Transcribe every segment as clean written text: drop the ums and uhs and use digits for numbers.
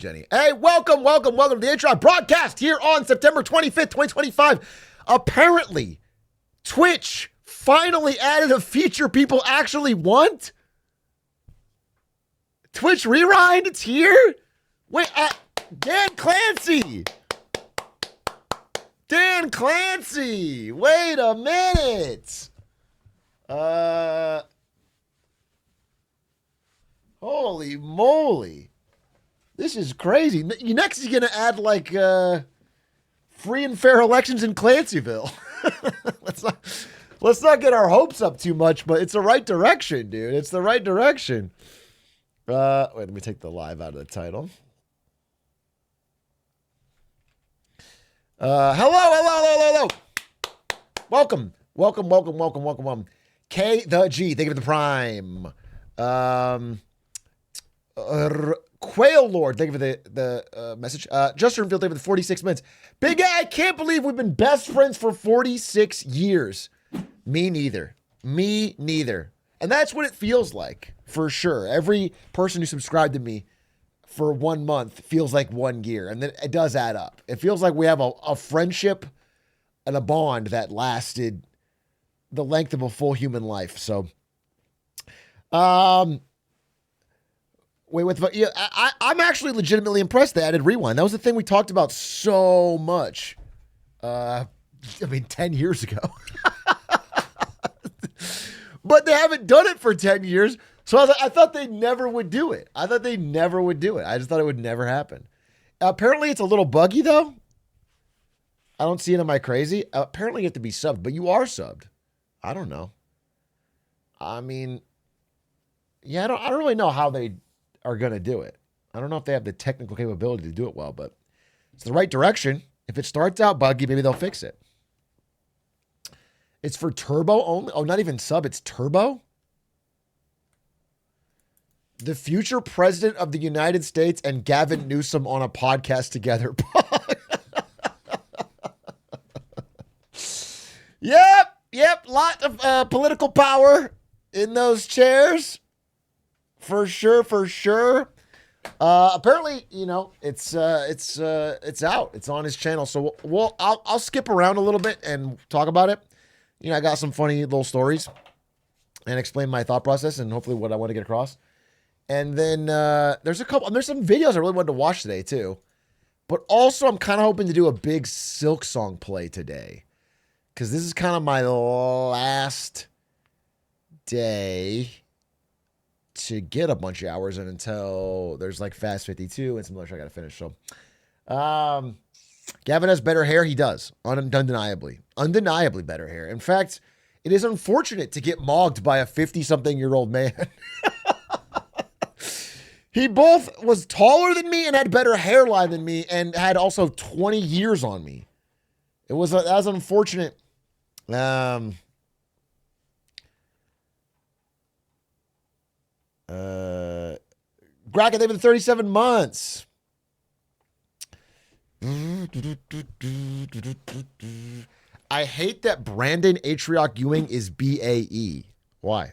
Jenny. Hey, welcome to the Atrioc broadcast here on September 25th, 2025. Apparently, Twitch finally added a feature people actually want. Twitch Rewind, it's here. Wait, Dan Clancy. Wait a minute. Holy moly. This is crazy. Next is going to add like free and fair elections in Clancyville. Let's not get our hopes up too much, but it's the right direction, dude. It's the right direction. Wait, let me take the live out of the title. Hello. Welcome. K the G, thank you for the prime. Quail Lord, thank you for the message. Justin Field, thank you for the 46 minutes. Big guy, I can't believe we've been best friends for 46 years. Me neither. And that's what it feels like, for sure. Every person who subscribed to me for 1 month feels like 1 year, and then it does add up. It feels like we have a friendship and a bond that lasted the length of a full human life. So, I'm actually legitimately impressed they added Rewind. That was the thing we talked about so much. 10 years ago. But they haven't done it for 10 years. So I thought they never would do it. I just thought it would never happen. Apparently it's a little buggy though. I don't see it. Am I crazy? Apparently you have to be subbed, but you are subbed. I don't know. I don't really know how they are going to do it. I don't know if they have the technical capability to do it well, but it's the right direction. If it starts out buggy, maybe they'll fix it. It's for turbo only. Oh, not even sub. It's turbo. The future president of the United States and Gavin Newsom on a podcast together. Yep. Lot of political power in those chairs. For sure. Apparently, it's out. It's on his channel. So I'll skip around a little bit and talk about it. I got some funny little stories and explain my thought process and hopefully what I want to get across. And then there's some videos I really wanted to watch today too. But also I'm kind of hoping to do a big Silksong play today, because this is kind of my last day to get a bunch of hours in until there's like Fast 52 and some other shit I got to finish. So, Gavin has better hair. He does. Undeniably better hair. In fact, it is unfortunate to get mogged by a 50-something-year-old man. He both was taller than me and had better hairline than me and had also 20 years on me. That was unfortunate. Bracket, they've been 37 months. I hate that Brandon Atrioc Ewing is BAE. Why?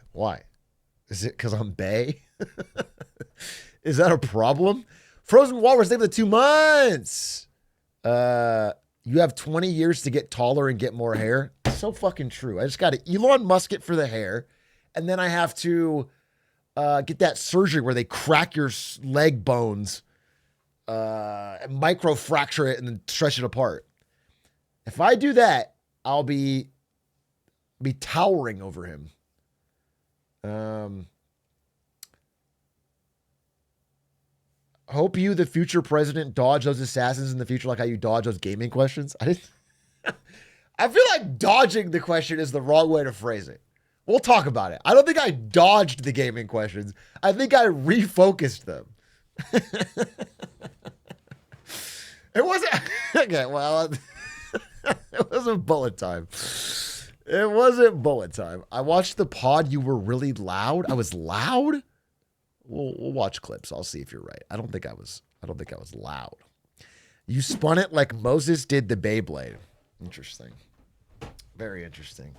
Is it because I'm Bay? Is that a problem? Frozen Walrus, they've been 2 months. You have 20 years to get taller and get more hair. So fucking true. I just got to Elon Musk it for the hair. And then I have to get that surgery where they crack your leg bones, and microfracture it and then stretch it apart. If I do that, I'll be towering over him. Hope you, the future president, dodge those assassins in the future like how you dodge those gaming questions. I feel like dodging the question is the wrong way to phrase it. We'll talk about it. I don't think I dodged the gaming questions. I think I refocused them. It wasn't... Okay, well... It wasn't bullet time. I watched the pod. You were really loud. I was loud? We'll watch clips. I'll see if you're right. I don't think I was loud. You spun it like Moses did the Beyblade. Interesting. Very interesting.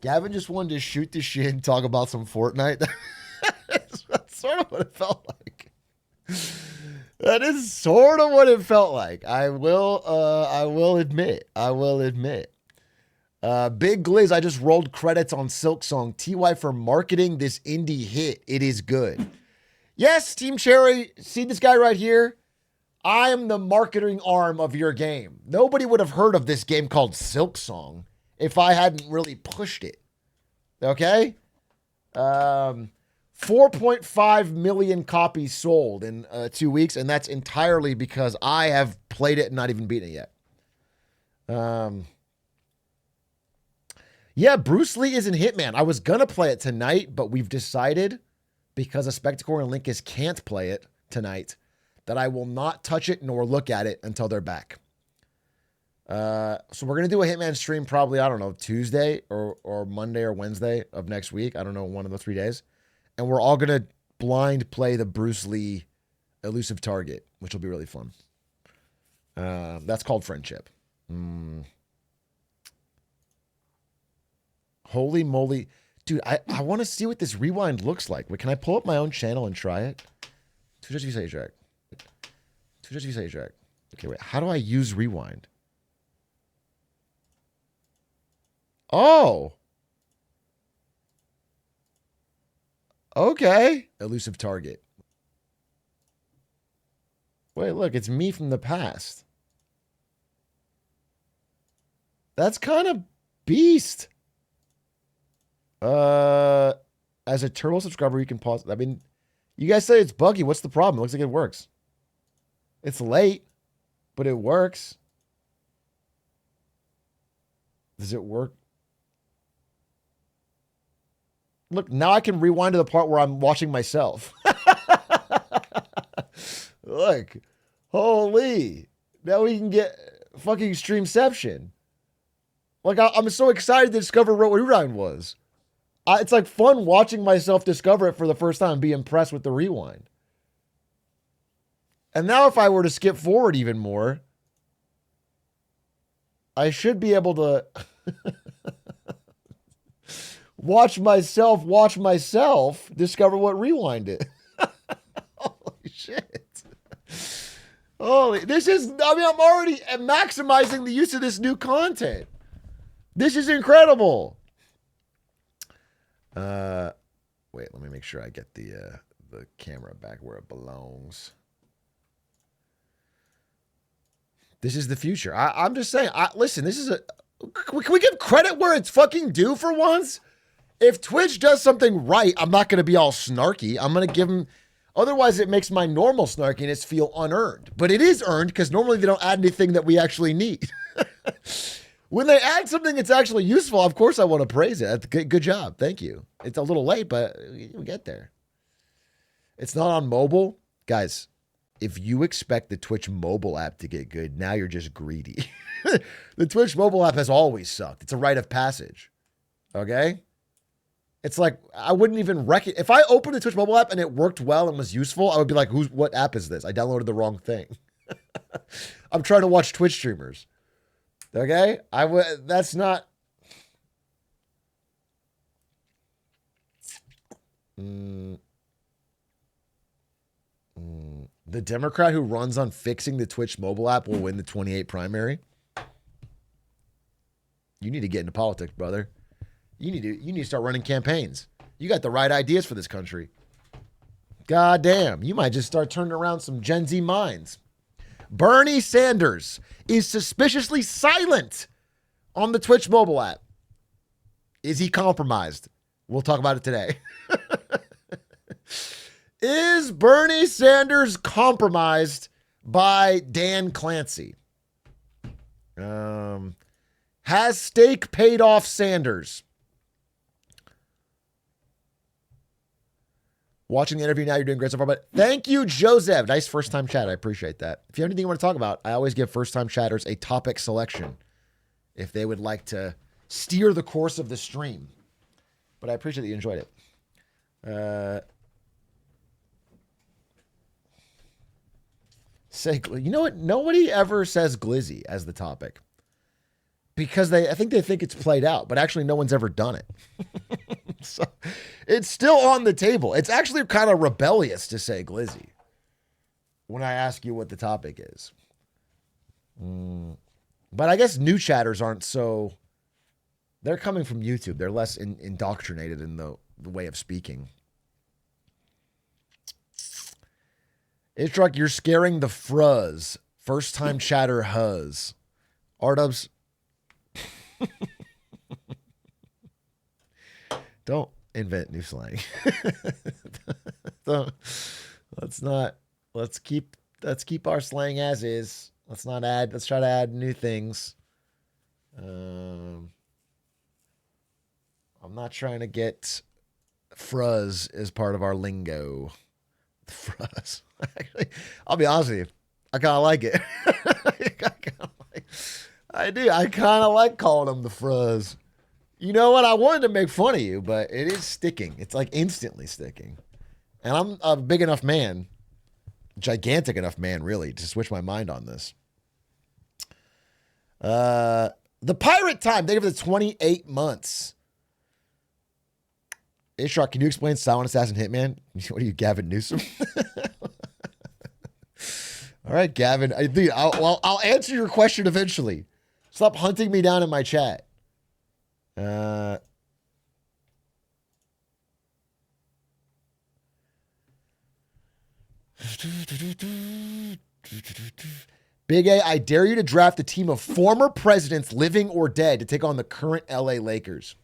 Gavin just wanted to shoot the shit and talk about some Fortnite. That's sort of what it felt like. That is sort of what it felt like. I will admit. Big Gliz, I just rolled credits on Silksong. TY for marketing this indie hit. It is good. Yes, Team Cherry, see this guy right here? I am the marketing arm of your game. Nobody would have heard of this game called Silksong if I hadn't really pushed it. Okay? 4.5 million copies sold in 2 weeks, and that's entirely because I have played it and not even beaten it yet. Yeah, Bruce Lee is in Hitman. I was going to play it tonight, but we've decided, because a Spectacore and Linkus can't play it tonight, that I will not touch it nor look at it until they're back. So we're going to do a Hitman stream probably, I don't know, Tuesday or Monday or Wednesday of next week. I don't know, one of the 3 days. And we're all going to blind play the Bruce Lee Elusive Target, which will be really fun. That's called Friendship. Holy moly. Dude, I want to see what this rewind looks like. Wait, can I pull up my own channel and try it? Atrioc. Okay, wait. How do I use rewind? Oh. Okay. Elusive Target. Wait, look. It's me from the past. That's kind of beast. As a Turbo subscriber, you can pause. I mean, you guys say it's buggy. What's the problem? It looks like it works. It's late, but it works. Does it work? Look, now I can rewind to the part where I'm watching myself. Look. Holy. Now we can get fucking Streamception. Like, I'm so excited to discover what rewind was. It's like fun watching myself discover it for the first time and be impressed with the rewind. And now if I were to skip forward even more, I should be able to watch myself discover what rewind is. Holy shit. This is, I mean, I'm already maximizing the use of this new content. This is incredible. Wait, let me make sure I get the camera back where it belongs. This is the future. I'm just saying, listen, this is can we give credit where it's fucking due for once? If Twitch does something right, I'm not going to be all snarky. I'm going to give them, otherwise it makes my normal snarkiness feel unearned. But it is earned because normally they don't add anything that we actually need. When they add something that's actually useful, of course I want to praise it. Good job. Thank you. It's a little late, but we get there. It's not on mobile. Guys, if you expect the Twitch mobile app to get good, now you're just greedy. The Twitch mobile app has always sucked. It's a rite of passage. Okay? It's like, I wouldn't even recognize. If I opened the Twitch mobile app and it worked well and was useful, I would be like, what app is this? I downloaded the wrong thing. I'm trying to watch Twitch streamers. Okay? That's not. The Democrat who runs on fixing the Twitch mobile app will win the 28 primary. You need to get into politics, brother. You need to start running campaigns. You got the right ideas for this country. God damn. You might just start turning around some Gen Z minds. Bernie Sanders is suspiciously silent on the Twitch mobile app. Is he compromised? We'll talk about it today. Is Bernie Sanders compromised by Dan Clancy? Has stake paid off Sanders? Watching the interview now, you're doing great so far, but thank you, Joseph. Nice first-time chat. I appreciate that. If you have anything you want to talk about, I always give first-time chatters a topic selection if they would like to steer the course of the stream. But I appreciate that you enjoyed it. You know what? Nobody ever says Glizzy as the topic because I think they think it's played out, but actually no one's ever done it. So it's still on the table. It's actually kind of rebellious to say Glizzy. when I ask you what the topic is. But I guess new chatters aren't so. They're coming from YouTube. They're less indoctrinated in the way of speaking. Atrioc, you're scaring the fruz. First time chatter huz. R-dubs. Don't invent new slang. Let's keep our slang as is. Let's try to add new things. I'm not trying to get fruz as part of our lingo. Fruz. Actually, I'll be honest with you. I kind of like it. I do. I kind of like calling them the fruz. You know what? I wanted to make fun of you, but it is sticking. It's like instantly sticking. And I'm a big enough man, gigantic enough man, really, to switch my mind on this. The Pirate Time. Thank you for the 28 months. Atrioc, can you explain Silent Assassin Hitman? What are you, Gavin Newsom? All right, Gavin. I'll answer your question eventually. Stop hunting me down in my chat. Big A, I dare you to draft a team of former presidents, living or dead, to take on the current LA Lakers.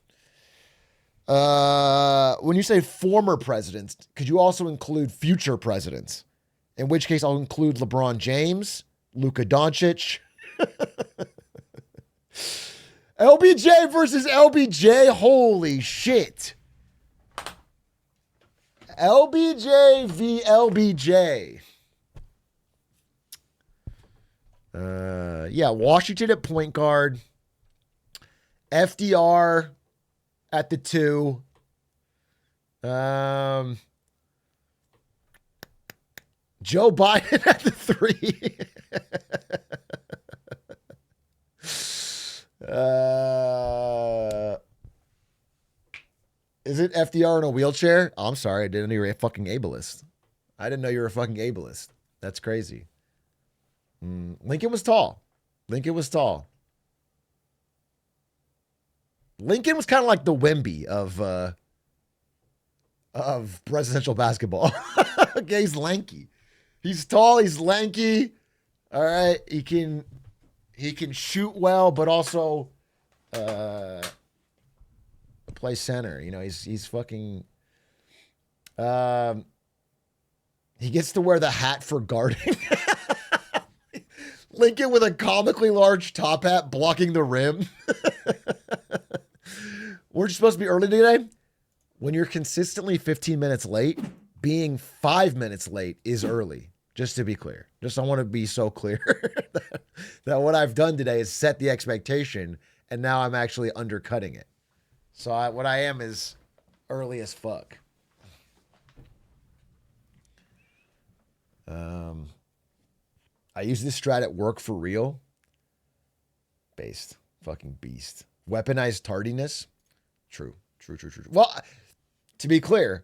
When you say former presidents, could you also include future presidents? In which case, I'll include LeBron James, Luka Doncic. LBJ versus LBJ. Holy shit. LBJ v. LBJ. Yeah, Washington at point guard. FDR at the 2. Joe Biden at the 3. Is it FDR in a wheelchair? Oh, I'm sorry. I didn't know you were a fucking ableist. I didn't know you were a fucking ableist. That's crazy. Lincoln was tall. Lincoln was tall. Lincoln was kind of like the Wemby of presidential basketball. Okay, he's lanky. He's tall. He's lanky. All right. He can shoot well, but also play center. You know, he's fucking. He gets to wear the hat for guarding. Lincoln with a comically large top hat blocking the rim. Weren't you supposed to be early today? When you're consistently 15 minutes late, being 5 minutes late is early. Just to be clear. I want to be so clear that what I've done today is set the expectation, and now I'm actually undercutting it. So what I am is early as fuck. I use this strat at work for real. Based. Fucking beast. Weaponized tardiness. True. Well, to be clear,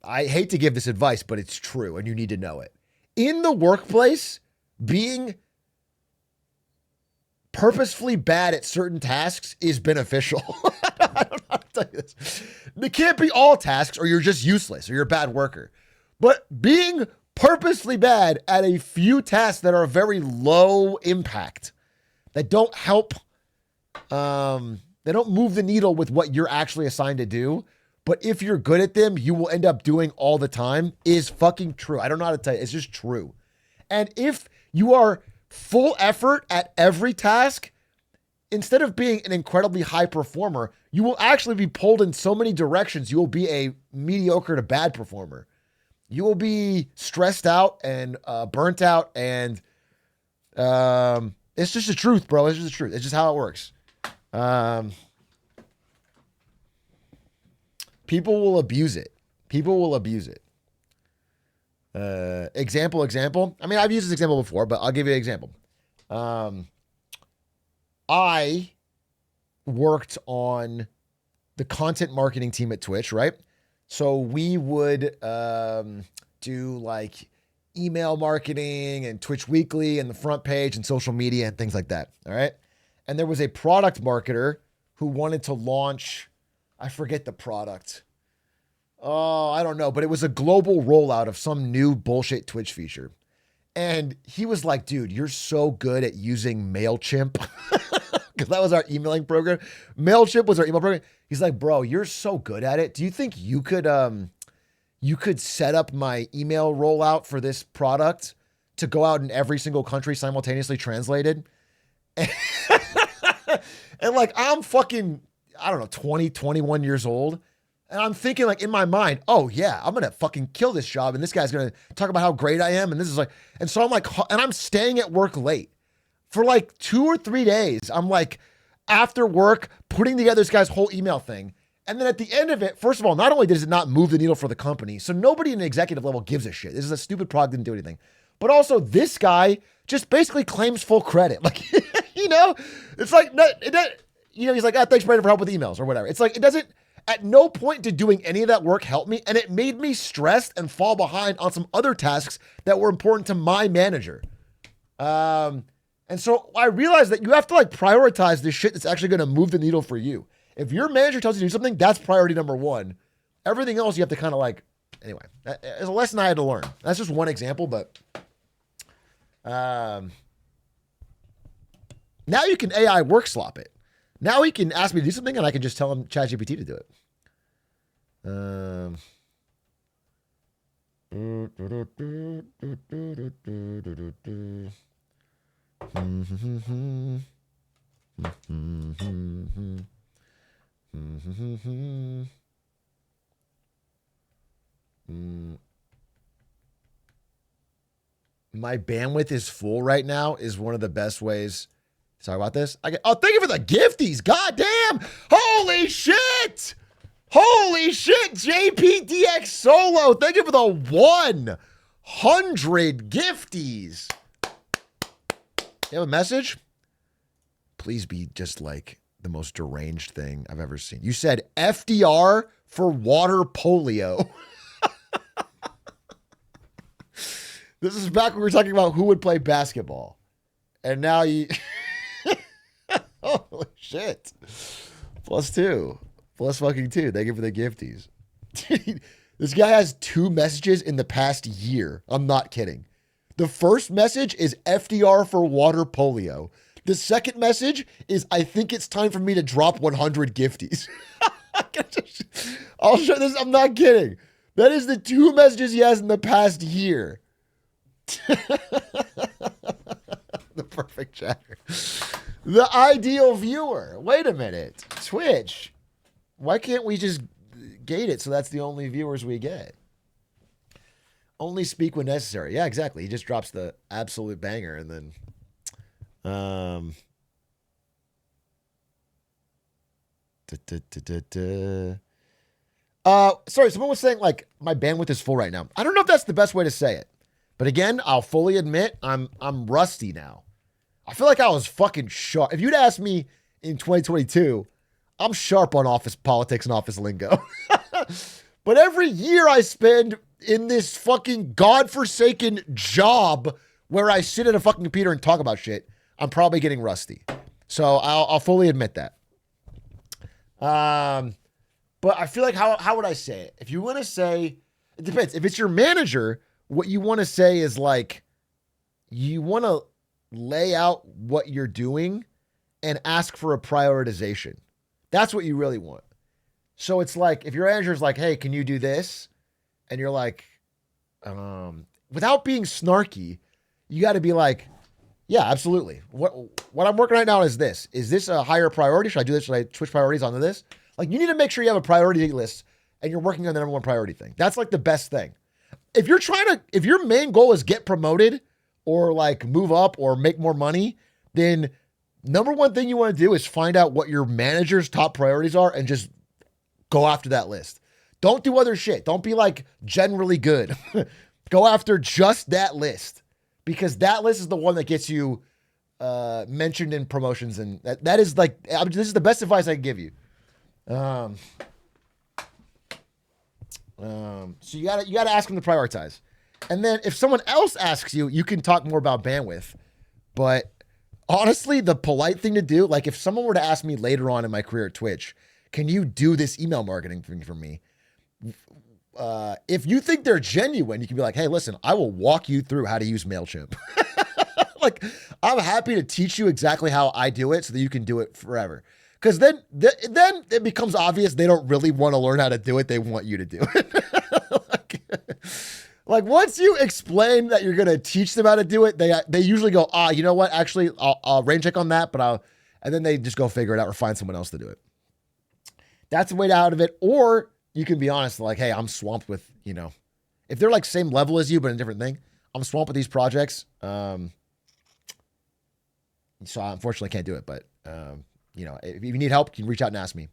I hate to give this advice, but it's true, and you need to know it. In the workplace, being purposefully bad at certain tasks is beneficial. I don't know how to tell you this. It can't be all tasks, or you're just useless, or you're a bad worker. But being purposely bad at a few tasks that are very low impact, that don't help, they don't move the needle with what you're actually assigned to do, but if you're good at them, you will end up doing all the time, is fucking true. I don't know how to tell you. It's just true. And if you are full effort at every task, instead of being an incredibly high performer, you will actually be pulled in so many directions. You will be a mediocre to bad performer. You will be stressed out and burnt out. And it's just the truth, bro. It's just the truth. It's just how it works. People will abuse it. Example. I mean, I've used this example before, but I'll give you an example. I worked on the content marketing team at Twitch, right? So we would do like email marketing and Twitch Weekly and the front page and social media and things like that. All right. And there was a product marketer who wanted to launch, I forget the product. Oh, I don't know, but it was a global rollout of some new bullshit Twitch feature. And he was like, dude, you're so good at using MailChimp. Because that was our emailing program. MailChimp was our email program. He's like, bro, you're so good at it. Do you think you could set up my email rollout for this product to go out in every single country simultaneously translated? And like, I'm fucking, I don't know, 20, 21 years old. And I'm thinking like in my mind, oh yeah, I'm going to fucking kill this job. And this guy's going to talk about how great I am. And this is like, and so I'm like, and I'm staying at work late for like 2 or 3 days. I'm like after work, putting together this guy's whole email thing. And then at the end of it, first of all, not only does it not move the needle for the company, so nobody in the executive level gives a shit. This is a stupid product, didn't do anything. But also this guy just basically claims full credit. Like, you know, it's like, you know, he's like, thanks Brandon for help with emails or whatever. It's like, it doesn't, at no point did doing any of that work help me. And it made me stressed and fall behind on some other tasks that were important to my manager. And so I realized that you have to like prioritize this shit that's actually going to move the needle for you. If your manager tells you to do something, that's priority number one. Everything else you have to kind of like, anyway, it's a lesson I had to learn. That's just one example, but now you can AI work slop it. Now he can ask me to do something and I can just tell him ChatGPT to do it. My bandwidth is full right now is one of the best ways. Sorry about this. Thank you for the gifties. God damn. Holy shit. Holy shit. JPDX Solo. Thank you for the 100 gifties. You have a message? Please be just like the most deranged thing I've ever seen. You said FDR for water polio. This is back when we were talking about who would play basketball. And now you... Holy shit. +2. +2. Thank you for the gifties. This guy has 2 messages in the past year. I'm not kidding. The first message is FDR for water polio. The second message is, I think it's time for me to drop 100 gifties. I'll show this. I'm not kidding. That is the 2 messages he has in the past year. The perfect chatter. The ideal viewer. Wait a minute. Twitch. Why can't we just gate it so that's the only viewers we get? Only speak when necessary. Yeah, exactly. He just drops the absolute banger and then... Sorry, someone was saying like my bandwidth is full right now. I don't know if that's the best way to say it. But again, I'll fully admit I'm rusty now. I feel like I was fucking sharp. If you'd asked me in 2022, I'm sharp on office politics and office lingo. But every year I spend in this fucking godforsaken job where I sit at a fucking computer and talk about shit, I'm probably getting rusty. So I'll fully admit that. But I feel like, how would I say it? If you want to say, it depends. If it's your manager, what you want to say is like, you want to lay out what you're doing and ask for a prioritization. That's what you really want. So it's like, if your manager's like, hey, can you do this? And you're like, without being snarky, you got to be like, yeah, absolutely. What I'm working right now is this. Is this a higher priority? Should I do this? Should I switch priorities onto this? Like, you need to make sure you have a priority list and you're working on the number one priority thing. That's like the best thing. If your main goal is get promoted or like move up or make more money, then number one thing you want to do is find out what your manager's top priorities are and just go after that list. Don't do other shit. Don't be like generally good. Go after just that list, because that list is the one that gets you mentioned in promotions. And that is like, this is the best advice I can give you. So you gotta ask them to prioritize. And then if someone else asks you, you can talk more about bandwidth. But honestly, the polite thing to do, like if someone were to ask me later on in my career at Twitch, can you do this email marketing thing for me? If you think they're genuine, you can be like, hey, listen, I will walk you through how to use MailChimp. Like, I'm happy to teach you exactly how I do it so that you can do it forever. Because then it becomes obvious they don't really want to learn how to do it. They want you to do it. Like once you explain that you're going to teach them how to do it, they usually go, you know what? Actually, I'll rain check on that, and then they just go figure it out or find someone else to do it. That's the way out of it. Or you can be honest, like, hey, I'm swamped with, if they're like same level as you, but a different thing, I'm swamped with these projects. So I unfortunately can't do it, but, if you need help, you can reach out and ask me.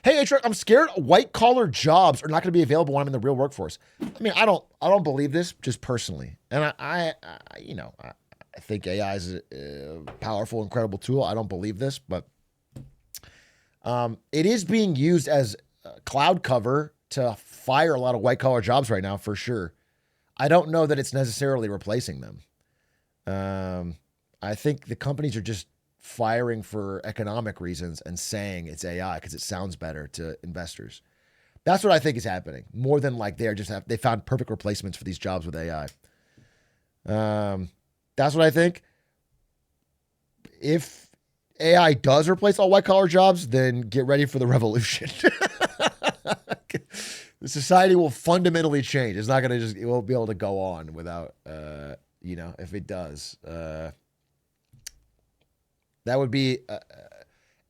Hey, Atrioc, I'm scared white collar jobs are not going to be available when I'm in the real workforce. I mean, I don't believe this just personally. And I think AI is a powerful, incredible tool. I don't believe this, but it is being used as cloud cover to fire a lot of white collar jobs right now, for sure. I don't know that it's necessarily replacing them. I think the companies are just firing for economic reasons and saying it's AI because it sounds better to investors. That's what I think is happening more than like they found perfect replacements for these jobs with AI. That's what I think. If AI does replace all white collar jobs, then get ready for the revolution. The society will fundamentally change. It's not going to it won't be able to go on without, if it does, that would be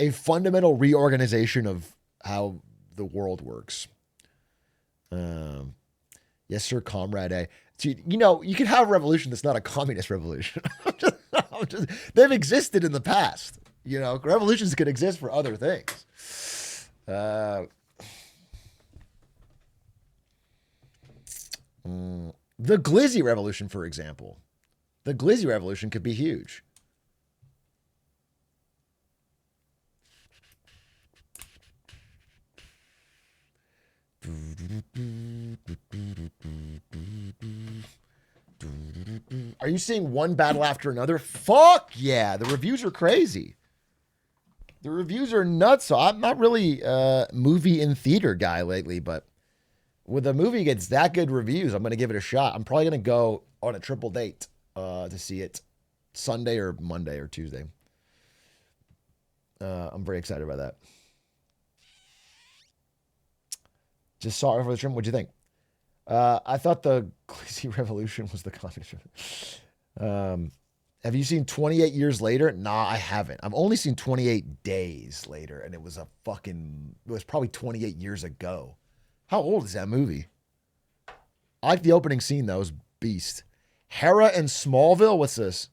a fundamental reorganization of how the world works. Yes, sir, comrade A. You can have a revolution that's not a communist revolution. They've existed in the past. Revolutions can exist for other things. The Glizzy revolution, for example. The Glizzy revolution could be huge. Are you seeing one battle after another? Fuck yeah. The reviews are crazy. The reviews are nuts. So I'm not really a movie in theater guy lately, but when the movie gets that good reviews, I'm going to give it a shot. I'm probably going to go on a triple date to see it Sunday or Monday or Tuesday. I'm very excited about that. Just saw it over the trim. What'd you think? I thought the Glizzy Revolution was the communist. Have you seen 28 Years Later? Nah, I haven't. I've only seen 28 Days Later, and it was probably 28 years ago. How old is that movie? I like the opening scene, though. It was beast. Hera and Smallville? What's this?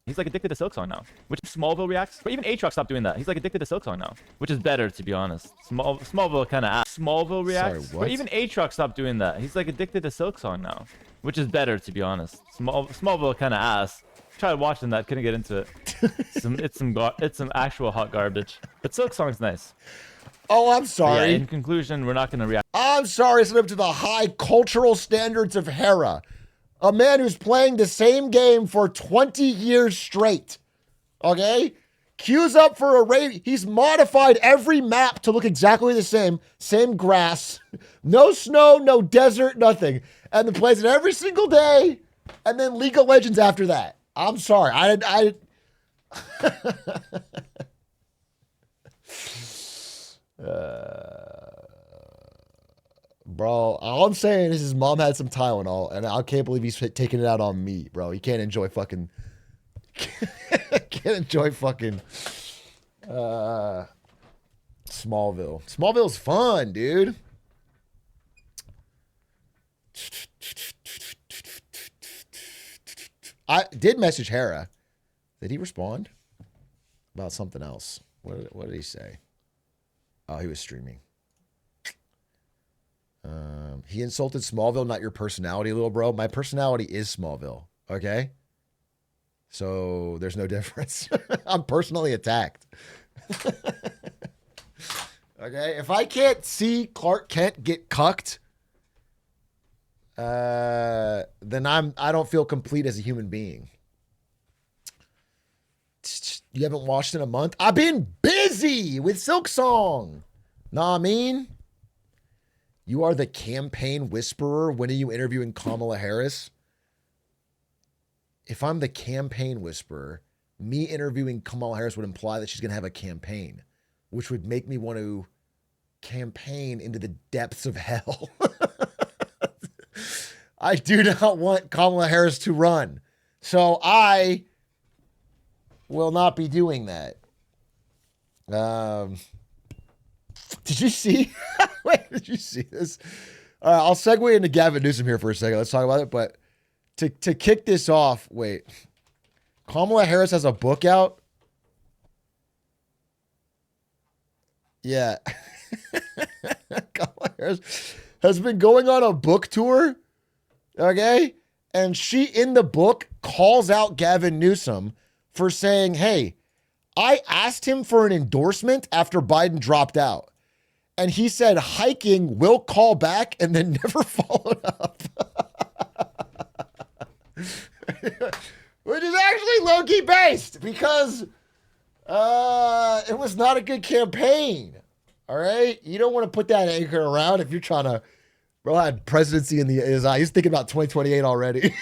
He's like addicted to Silksong now, which Smallville reacts. But even Atrioc stopped doing that. He's like addicted to Silksong now, which is better, to be honest. Smallville kind of Smallville reacts. Sorry, what? But even Atrioc stopped doing that. He's like addicted to Silksong now, which is better, to be honest. Smallville kind of ass. Tried watching that, couldn't get into it. It's some actual hot garbage. But Silksong's nice. Oh, I'm sorry. Yeah, in conclusion, we're not going to react. I'm sorry. It's up to the high cultural standards of Hera. A man who's playing the same game for 20 years straight. Okay? Queues up for a raid. He's modified every map to look exactly the same. Same grass. No snow, no desert, nothing. And then plays it every single day. And then League of Legends after that. I'm sorry. Bro, all I'm saying is his mom had some Tylenol, and I can't believe he's taking it out on me, bro. He can't enjoy fucking... Smallville. Smallville's fun, dude. I did message Hera. Did he respond? About something else. What did he say? Oh, he was streaming. He insulted Smallville, not your personality, little bro. My personality is Smallville, okay? So there's no difference. I'm personally attacked. Okay, if I can't see Clark Kent get cucked, then I don't feel complete as a human being. You haven't watched in a month? I've been busy with Silksong. Nah, I mean, you are the campaign whisperer. When are you interviewing Kamala Harris? If I'm the campaign whisperer, me interviewing Kamala Harris would imply that she's going to have a campaign, which would make me want to campaign into the depths of hell. I do not want Kamala Harris to run. So I will not be doing that. Did you see? Wait, did you see this? I'll segue into Gavin Newsom here for a second. Let's talk about it. But to kick this off, wait. Kamala Harris has a book out. Yeah. Kamala Harris has been going on a book tour. Okay. And she, in the book, calls out Gavin Newsom for saying, hey, I asked him for an endorsement after Biden dropped out. And he said, hiking will call back, and then never followed up. Which is actually low-key based because it was not a good campaign. All right? You don't want to put that anchor around if you're trying to, bro, I had presidency in his eye. He's thinking about 2028 already.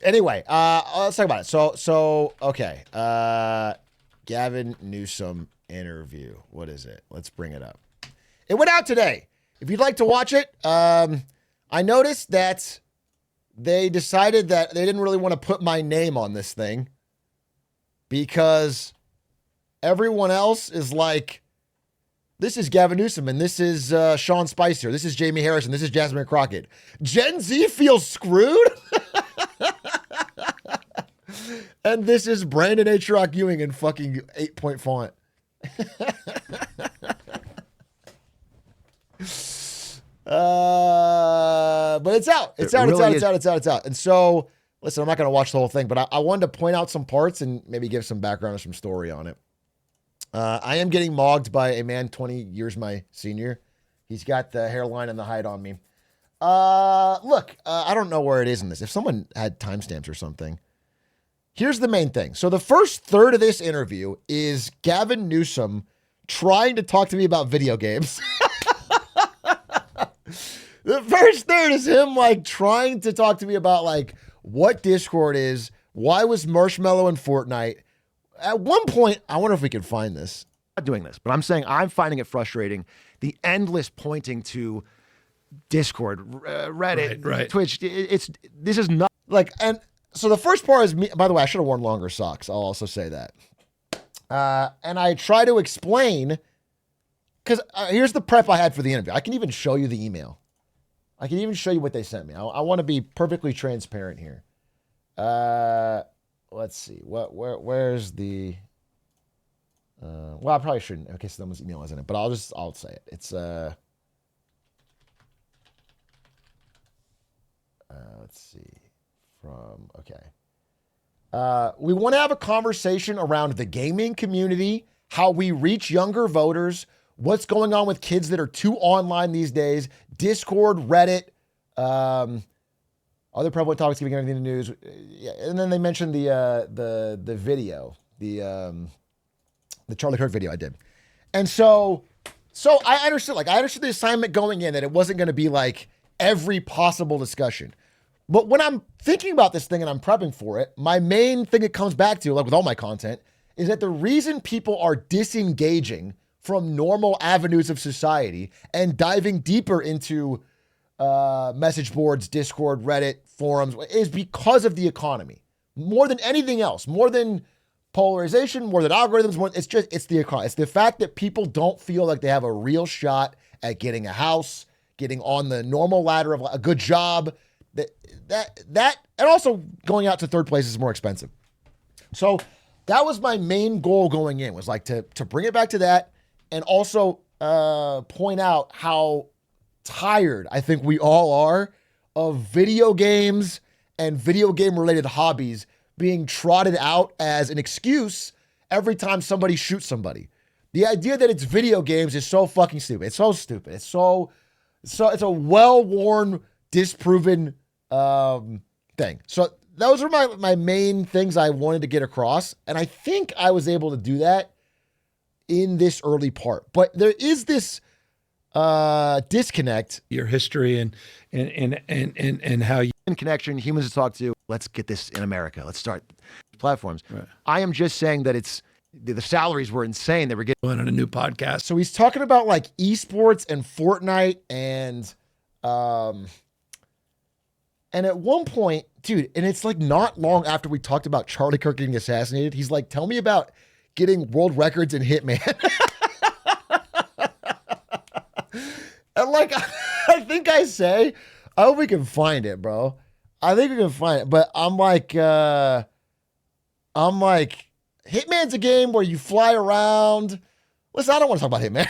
Anyway, let's talk about it. So okay. Gavin Newsom interview. What is it? Let's bring it up. It went out today. If you'd like to watch it, I noticed that they decided that they didn't really want to put my name on this thing because everyone else is like, this is Gavin Newsom, and this is Sean Spicer. This is Jamie Harrison. This is Jasmine Crockett. Gen Z feels screwed? And this is Brandon Atrioc Ewing in fucking 8-point font. But it's out. It's out. And so, listen, I'm not going to watch the whole thing, but I wanted to point out some parts and maybe give some background or some story on it. I am getting mogged by a man 20 years my senior. He's got the hairline and the height on me. Look, I don't know where it is in this. If someone had timestamps or something. Here's the main thing. So the first third of this interview is Gavin Newsom trying to talk to me about video games. The first third is him like trying to talk to me about like what Discord is, why was Marshmallow in Fortnite. At one point, I wonder if we can find this. I'm not doing this, but I'm saying I'm finding it frustrating. The endless pointing to Discord, Reddit, right. Twitch. This is not like, and so the first part is me. By the way, I should have worn longer socks. I'll also say that. And I try to explain because here's the prep I had for the interview. I can even show you the email. I can even show you what they sent me. I want to be perfectly transparent here. Let's see. Where's the? Well, I probably shouldn't. Okay, so someone's email isn't it? But I'll say it. It's let's see. We want to have a conversation around the gaming community, how we reach younger voters, what's going on with kids that are too online these days, Discord, Reddit, other prevalent topics giving everything in the news. Yeah, and then they mentioned the video, the Charlie Kirk video I did. And so I understood the assignment going in that it wasn't going to be like every possible discussion. But when I'm thinking about this thing and I'm prepping for it, my main thing it comes back to, like with all my content, is that the reason people are disengaging from normal avenues of society and diving deeper into message boards, Discord, Reddit, forums, is because of the economy. More than anything else, more than polarization, more than algorithms, it's the economy. It's the fact that people don't feel like they have a real shot at getting a house, getting on the normal ladder of a good job, that and also going out to third place is more expensive. So that was my main goal going in, was like to bring it back to that, and also point out how tired I think we all are of video games and video game related hobbies being trotted out as an excuse every time somebody shoots somebody. The idea that it's video games is so fucking stupid. It's so stupid. It's it's a well-worn, disproven thing. So those are my main things I wanted to get across. And I think I was able to do that in this early part. But there is this disconnect. Your history and how you Connection, humans to talk to. Let's get this in America. Let's start platforms. Right. I am just saying that the salaries were insane. They were getting on a new podcast. So he's talking about like esports and Fortnite and at one point, dude, and it's like not long after we talked about Charlie Kirk getting assassinated, he's like, tell me about getting world records in Hitman. And like, I think I hope we can find it, bro. I think we can find it. But I'm like, Hitman's a game where you fly around. Listen, I don't want to talk about Hitman.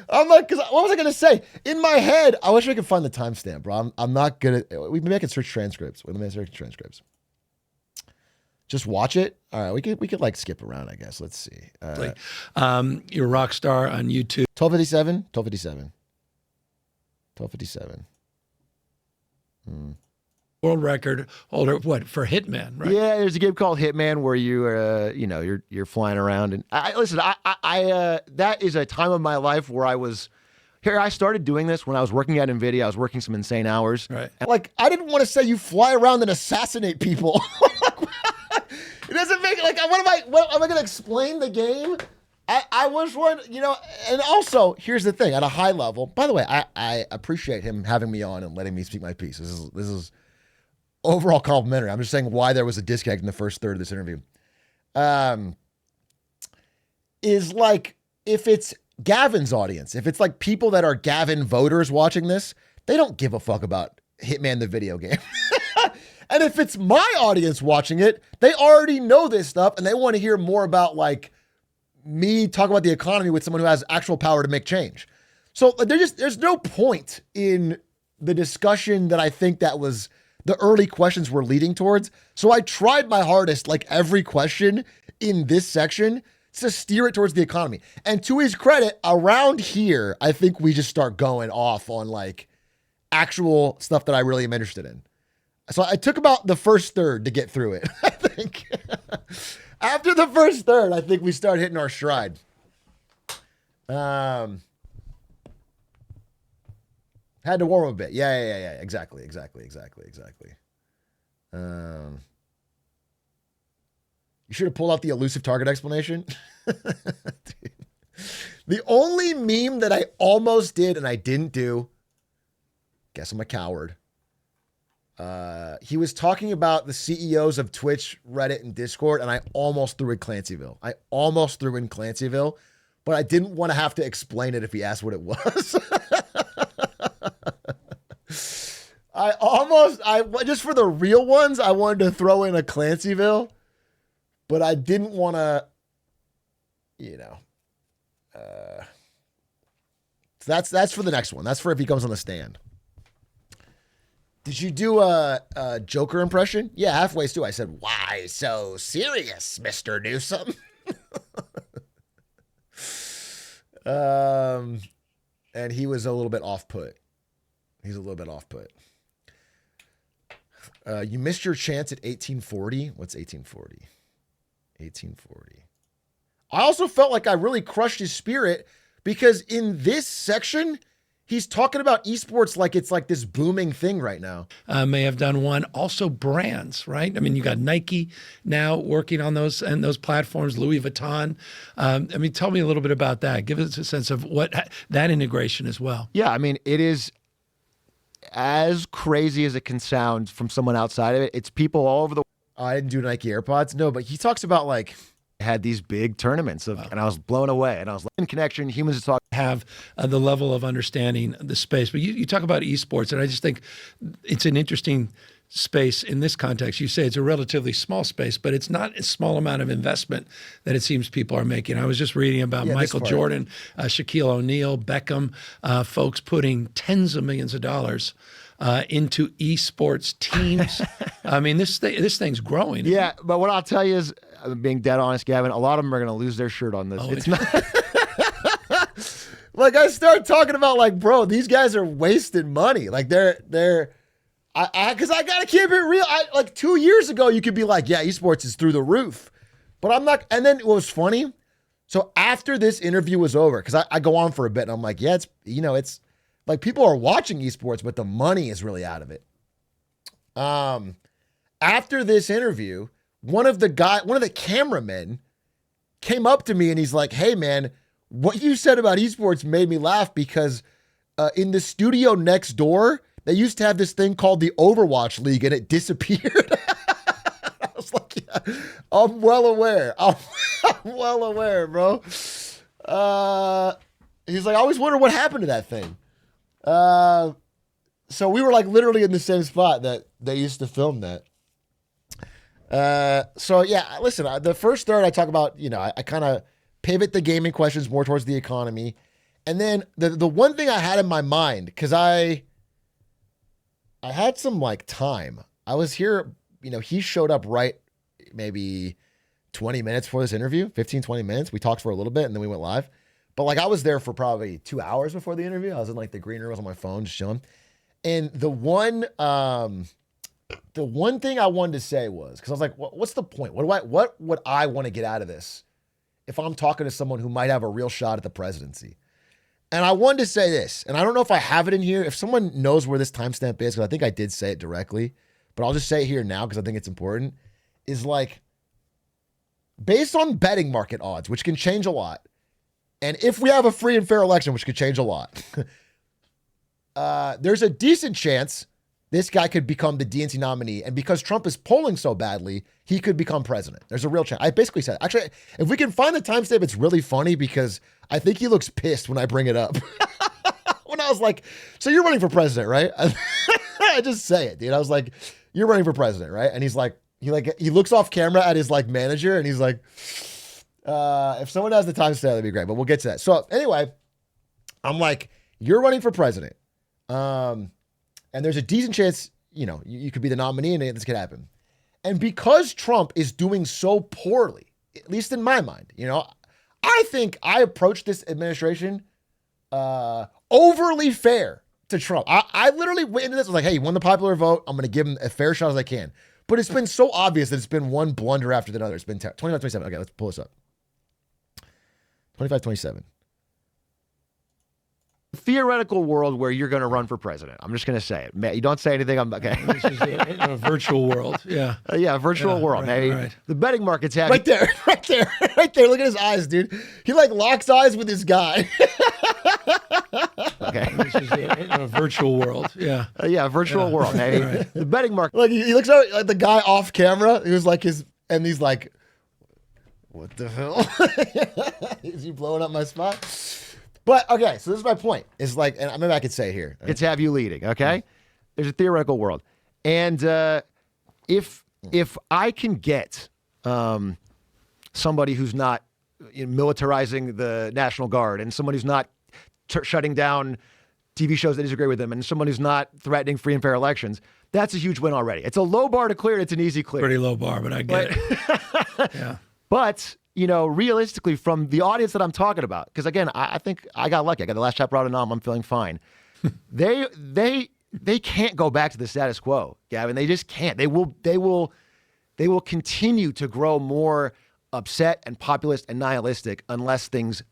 I'm like, because what was I going to say? In my head, I wish I could find the timestamp, bro. I'm not good at, maybe I can search transcripts. Wait, let me search transcripts. Just watch it. All right, we could like skip around, I guess. Let's see. You're a rock star on YouTube. 1257. World record holder, what, for Hitman, right? Yeah, there's a game called Hitman where you're flying around, and I that is a time of my life where I started doing this when I was working at NVIDIA. I was working some insane hours. Right. And like, I didn't want to say you fly around and assassinate people. It doesn't make like, what am I going to explain the game? I was one, and also here's the thing at a high level, by the way, I appreciate him having me on and letting me speak my piece. This is overall complimentary. I'm just saying why there was a disconnect in the first third of this interview. Is like, if it's Gavin's audience, if it's like people that are Gavin voters watching this, they don't give a fuck about Hitman the video game. And if it's my audience watching it, they already know this stuff and they want to hear more about like me talk about the economy with someone who has actual power to make change. So there's no point in the discussion that I think that was the early questions were leading towards. So I tried my hardest, like every question in this section, to steer it towards the economy. And to his credit, around here, I think we just start going off on like actual stuff that I really am interested in. So I took about the first third to get through it, I think. After the first third, I think we start hitting our stride. Had to warm a bit. Yeah. Exactly. You should have pulled out the elusive target explanation. The only meme that I almost did and I didn't do, guess I'm a coward. He was talking about the CEOs of Twitch, Reddit, and Discord, and I almost threw in Clancyville. But I didn't want to have to explain it if he asked what it was. I just for the real ones, I wanted to throw in a Clancyville, but I didn't want to, that's for the next one. That's for if he comes on the stand. Did you do a Joker impression? Yeah, halfway through I said, "Why so serious, Mr. Newsom?" And he was a little bit off-put. You missed your chance at 1840. What's 1840? 1840. I also felt like I really crushed his spirit because in this section, he's talking about esports like it's like this booming thing right now. May have done one. Also brands, right? I mean, you got Nike now working on those and those platforms, Louis Vuitton. Tell me a little bit about that. Give us a sense of what that integration as well. Yeah, I mean, it is as crazy as it can sound from someone outside of it. It's people all over the I didn't do Nike AirPods. No, but he talks about like had these big tournaments and I was blown away and I was like, in connection, humans to talk. Have the level of understanding the space. But you talk about esports and I just think it's an interesting space in this context. You say it's a relatively small space, but it's not a small amount of investment that it seems people are making. I was just reading about Michael Jordan, Shaquille O'Neal, Beckham, folks putting tens of millions of dollars into esports teams. I mean, this thing's growing. Yeah, but what I'll tell you is, being dead honest, Gavin, a lot of them are going to lose their shirt on this. It's not. Like, I start talking about, like, bro, these guys are wasting money. Like, because I gotta keep it real. Like 2 years ago, you could be like, yeah, esports is through the roof, but I'm not. And then it was funny. So after this interview was over, because I go on for a bit, and I'm like, yeah, it's like people are watching esports, but the money is really out of it. After this interview, one of the cameramen came up to me and he's like, hey man, what you said about esports made me laugh because in the studio next door, they used to have this thing called the Overwatch League and it disappeared. I was like, yeah, I'm well aware. I'm well aware, bro. He's like, I always wonder what happened to that thing. So we were like literally in the same spot that they used to film that. So yeah, listen, the first third I talk about, I kind of pivot the gaming questions more towards the economy. And then the one thing I had in my mind, because I had some like time. I was here, he showed up right maybe 20 minutes before this interview, 15, 20 minutes. We talked for a little bit and then we went live. But like I was there for probably 2 hours before the interview. I was in like the green room, I was on my phone just chilling. And the one thing I wanted to say was, because I was like, what's the point? What would I want to get out of this if I'm talking to someone who might have a real shot at the presidency? And I wanted to say this, and I don't know if I have it in here. If someone knows where this timestamp is, because I think I did say it directly, but I'll just say it here now because I think it's important, is like, based on betting market odds, which can change a lot, and if we have a free and fair election, which could change a lot, there's a decent chance this guy could become the DNC nominee. And because Trump is polling so badly, he could become president. There's a real chance. I basically said, actually, if we can find the timestamp, it's really funny because I think he looks pissed when I bring it up. When I was like, so you're running for president, right? I just say it, dude. I was like, you're running for president, right? And he's like, he looks off camera at his like manager and he's like, if someone has the timestamp, that'd be great, but we'll get to that. So anyway, I'm like, you're running for president. And there's a decent chance, you could be the nominee and this could happen. And because Trump is doing so poorly, at least in my mind, I think I approached this administration overly fair to Trump. I literally went into this, I was like, hey, he won the popular vote. I'm going to give him a fair shot as I can. But it's been so obvious that it's been one blunder after the other. It's been 25-27. Okay, let's pull this up. 25-27. Theoretical world where you're going to run for president. I'm just going to say it. You don't say anything. I'm okay. This is a virtual world. Yeah. Virtual world, right, maybe. Right. The betting markets have right there. Look at his eyes, dude. He like locks eyes with this guy. Okay. This is a virtual world. Yeah. Virtual world, maybe. Right. The betting market. Like he looks at the guy off camera. He was like and he's like, what the hell? Is he blowing up my spot? But, okay, so this is my point. It's like, and maybe I could say it here. It's have you leading, okay? There's a theoretical world. And if I can get somebody who's not militarizing the National Guard and somebody who's not shutting down TV shows that disagree with them and someone who's not threatening free and fair elections, that's a huge win already. It's a low bar to clear. It's an easy clear. Pretty low bar, but I get it. Yeah. But... realistically, from the audience that I'm talking about, because again, I think I got lucky. I got the last chapter out and I'm feeling fine. They can't go back to the status quo, Gavin. They just can't. They will continue to grow more upset and populist and nihilistic unless things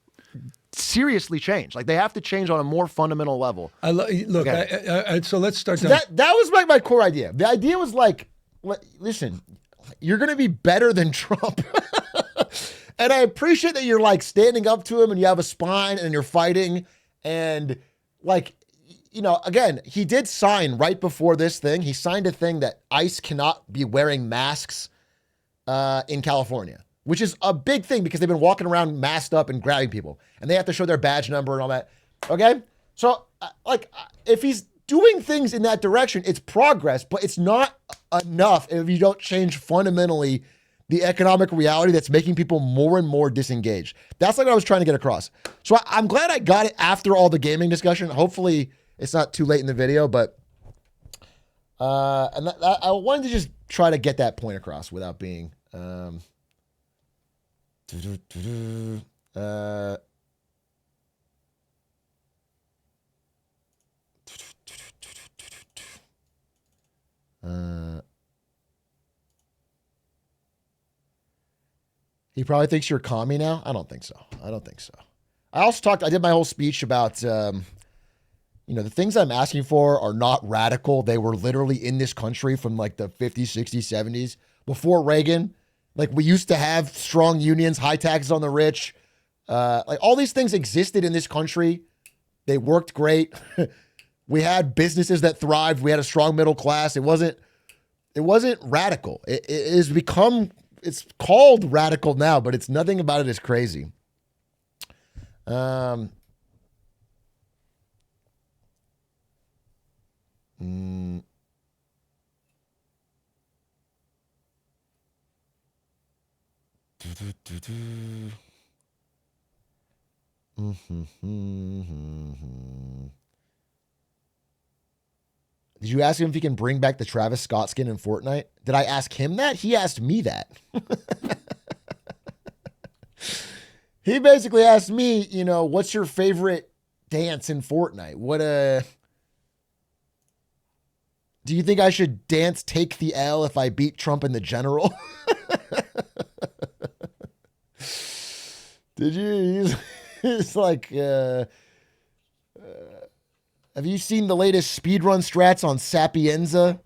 seriously change. Like they have to change on a more fundamental level. Look, okay. So let's start. That was like my core idea. The idea was like, listen, you're going to be better than Trump. And I appreciate that you're like standing up to him and you have a spine and you're fighting. And like, again, he did sign right before this thing. He signed a thing that ICE cannot be wearing masks in California, which is a big thing because they've been walking around masked up and grabbing people and they have to show their badge number and all that. Okay. So if he's doing things in that direction. It's progress, but it's not enough if you don't change fundamentally the economic reality that's making people more and more disengaged. That's like what I was trying to get across. So I'm glad I got it after all the gaming discussion. Hopefully it's not too late in the video, but and I wanted to just try to get that point across without being he probably thinks you're a commie now. I don't think so. I did my whole speech about, the things I'm asking for are not radical. They were literally in this country from like the 50s, 60s, 70s. Before Reagan, like we used to have strong unions, high taxes on the rich. Like all these things existed in this country. They worked great. We had businesses that thrived. We had a strong middle class. It wasn't radical. It has become, it's called radical now, but it's nothing about it is crazy. Did you ask him if he can bring back the Travis Scott skin in Fortnite? Did I ask him that? He asked me that. He basically asked me, what's your favorite dance in Fortnite? Do you think I should dance Take the L if I beat Trump in the general? Did you? He's like, have you seen the latest speedrun strats on Sapienza?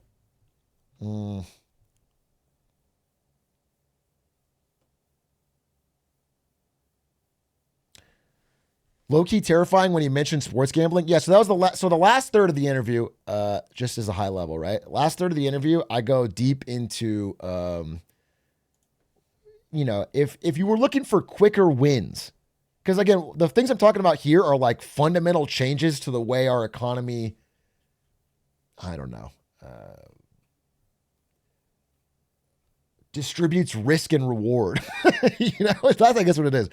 Low-key terrifying when he mentioned sports gambling. Yeah, so that was the last third of the interview, just as a high level, right? Last third of the interview, I go deep into, if you were looking for quicker wins, because again, the things I'm talking about here are like fundamental changes to the way our economy, distributes risk and reward. That's, I guess, what it is.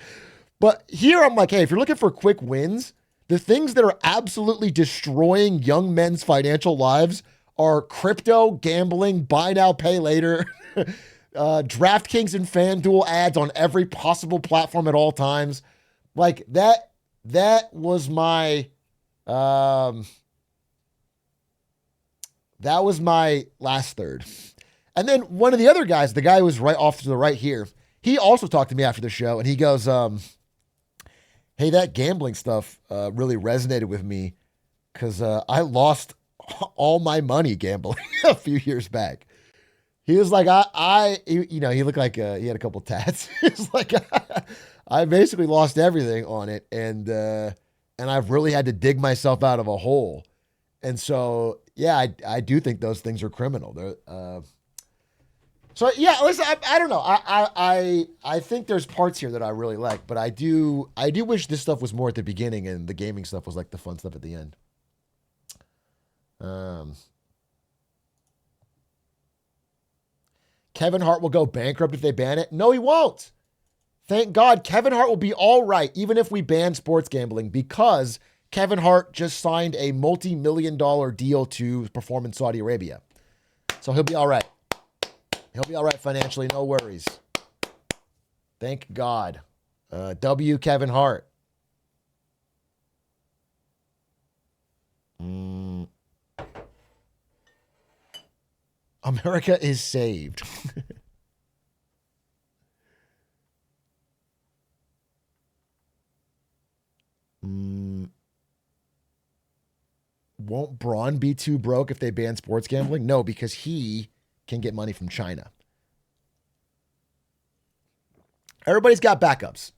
But here I'm like, hey, if you're looking for quick wins, the things that are absolutely destroying young men's financial lives are crypto, gambling, buy now, pay later, DraftKings and FanDuel ads on every possible platform at all times. Like that was my last third. And then one of the other guys, the guy who was right off to the right here, he also talked to me after the show and he goes, hey, that gambling stuff really resonated with me because I lost all my money gambling a few years back. He was like, he looked like he had a couple tats. He's like, I basically lost everything on it, and I've really had to dig myself out of a hole. And so, yeah, I do think those things are criminal. So yeah, listen, I don't know. I think there's parts here that I really like, but I do wish this stuff was more at the beginning and the gaming stuff was like the fun stuff at the end. Kevin Hart will go bankrupt if they ban it. No, he won't. Thank God, Kevin Hart will be all right, even if we ban sports gambling, because Kevin Hart just signed a multi-million-dollar deal to perform in Saudi Arabia. So he'll be all right. He'll be all right financially, no worries. Thank God. W. Kevin Hart. America is saved. Won't Braun be too broke if they ban sports gambling? No, because he can get money from China. Everybody's got backups.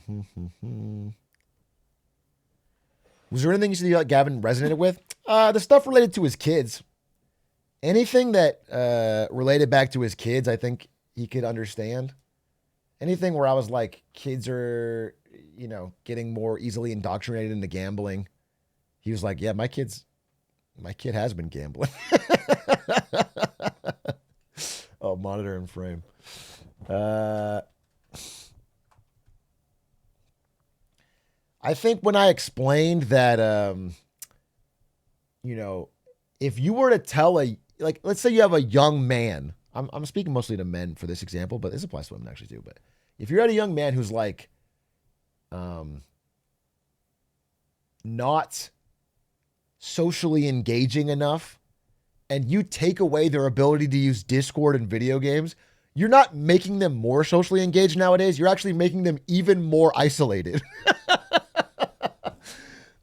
Was there anything you said like Gavin resonated with? The stuff related to his kids. Anything that related back to his kids, I think he could understand. Anything where I was like, kids are, getting more easily indoctrinated into gambling. He was like, yeah, my kid has been gambling. Oh, monitor and frame. I think when I explained that, if you were to tell let's say you have a young man, I'm speaking mostly to men for this example, but this applies to women actually too. But if you're at a young man who's like, not socially engaging enough, and you take away their ability to use Discord and video games, you're not making them more socially engaged nowadays. You're actually making them even more isolated.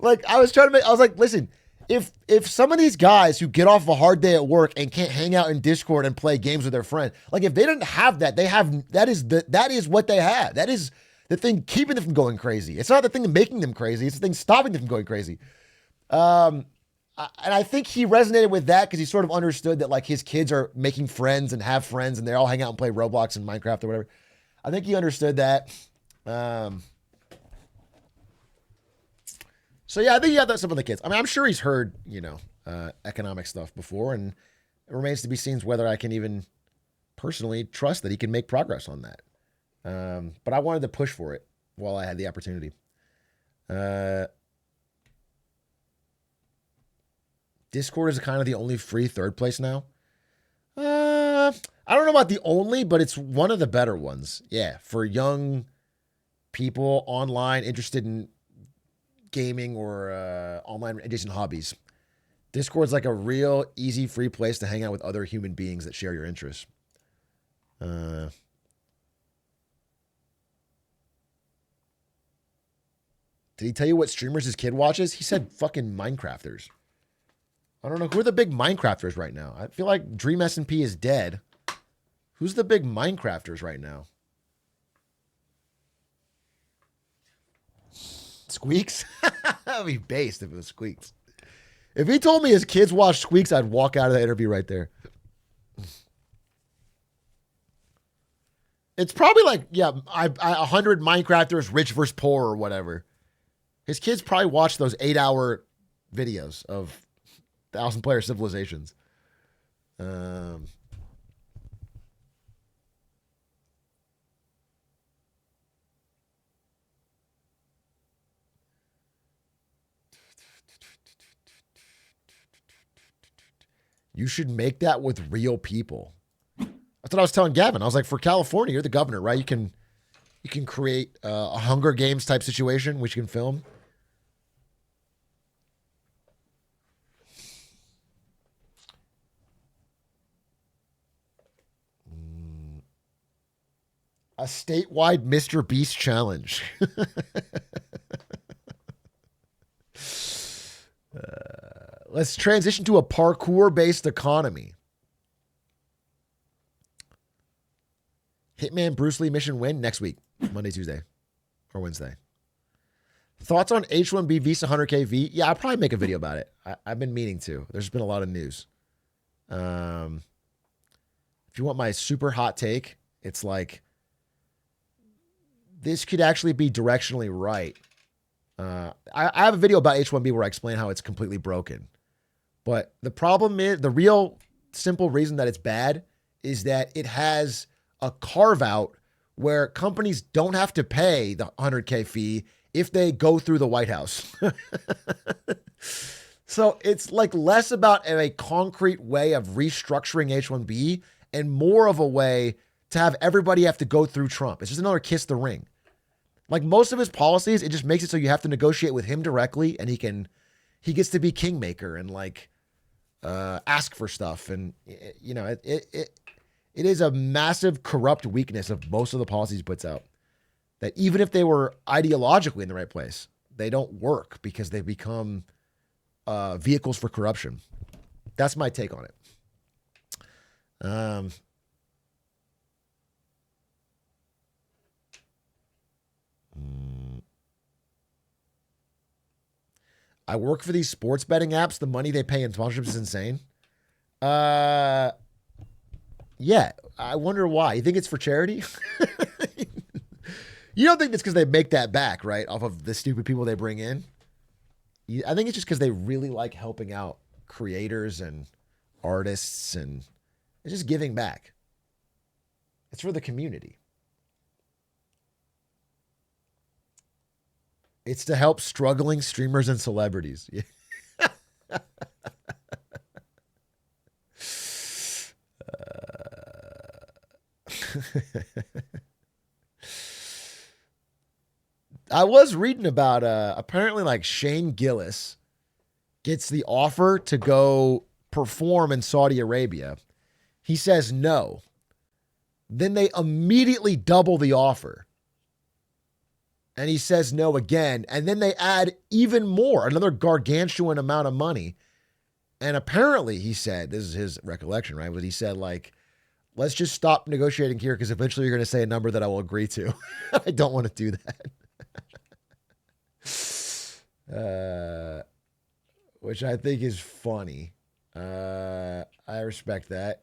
I was like, listen, if some of these guys who get off a hard day at work and can't hang out in Discord and play games with their friend, like if they didn't have that, that is what they have. That is the thing keeping them from going crazy. It's not the thing making them crazy. It's the thing stopping them from going crazy. And I think he resonated with that because he sort of understood that like his kids are making friends and have friends and they all hang out and play Roblox and Minecraft or whatever. I think he understood that. So yeah, I think he got that stuff with the kids. I mean, I'm sure he's heard, economic stuff before, and it remains to be seen whether I can even personally trust that he can make progress on that. But I wanted to push for it while I had the opportunity. Discord is kind of the only free third place now. I don't know about the only, but it's one of the better ones. Yeah, for young people online interested in gaming or online adjacent hobbies. Discord's like a real easy, free place to hang out with other human beings that share your interests. Did he tell you what streamers his kid watches? He said fucking Minecrafters. I don't know. Who are the big Minecrafters right now? I feel like Dream S&P is dead. Who's the big Minecrafters right now? Squeaks? That'd be based if it was Squeaks. If he told me his kids watch Squeaks, I'd walk out of the interview right there. It's probably like, 100 Minecrafters, rich versus poor or whatever. His kids probably watch those 8-hour videos of 1,000-player civilizations. You should make that with real people. That's what I was telling Gavin. I was like, for California, you're the governor, right? You can create a Hunger Games type situation, which you can film. A statewide Mr. Beast challenge. Let's transition to a parkour-based economy. Hitman Bruce Lee mission win next week, Monday, Tuesday, or Wednesday. Thoughts on H-1B Visa 100K V? Yeah, I'll probably make a video about it. I've been meaning to. There's been a lot of news. If you want my super hot take, it's like this could actually be directionally right. I have a video about H-1B where I explain how it's completely broken. But the problem is, the real simple reason that it's bad is that it has a carve out where companies don't have to pay the 100K fee if they go through the White House. So it's like less about a concrete way of restructuring H-1B and more of a way to have everybody have to go through Trump. It's just another kiss the ring. Like most of his policies, it just makes it so you have to negotiate with him directly, and he gets to be kingmaker and like ask for stuff. And it is a massive corrupt weakness of most of the policies he puts out, that even if they were ideologically in the right place, they don't work because they become vehicles for corruption. That's my take on it. I work for these sports betting apps. The money they pay in sponsorships is insane. Yeah. I wonder why. You think it's for charity? You don't think it's because they make that back, right? Off of the stupid people they bring in? I think it's just because they really like helping out creators and artists, and it's just giving back. It's for the community. It's to help struggling streamers and celebrities. I was reading about apparently like Shane Gillis gets the offer to go perform in Saudi Arabia. He says no. Then they immediately double the offer. And he says no again. And then they add even more, another gargantuan amount of money. And apparently he said, this is his recollection, right? But he said like, let's just stop negotiating here because eventually you're going to say a number that I will agree to. I don't want to do that. Which I think is funny. I respect that.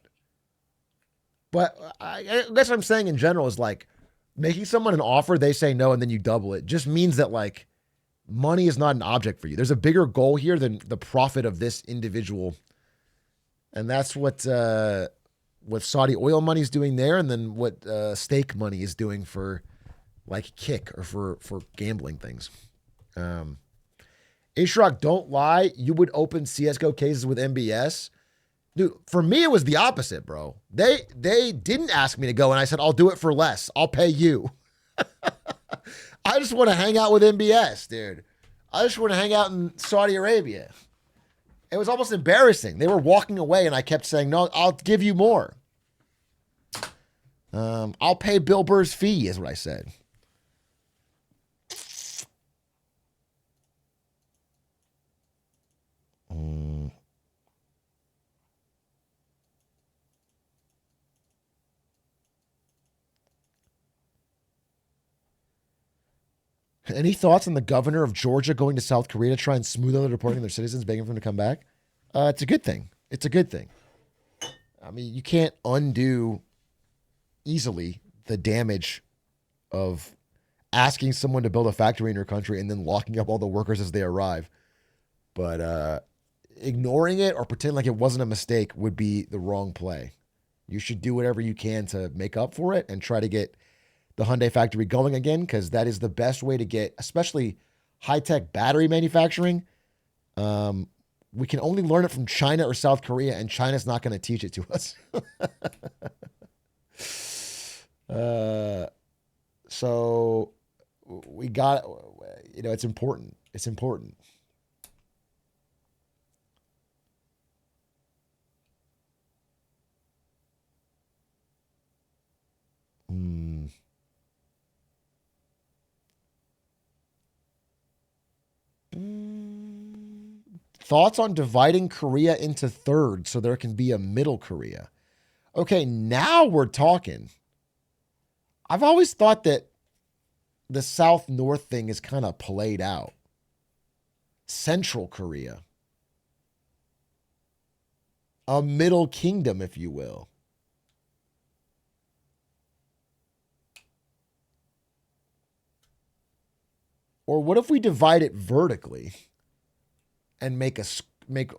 But I guess what I'm saying in general is like making someone an offer, they say no, and then you double it just means that like money is not an object for you. There's a bigger goal here than the profit of this individual. And that's what Saudi oil money is doing there. And then what stake money is doing for like Kick or for gambling things. Atrioc, don't lie. You would open CSGO cases with MBS. Dude, for me, it was the opposite, bro. They didn't ask me to go, and I said, I'll do it for less. I'll pay you. I just want to hang out with MBS, dude. I just want to hang out in Saudi Arabia. It was almost embarrassing. They were walking away, and I kept saying, no, I'll give you more. I'll pay Bill Burr's fee, is what I said. Any thoughts on the governor of Georgia going to South Korea to try and smooth over deporting their citizens, begging for them to come back? It's a good thing. It's a good thing. I mean, you can't undo easily the damage of asking someone to build a factory in your country and then locking up all the workers as they arrive. But ignoring it or pretending like it wasn't a mistake would be the wrong play. You should do whatever you can to make up for it and try to get the Hyundai factory going again, because that is the best way to get, especially high-tech battery manufacturing. We can only learn it from China or South Korea, and China's not going to teach it to us. So we got, it's important. It's important. Thoughts on dividing Korea into thirds so there can be a middle Korea? Okay, now we're talking. I've always thought that the South-North thing is kind of played out. Central Korea. A middle kingdom, if you will. Or what if we divide it vertically and make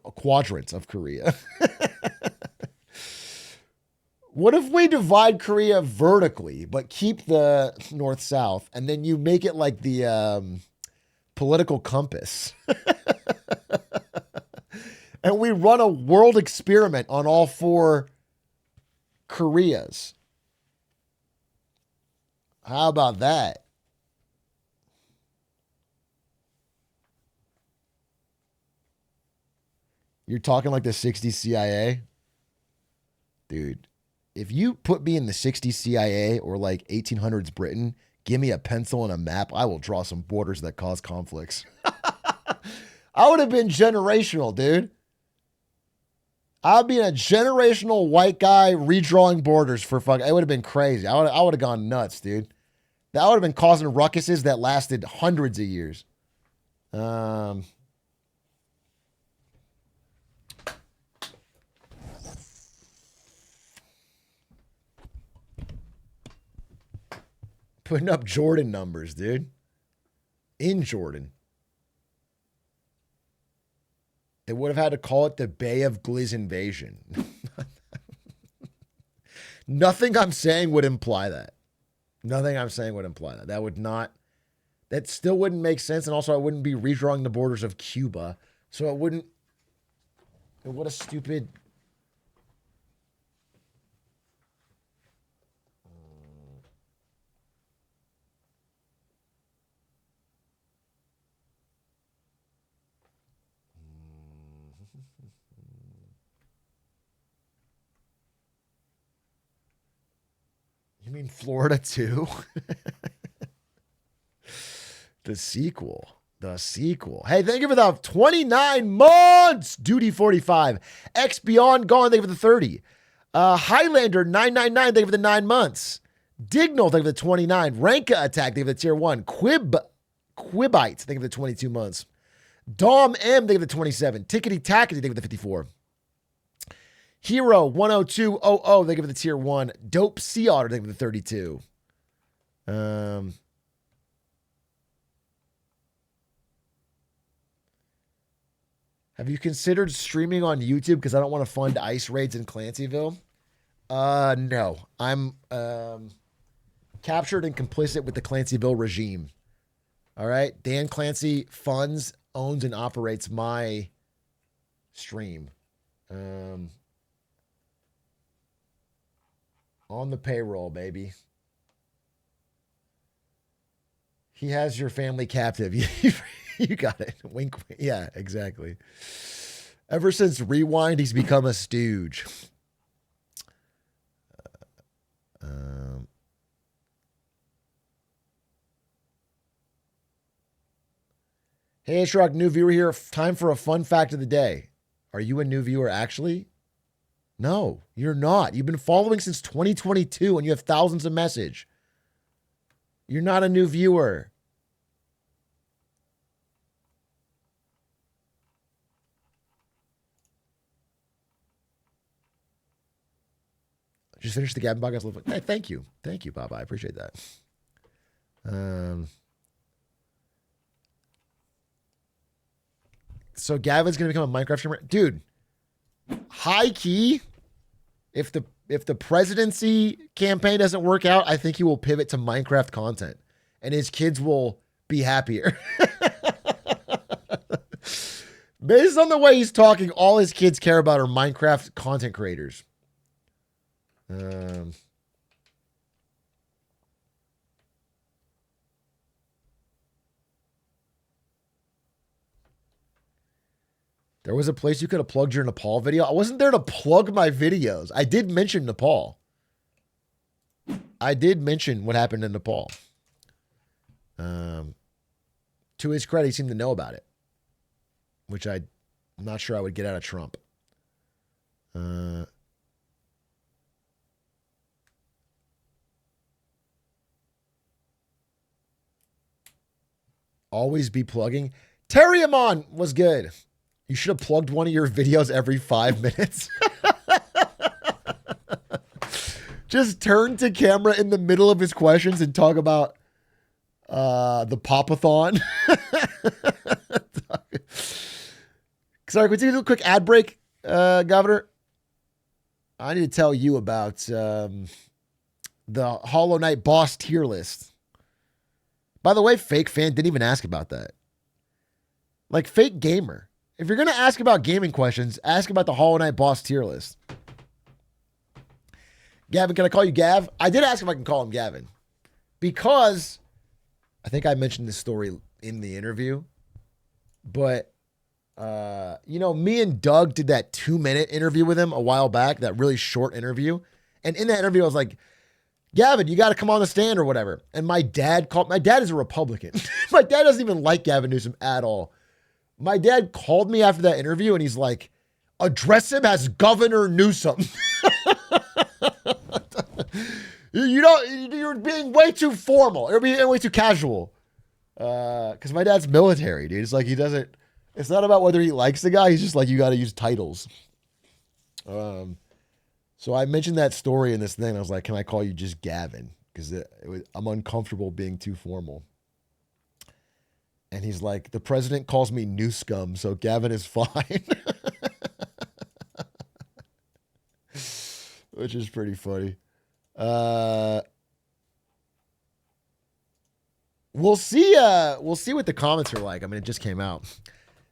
quadrants of Korea? What if we divide Korea vertically, but keep the north-south, and then you make it like the political compass? And we run a world experiment on all 4 Koreas. How about that? You're talking like the 60s CIA? Dude, if you put me in the 60s CIA or like 1800s Britain, give me a pencil and a map, I will draw some borders that cause conflicts. I would have been generational, dude. I'd be a generational white guy redrawing borders for fuck. It would have been crazy. I would have gone nuts, dude. That would have been causing ruckuses that lasted hundreds of years. Putting up Jordan numbers, dude. In Jordan. They would have had to call it the Bay of Gliz invasion. Nothing I'm saying would imply that. Nothing I'm saying would imply that. That would not, that still wouldn't make sense. And also I wouldn't be redrawing the borders of Cuba. So it wouldn't, what a stupid. You mean Florida too? The sequel. The sequel. Hey, thank you for the 29 months. Duty 45. X Beyond Gone, thank you for the 30. Highlander 999, thank you for the 9 months. Dignal, thank you for the 29. Ranka Attack, thank you for the tier 1. Quibite, thank you for the 22 months. Dom M, thank you for the 27. Tickety Tackety, thank you for the 54. Hero 10200, thank you for the tier 1. Dope Sea Otter, thank you for the 32. Have you considered streaming on YouTube? Because I don't want to fund ice raids in Clancyville. No. I'm captured and complicit with the Clancyville regime. All right? Dan Clancy funds, owns, and operates my stream. On the payroll, baby. He has your family captive. You got it. Wink, wink. Yeah, exactly. Ever since Rewind, he's become a stooge. Hey, Atrioc, new viewer here. Time for a fun fact of the day. Are you a new viewer actually? No, you're not. You've been following since 2022 and you have thousands of message. You're not a new viewer. Just finished the Gavin podcast. Hey, thank you. Thank you, Bob. I appreciate that. So Gavin's going to become a Minecraft streamer. Dude, high key, if the presidency campaign doesn't work out, I think he will pivot to Minecraft content and his kids will be happier. Based on the way he's talking, all his kids care about are Minecraft content creators. There was a place you could have plugged your Nepal video. I wasn't there to plug my videos. I did mention Nepal. I did mention what happened in Nepal. To his credit, he seemed to know about it, which I'm not sure I would get out of Trump. Always be plugging. Terry Amon was good. You should have plugged one of your videos every 5 minutes. Just turn to camera in the middle of his questions and talk about the Popathon. Sorry, can we take a quick ad break, Governor? I need to tell you about the Hollow Knight boss tier list. By the way, fake fan didn't even ask about that. Like fake gamer. If you're going to ask about gaming questions, ask about the Hollow Knight boss tier list. Gavin, can I call you Gav? I did ask if I can call him Gavin. Because I think I mentioned this story in the interview. But, me and Doug did that 2-minute interview with him a while back, that really short interview. And in that interview, I was like, Gavin, you got to come on the stand or whatever. And my dad is a Republican. My dad doesn't even like Gavin Newsom at all. My dad called me after that interview and he's like, address him as Governor Newsom. You're being way too formal. You're being way too casual. Because my dad's military, dude. It's like it's not about whether he likes the guy. He's just like, you got to use titles. So I mentioned that story in this thing. I was like, can I call you just Gavin? because I'm uncomfortable being too formal. And he's like, the president calls me new scum, so Gavin is fine. Which is pretty funny. We'll see what the comments are like. I mean, it just came out.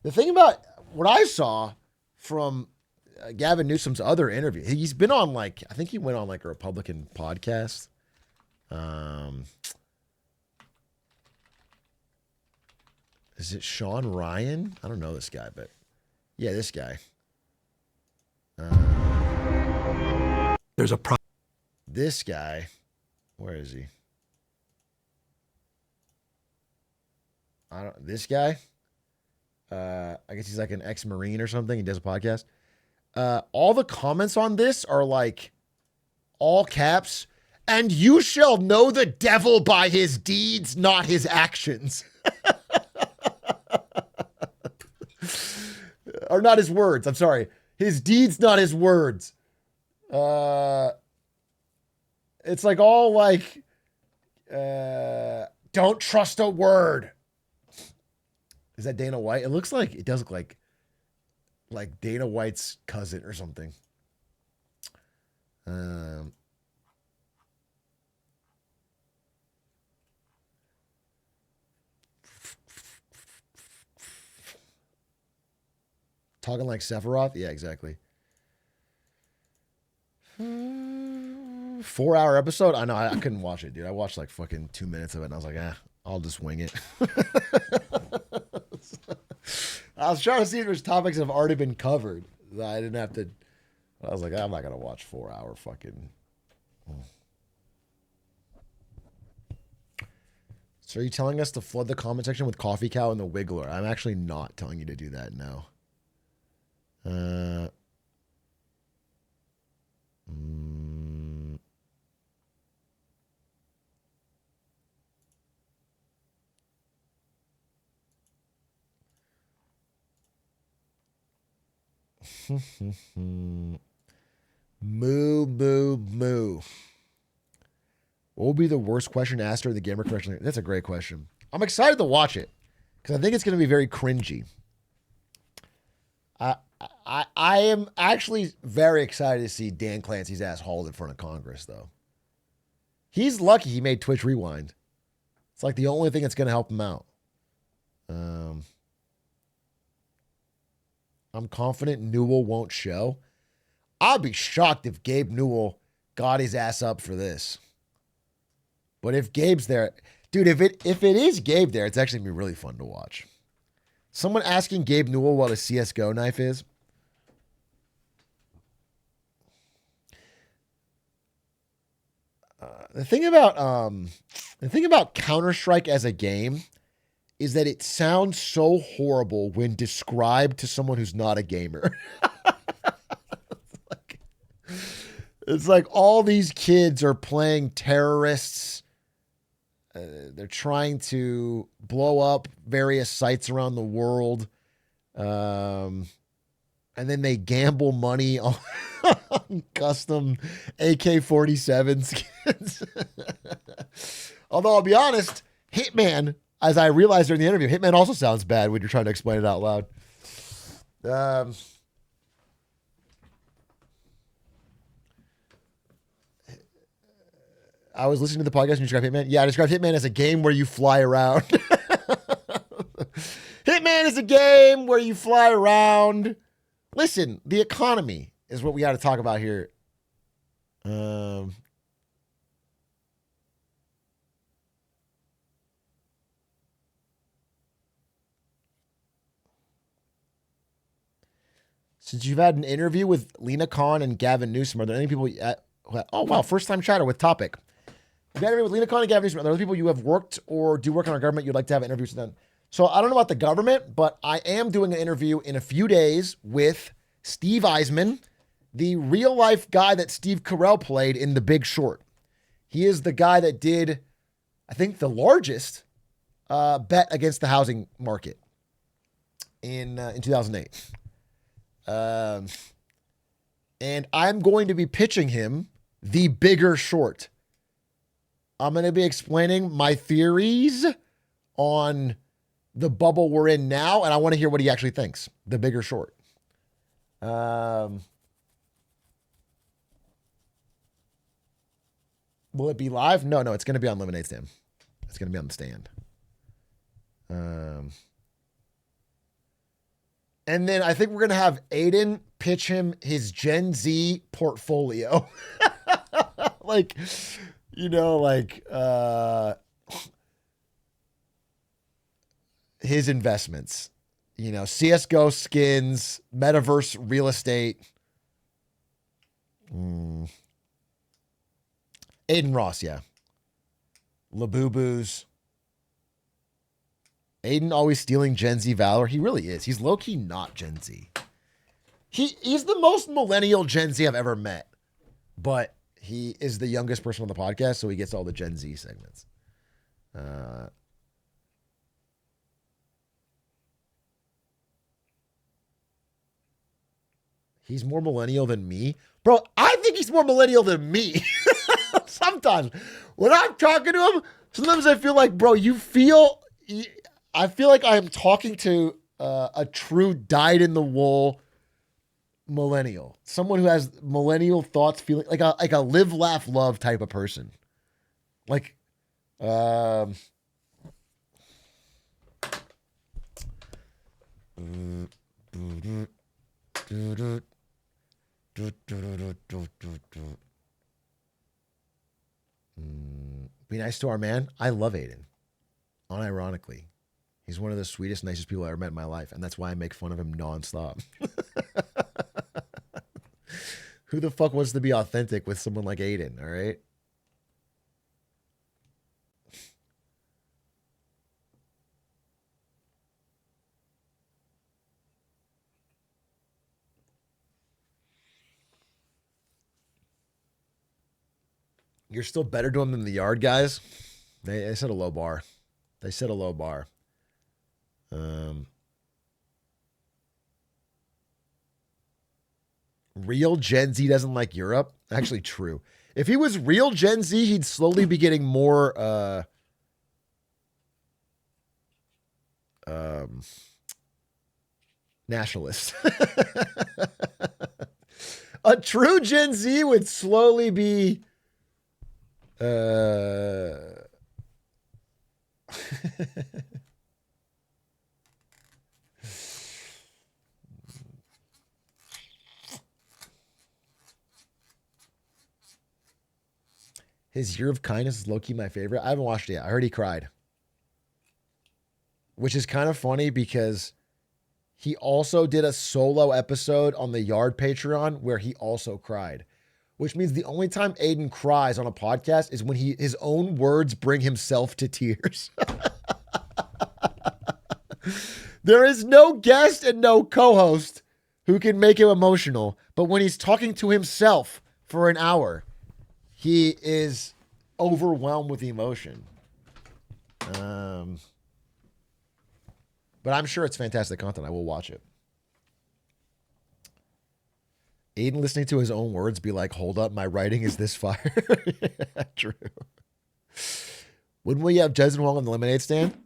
The thing about what I saw from Gavin Newsom's other interview, he's been on I think he went on a Republican podcast. Is it Sean Ryan? I don't know this guy, but yeah, this guy. There's a This guy, where is he? This guy. I guess he's like an ex-Marine or something. He does a podcast. All the comments on this are all caps. And you shall know the devil by his deeds, not his actions. Or not his words. I'm sorry. His deeds, not his words. It's don't trust a word. Is that Dana White? It does look like Dana White's cousin or something. Talking like Sephiroth? Yeah, exactly. 4-hour episode? I know, I couldn't watch it, dude. I watched fucking 2 minutes of it and I was like, I'll just wing it. I was trying to see if there's topics that have already been covered. I didn't have to. I was like, I'm not going to watch 4-hour fucking. So are you telling us to flood the comment section with Coffee Cow and the Wiggler? I'm actually not telling you to do that now. Moo, moo, moo. What will be the worst question asked during the Gamer Correction? That's a great question. I'm excited to watch it because I think it's going to be very cringy. I am actually very excited to see Dan Clancy's ass hauled in front of Congress, though. He's lucky he made Twitch Rewind. It's like the only thing that's going to help him out. I'm confident Newell won't show. I'll be shocked if Gabe Newell got his ass up for this. But if Gabe's there, dude, if it is Gabe there, it's actually going to be really fun to watch. Someone asking Gabe Newell what a CSGO knife is. The thing about Counter-Strike as a game is that it sounds so horrible when described to someone who's not a gamer. It's like all these kids are playing terrorists. They're trying to blow up various sites around the world. And then they gamble money on custom AK-47 skins. Although I'll be honest, Hitman, as I realized during the interview, Hitman also sounds bad when you're trying to explain it out loud. I was listening to the podcast and you described Hitman. Yeah, I described Hitman as a game where you fly around. Hitman is a game where you fly around. Listen, the economy is what we got to talk about here. Since you've had an interview with Lena Khan and Gavin Newsom, are there any people? Oh, wow. First time chatter with topic. You've had an interview with Lena Khan and Gavin Newsom. Are there other people you have worked or do work in our government you'd like to have interviews with them? So I don't know about the government, but I am doing an interview in a few days with Steve Eisman, the real life guy that Steve Carell played in The Big Short. He is the guy that did, I think, the largest bet against the housing market in 2008. And I'm going to be pitching him The Bigger Short. I'm going to be explaining my theories on the bubble we're in now, and I want to hear what he actually thinks. The Big or Short. Will it be live? No, it's going to be on Lemonade Stand. It's going to be on the stand. And then I think we're going to have Aiden pitch him his Gen Z portfolio. Like, you know, like his investments. You know, CSGO skins, metaverse real estate. Aiden Ross, yeah. Labubu's. Aiden always stealing Gen Z valor. He really is. He's low-key not Gen Z. He's the most millennial Gen Z I've ever met. But he is the youngest person on the podcast, so he gets all the Gen Z segments. He's more millennial than me. Bro, I think he's more millennial than me. Sometimes. When I'm talking to him, sometimes I feel like, bro, I feel like I'm talking to a true dyed-in-the-wool millennial. Someone who has millennial thoughts, feeling like a live, laugh, love type of person. Like, be nice to our man. I love Aiden. Unironically. He's one of the sweetest, nicest people I ever met in my life, and that's why I make fun of him nonstop. Who the fuck wants to be authentic with someone like Aiden, all right? You're still better to him than the Yard guys? They set a low bar. They set a low bar. Real Gen Z doesn't like Europe. Actually, true. If he was real Gen Z, he'd slowly be getting more nationalist. A true Gen Z would slowly be His Year of Kindness is low-key my favorite. I haven't watched it yet. I heard he cried. Which is kind of funny because he also did a solo episode on the Yard Patreon where he also cried. Which means the only time Aiden cries on a podcast is when his own words bring himself to tears. There is no guest and no co-host who can make him emotional. But when he's talking to himself for an hour, he is overwhelmed with emotion. But I'm sure it's fantastic content. I will watch it. Aiden listening to his own words be like, hold up, my writing is this fire. Yeah, true. When will you have Jensen Huang on the Lemonade Stand?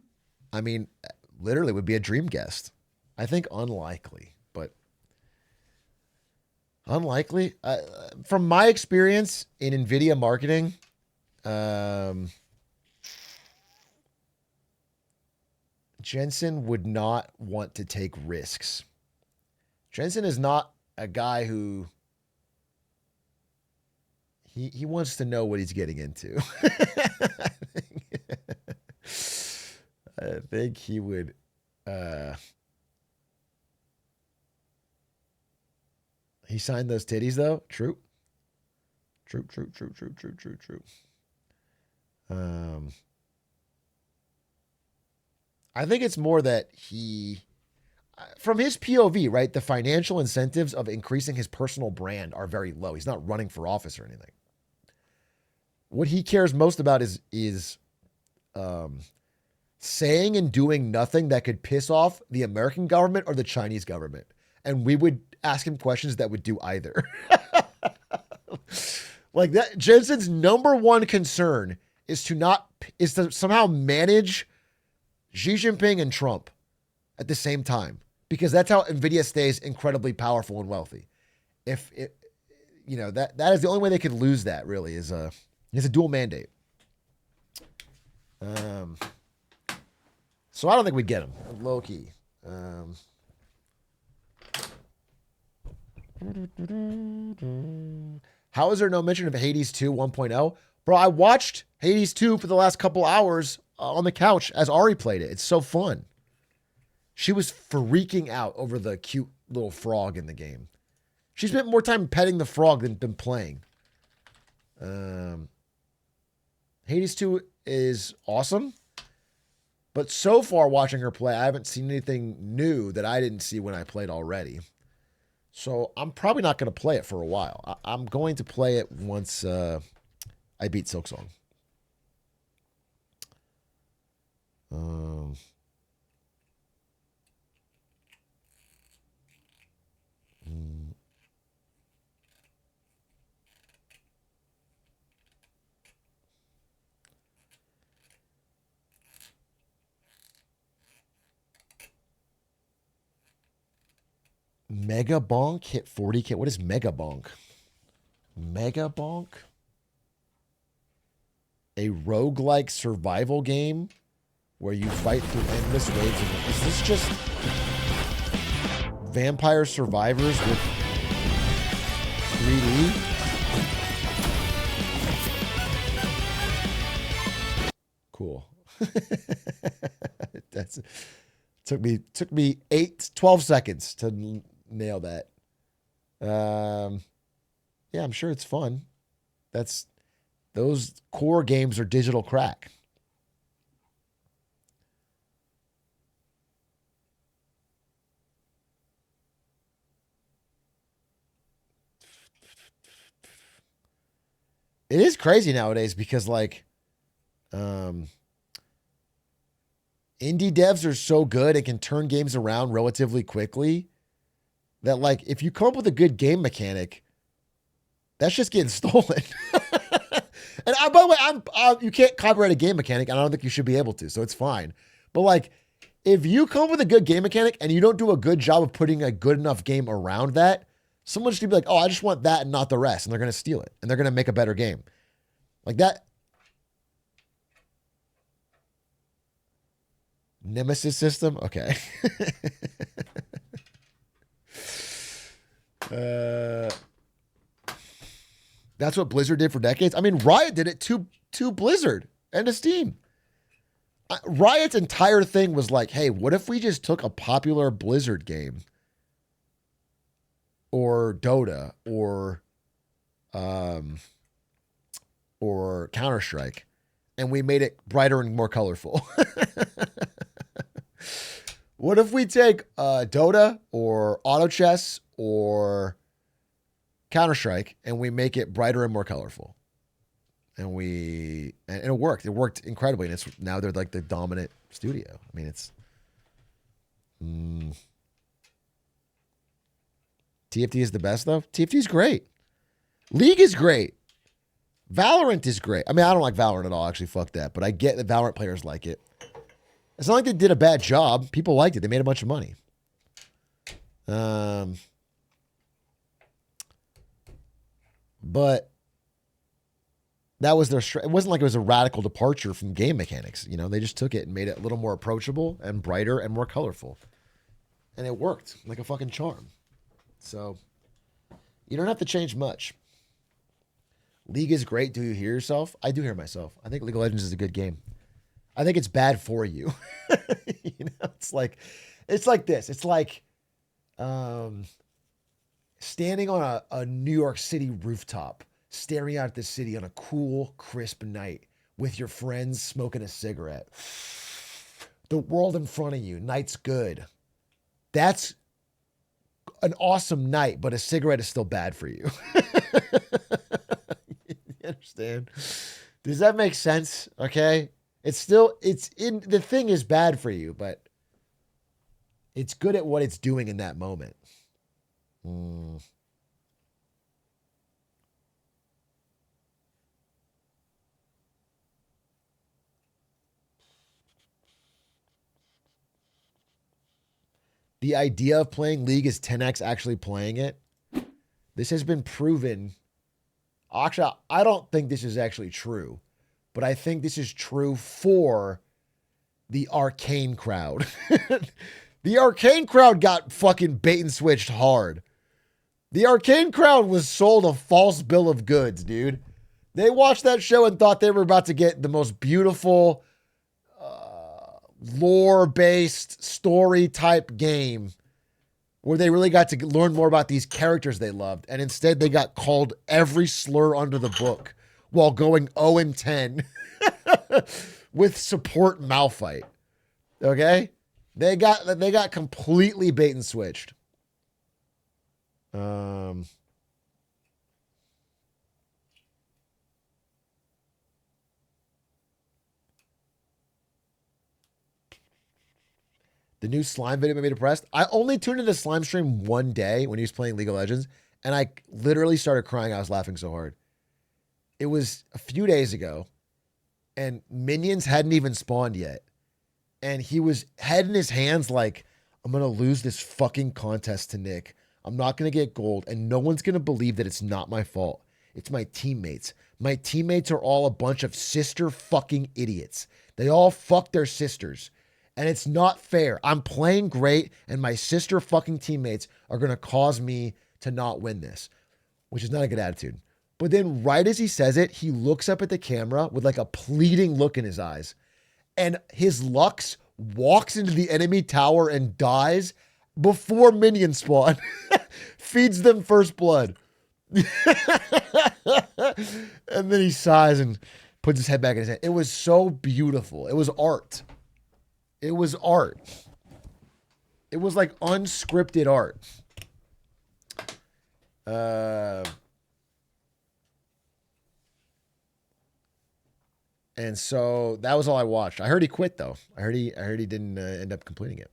I mean, literally would be a dream guest. I think unlikely, but unlikely. From my experience in NVIDIA marketing, Jensen would not want to take risks. Jensen is not a guy who he wants to know what he's getting into. I think he would he signed those titties though. True. I think it's more that from his POV, right, the financial incentives of increasing his personal brand are very low. He's not running for office or anything. What he cares most about is saying and doing nothing that could piss off the American government or the Chinese government. And we would ask him questions that would do either. Like that, Jensen's number one concern is to somehow manage Xi Jinping and Trump at the same time, because that's how Nvidia stays incredibly powerful and wealthy. If it, that is the only way they could lose that, really, is a dual mandate. So I don't think we'd get him. Low key. How is there no mention of Hades 2 1.0? Bro, I watched Hades 2 for the last couple hours on the couch as Ari played it. It's so fun. She was freaking out over the cute little frog in the game. She spent more time petting the frog than playing. Hades 2 is awesome. But so far watching her play, I haven't seen anything new that I didn't see when I played already. So I'm probably not going to play it for a while. I'm going to play it once I beat Silksong. Mega Bonk hit 40K. What is Mega Bonk? Mega Bonk? A roguelike survival game where you fight through endless waves. Is this just Vampire Survivors with 3D? Cool. Took me 12 seconds to nail that. Yeah, I'm sure it's fun. Those core games are digital crack. It is crazy nowadays because indie devs are so good and can turn games around relatively quickly that if you come up with a good game mechanic, that's just getting stolen. And by the way, you can't copyright a game mechanic, and I don't think you should be able to, so it's fine. But if you come up with a good game mechanic and you don't do a good job of putting a good enough game around that, someone's going to be like, oh, I just want that and not the rest, and they're going to steal it, and they're going to make a better game. Like that. Nemesis system? Okay. That's what Blizzard did for decades. I mean, Riot did it to Blizzard and to Steam. Riot's entire thing was hey, what if we just took a popular Blizzard game or Dota or Counter-Strike and we made it brighter and more colorful? What if we take Dota or Auto Chess or Counter-Strike and we make it brighter and more colorful? And it worked. It worked incredibly. And now they're the dominant studio. I mean, it's TFT is the best though. TFT is great. League is great. Valorant is great. I mean, I don't like Valorant at all. Actually, fuck that. But I get that Valorant players like it. It's not like they did a bad job. People liked it. They made a bunch of money. But that was it wasn't like it was a radical departure from game mechanics. They just took it and made it a little more approachable and brighter and more colorful. And it worked like a fucking charm. So you don't have to change much. League is great. Do you hear yourself? I do hear myself. I think League of Legends is a good game. I think it's bad for you. It's like this. It's standing on a New York City rooftop, staring out at the city on a cool, crisp night with your friends smoking a cigarette. The world in front of you. Night's good. That's an awesome night, but a cigarette is still bad for you. You understand? Does that make sense? Okay. The thing is bad for you, but it's good at what it's doing in that moment. the idea of playing League is 10x actually playing it. This has been proven. Actually, I don't think this is actually true, but I think this is true for the Arcane crowd. The Arcane crowd got fucking bait and switched hard. The Arcane crowd was sold a false bill of goods, dude. They watched that show and thought they were about to get the most beautiful, lore-based, story-type game where they really got to learn more about these characters they loved. And instead, they got called every slur under the book while going 0-10 with support Malphite. Okay? They got completely bait and switched. The new Slime video made me depressed. I only tuned into Slime stream one day when he was playing League of Legends, and I literally started crying. I was laughing so hard. It was a few days ago, and minions hadn't even spawned yet. And he was head in his hands like, I'm going to lose this fucking contest to Nick. I'm not going to get gold, and no one's going to believe that it's not my fault. It's my teammates. My teammates are all a bunch of sister fucking idiots. They all fuck their sisters. And it's not fair. I'm playing great, and my sister fucking teammates are going to cause me to not win this, which is not a good attitude. But then right as he says it, he looks up at the camera with like a pleading look in his eyes. And his Lux walks into the enemy tower and dies before minions spawn. Feeds them first blood. And then he sighs and puts his head back in his hand. It was so beautiful. It was art. It was art. It was like unscripted art. And so that was all I watched. I heard he quit though. I heard he didn't end up completing it.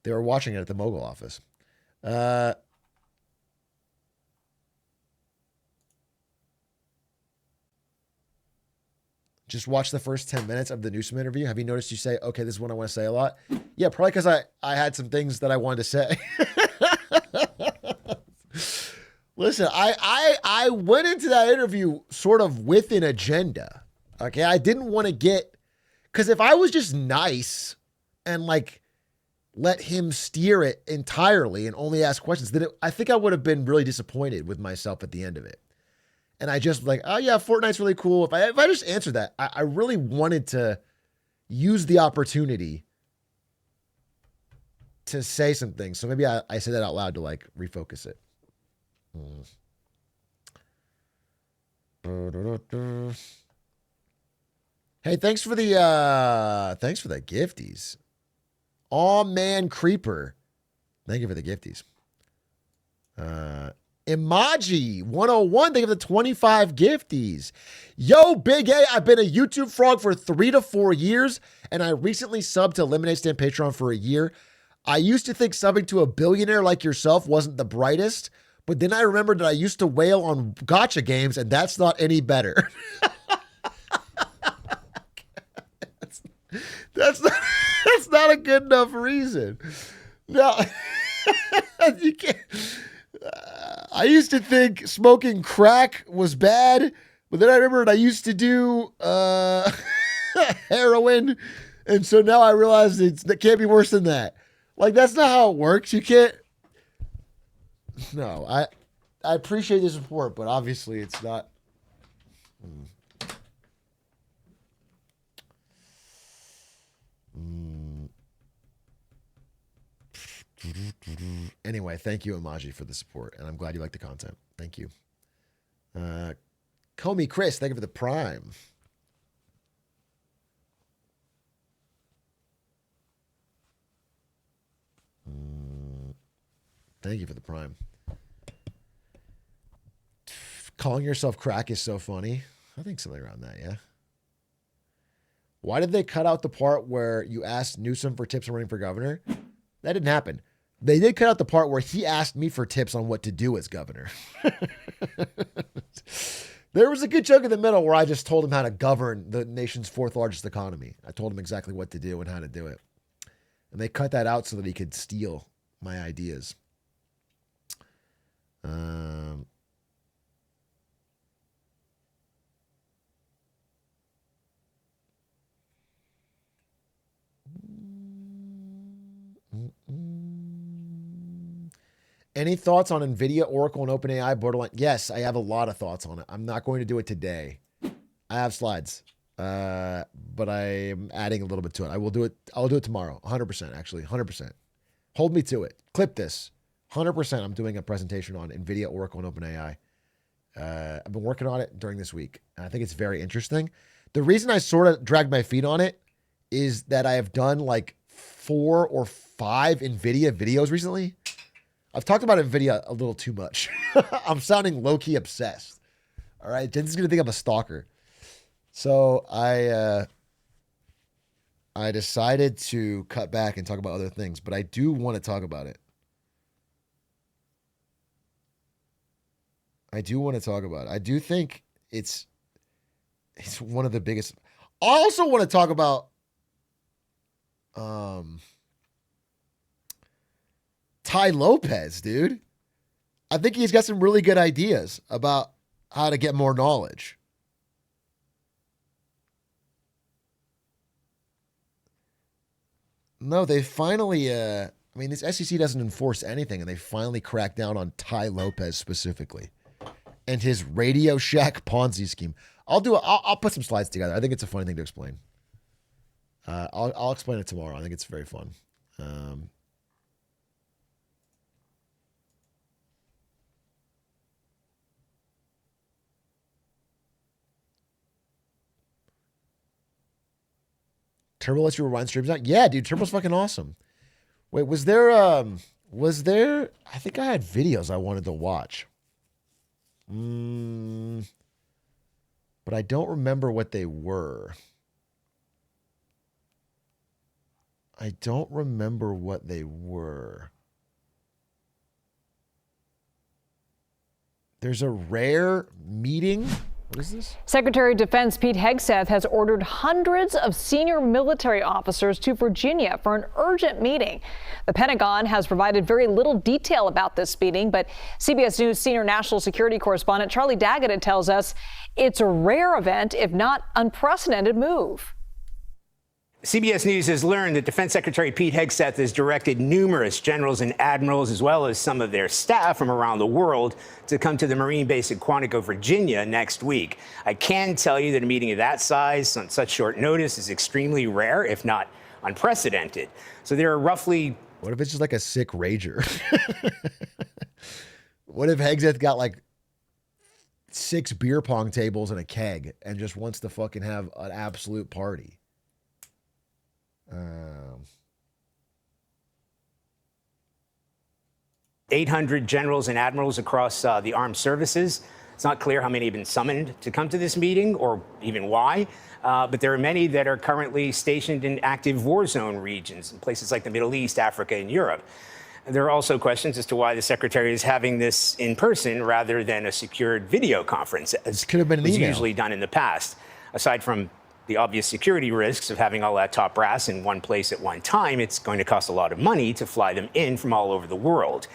They were watching it at the mogul office. Just watch the first 10 minutes of the Newsom interview. Have you noticed you say, okay, this is what I want to say a lot? Yeah, probably because I had some things that I wanted to say. Listen, I went into that interview sort of with an agenda. Okay, I didn't want to get, because if I was just nice and like let him steer it entirely and only ask questions, then I think I would have been really disappointed with myself at the end of it. And I just like, oh yeah, Fortnite's really cool. If I just answered that, I really wanted to use the opportunity to say some things. So maybe I say that out loud to like refocus it. Hey, thanks for the gifties. Aw man Creeper. Thank you for the gifties. Imaji 101, thank you for the 25 gifties. Yo, Big A, I've been a YouTube frog for 3 to 4 years, and I recently subbed to Lemonade Stand Patreon for a year. I used to think subbing to a billionaire like yourself wasn't the brightest, but then I remembered that I used to wail on gacha games, and that's not any better. That's not a good enough reason. No, you can't. I used to think smoking crack was bad, but then I remembered I used to do heroin, and so now I realize that can't be worse than that. Like, that's not how it works. You can't. No, I appreciate the support, but obviously it's not. Anyway, thank you, Imaji, for the support, and I'm glad you like the content. Thank you. Comey Chris, thank you for the Prime. Thank you for the Prime. Calling yourself crack is so funny. I think something around that, yeah. Why did they cut out the part where you asked Newsom for tips on running for governor? That didn't happen. They did cut out the part where he asked me for tips on what to do as governor. There was a good chunk in the middle where I just told him how to govern the nation's 4th largest economy. I told him exactly what to do and how to do it. And they cut that out so that he could steal my ideas. Any thoughts on NVIDIA, Oracle, and OpenAI borderline? Yes, I have a lot of thoughts on it. I'm not going to do it today. I have slides, but I am adding a little bit to it. I will do it. I'll do it tomorrow. 100%, actually. 100%. Hold me to it. Clip this. 100%. I'm doing a presentation on NVIDIA, Oracle, and OpenAI. I've been working on it during this week, and I think it's very interesting. The reason I sort of dragged my feet on it is that I have done like 4 or 5 NVIDIA videos recently. I've talked about NVIDIA a little too much. I'm sounding low-key obsessed. All right? Jen's going to think I'm a stalker. So I decided to cut back and talk about other things, but I do want to talk about it. I do want to talk about it. I do think it's one of the biggest. I also want to talk about Ty Lopez, dude. I think he's got some really good ideas about how to get more knowledge. No, they finally, I mean, this SEC doesn't enforce anything, and they finally cracked down on Ty Lopez specifically and his Radio Shack Ponzi scheme. I'll put some slides together. I think it's a funny thing to explain. I'll explain it tomorrow. I think it's very fun. Turbo lets you rewind streams out? Yeah, dude, Turbo's fucking awesome. Wait, was there, I think I had videos I wanted to watch. But I don't remember what they were. I don't remember what they were. There's a rare meeting. What is this? Secretary of Defense Pete Hegseth has ordered hundreds of senior military officers to Virginia for an urgent meeting. The Pentagon has provided very little detail about this meeting, but CBS News senior national security correspondent Charlie Daggett tells us it's a rare event, if not unprecedented move. CBS News has learned that Defense Secretary Pete Hegseth has directed numerous generals and admirals, as well as some of their staff from around the world, to come to the Marine base at Quantico, Virginia next week. I can tell you that a meeting of that size on such short notice is extremely rare, if not unprecedented. So there are roughly... What if it's just like a sick rager? What if Hegseth got like 6 beer pong tables and a keg and just wants to fucking have an absolute party? 800 generals and admirals across the armed services. It's not clear how many have been summoned to come to this meeting or even why, but there are many that are currently stationed in active war zone regions in places like the Middle East, Africa, and Europe. There are also questions as to why the secretary is having this in person rather than a secured video conference, as could have been an email. Usually done in the past. Aside from the obvious security risks of having all that top brass in one place at one time, it's going to cost a lot of money to fly them in from all over the world.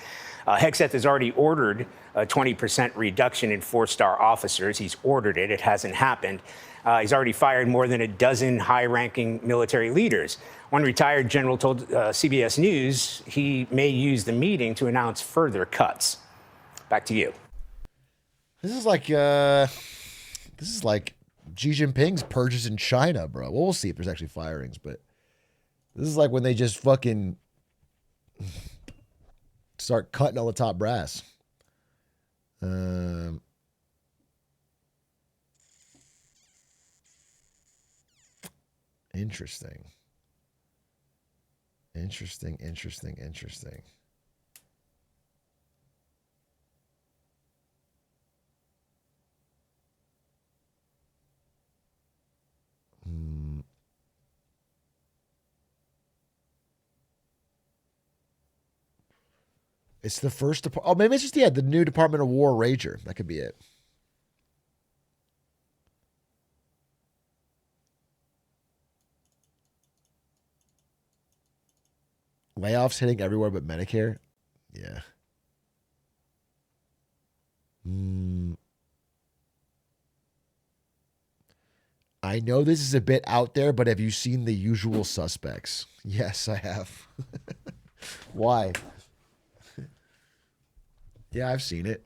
Hegseth has already ordered a 20% reduction in 4-star officers. He's ordered it. It hasn't happened. He's already fired more than a dozen high-ranking military leaders. One retired general told CBS News he may use the meeting to announce further cuts. Back to you. This is like Xi Jinping's purges in China, bro. Well, we'll see if there's actually firings, but this is like when they just fucking start cutting all the top brass. Interesting. It's the first. Oh, maybe it's just the new Department of War Rager. That could be it. Layoffs hitting everywhere but Medicare. Yeah. I know this is a bit out there, but have you seen The Usual Suspects? Yes, I have. Why? Yeah, I've seen it.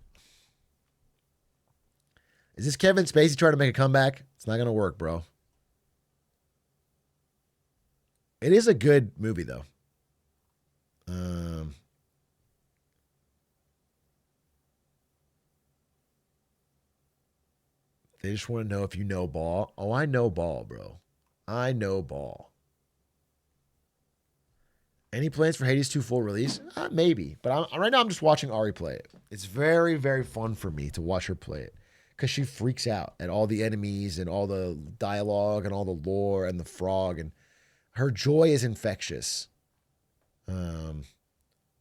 Is this Kevin Spacey trying to make a comeback? It's not going to work, bro. It is a good movie, though. They just want to know if you know ball. Oh, I know ball, bro. I know ball. Any plans for Hades 2 full release? Maybe. But right now I'm just watching Ari play it. It's very, very fun for me to watch her play it. Because she freaks out at all the enemies and all the dialogue and all the lore and the frog. And her joy is infectious.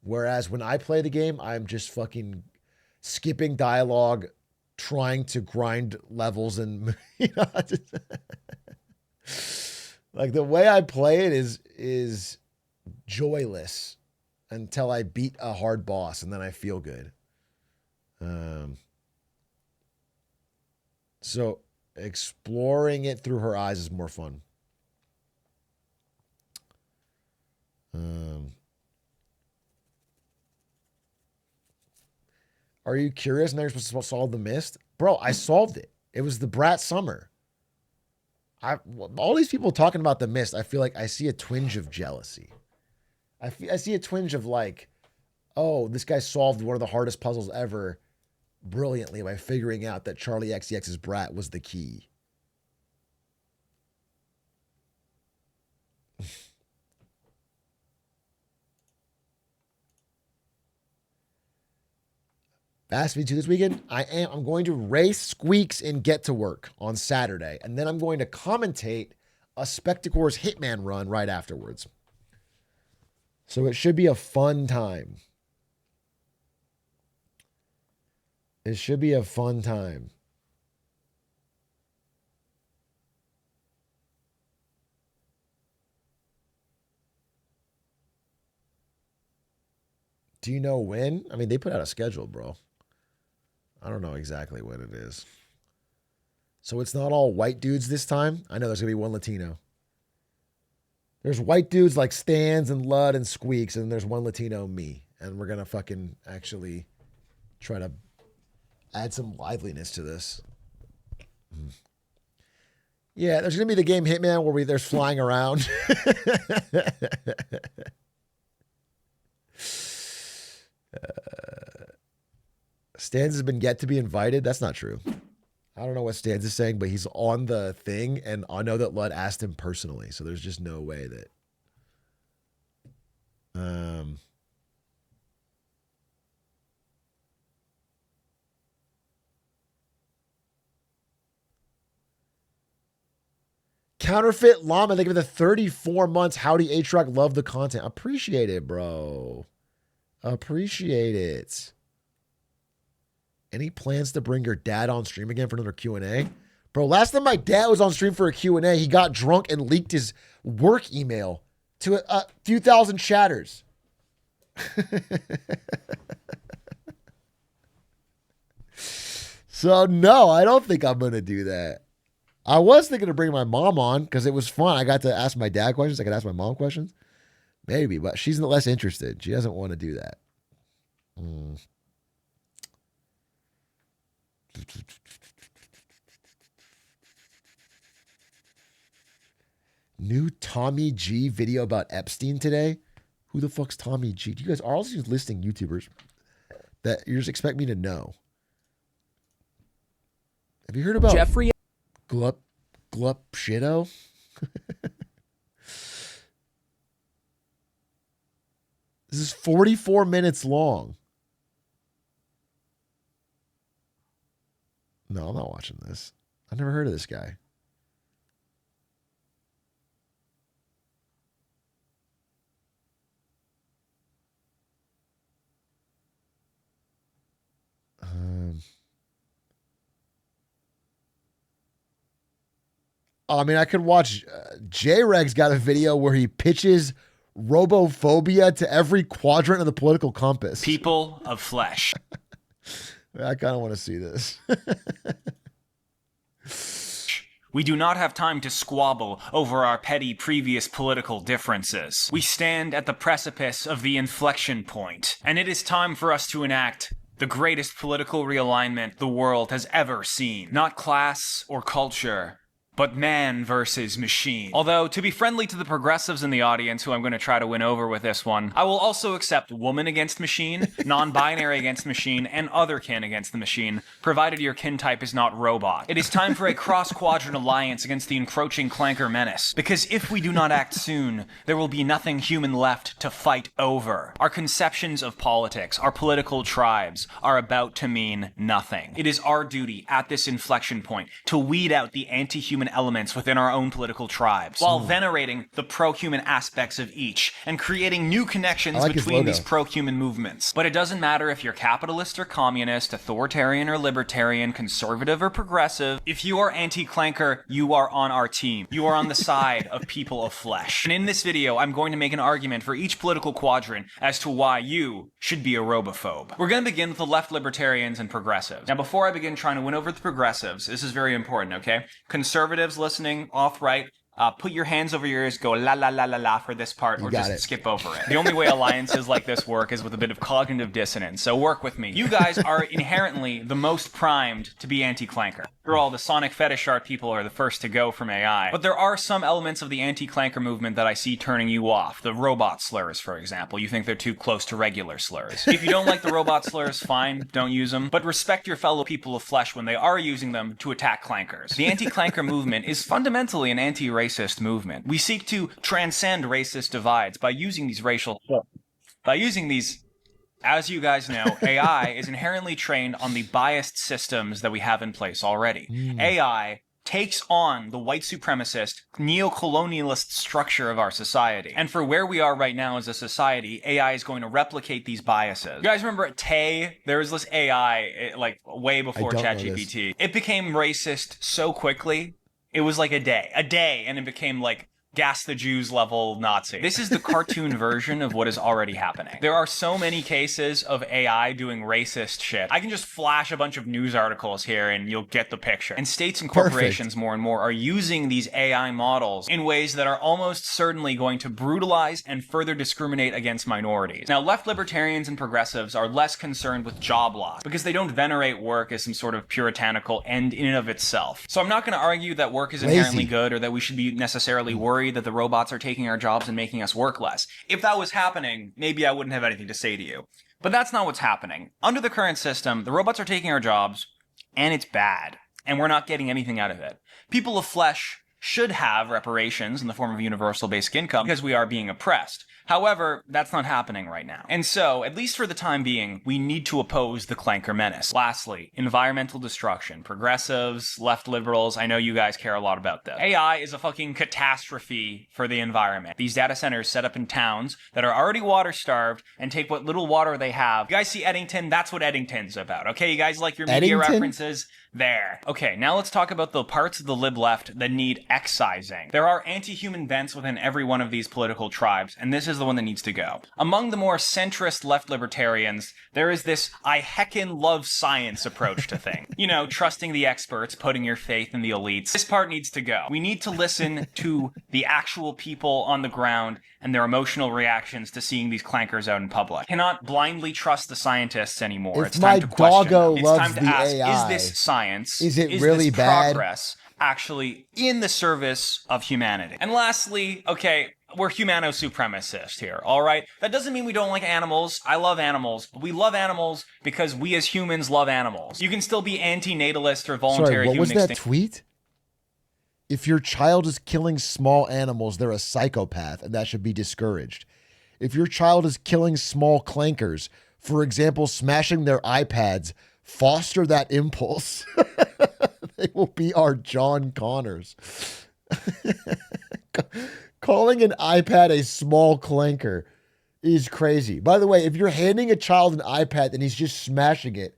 Whereas when I play the game, I'm just fucking skipping dialogue, trying to grind levels and like the way I play it is joyless until I beat a hard boss and then I feel good. So exploring it through her eyes is more fun. Are you curious? Now you're supposed to solve the mist? Bro, I solved it. It was the Brat Summer. All these people talking about the mist, I feel like I see a twinge of jealousy. I see a twinge of like, oh, this guy solved one of the hardest puzzles ever brilliantly by figuring out that Charlie XCX's Brat was the key. Ask me to this weekend. I'm going to race Squeaks and Get to Work on Saturday, and then I'm going to commentate a Spectacor's Hitman run right afterwards. So it should be a fun time. It should be a fun time. Do you know when? I mean, they put out a schedule, bro. I don't know exactly when it is. So it's not all white dudes this time. I know there's going to be one Latino. There's white dudes like Stans and Lud and Squeaks, and there's one Latino, me. And we're going to fucking actually try to add some liveliness to this. Yeah, there's going to be the game Hitman where there's flying around. Stans has been yet to be invited. That's not true. I don't know what Stans is saying, but he's on the thing, and I know that Lud asked him personally, so there's just no way that. Counterfeit Llama, they give it the 34 months. Howdy, Atrioc, love the content. Appreciate it, bro. Appreciate it. Any plans to bring your dad on stream again for another Q&A? Bro, last time my dad was on stream for a Q&A, he got drunk and leaked his work email to a few thousand chatters. So, no, I don't think I'm going to do that. I was thinking of bringing my mom on because it was fun. I got to ask my dad questions. I could ask my mom questions. Maybe, but she's less interested. She doesn't want to do that. New Tommy G video about Epstein today. Who the fuck's Tommy G? You guys are also just listing YouTubers that you just expect me to know. Have you heard about Jeffrey Glup Shitto? This is 44 minutes long. No, I'm not watching this. I've never heard of this guy. I mean, I could watch J-Reg's got a video where he pitches Robophobia to every quadrant of the political compass. People of flesh. I kind of want to see this. We do not have time to squabble over our petty previous political differences. We stand at the precipice of the inflection point, and it is time for us to enact the greatest political realignment the world has ever seen. Not class or culture, but man versus machine. Although, to be friendly to the progressives in the audience, who I'm going to try to win over with this one, I will also accept woman against machine, non-binary against machine, and other kin against the machine, provided your kin type is not robot. It is time for a cross-quadrant alliance against the encroaching clanker menace, because if we do not act soon, there will be nothing human left to fight over. Our conceptions of politics, our political tribes, are about to mean nothing. It is our duty at this inflection point to weed out the anti-human elements within our own political tribes, while venerating the pro-human aspects of each and creating new connections between these pro-human movements. But it doesn't matter if you're capitalist or communist, authoritarian or libertarian, conservative or progressive. If you are anti-clanker, you are on our team. You are on the side of people of flesh. And in this video, I'm going to make an argument for each political quadrant as to why you should be a robophobe. We're going to begin with the left libertarians and progressives. Now, before I begin trying to win over the progressives, this is very important, okay? Conservatives listening, off-right, put your hands over your ears, go la la la la la for this part, or just skip over it. The only way alliances like this work is with a bit of cognitive dissonance, so work with me. You guys are inherently the most primed to be anti-clanker. After all, the sonic fetish art people are the first to go from AI. But there are some elements of the anti-clanker movement that I see turning you off. The robot slurs, for example. You think they're too close to regular slurs. If you don't like the robot slurs, fine, don't use them. But respect your fellow people of flesh when they are using them to attack clankers. The anti-clanker movement is fundamentally an anti-racist movement. We seek to transcend racist divides by using these as you guys know, AI is inherently trained on the biased systems that we have in place already. AI takes on the white supremacist, neo-colonialist structure of our society. And for where we are right now as a society, AI is going to replicate these biases. You guys remember at Tay? There was this AI, like, way before ChatGPT. It became racist so quickly. It was like a day, and it became like gas the Jews level Nazi. This is the cartoon version of what is already happening. There are so many cases of AI doing racist shit. I can just flash a bunch of news articles here and you'll get the picture. And states and corporations more and more are using these AI models in ways that are almost certainly going to brutalize and further discriminate against minorities. Now, left libertarians and progressives are less concerned with job loss because they don't venerate work as some sort of puritanical end in and of itself. So I'm not going to argue that work is inherently good or that we should be necessarily worried that the robots are taking our jobs and making us work less. If that was happening, maybe I wouldn't have anything to say to you. But that's not what's happening. Under the current system, the robots are taking our jobs, and it's bad. And we're not getting anything out of it. People of flesh should have reparations in the form of universal basic income because we are being oppressed. However, that's not happening right now. And so, at least for the time being, we need to oppose the clanker menace. Lastly, environmental destruction. Progressives, left liberals, I know you guys care a lot about this. AI is a fucking catastrophe for the environment. These data centers set up in towns that are already water-starved and take what little water they have. You guys see Eddington? That's what Eddington's about. Okay, you guys like your media references? There. Okay, now let's talk about the parts of the lib left that need excising. There are anti-human bents within every one of these political tribes, and this is the one that needs to go. Among the more centrist left libertarians, there is this I heckin' love science approach to things. You know, trusting the experts, putting your faith in the elites. This part needs to go. We need to listen to the actual people on the ground and their emotional reactions to seeing these clankers out in public. Cannot blindly trust the scientists anymore. It's time to question them. It's time to ask, is this science? Is it really bad? Progress actually in the service of humanity? And lastly, okay, we're humano-supremacists here, all right? That doesn't mean we don't like animals. I love animals. But we love animals because we as humans love animals. You can still be anti-natalist or voluntary human extinction. What was that tweet? If your child is killing small animals, they're a psychopath, and that should be discouraged. If your child is killing small clankers, for example, smashing their iPads, foster that impulse. They will be our John Connors. Calling an iPad a small clanker is crazy. By the way, if you're handing a child an iPad and he's just smashing it,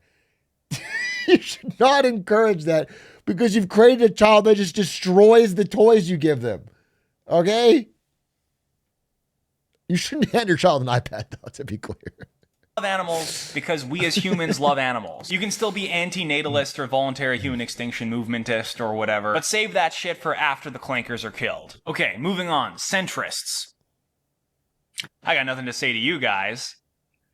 you should not encourage that because you've created a child that just destroys the toys you give them. Okay? You shouldn't hand your child an iPad, though, to be clear. Love animals because we as humans love animals. You can still be anti-natalist or voluntary human extinction movementist or whatever, but save that shit for after the clankers are killed. Okay, moving on. Centrists. I got nothing to say to you guys.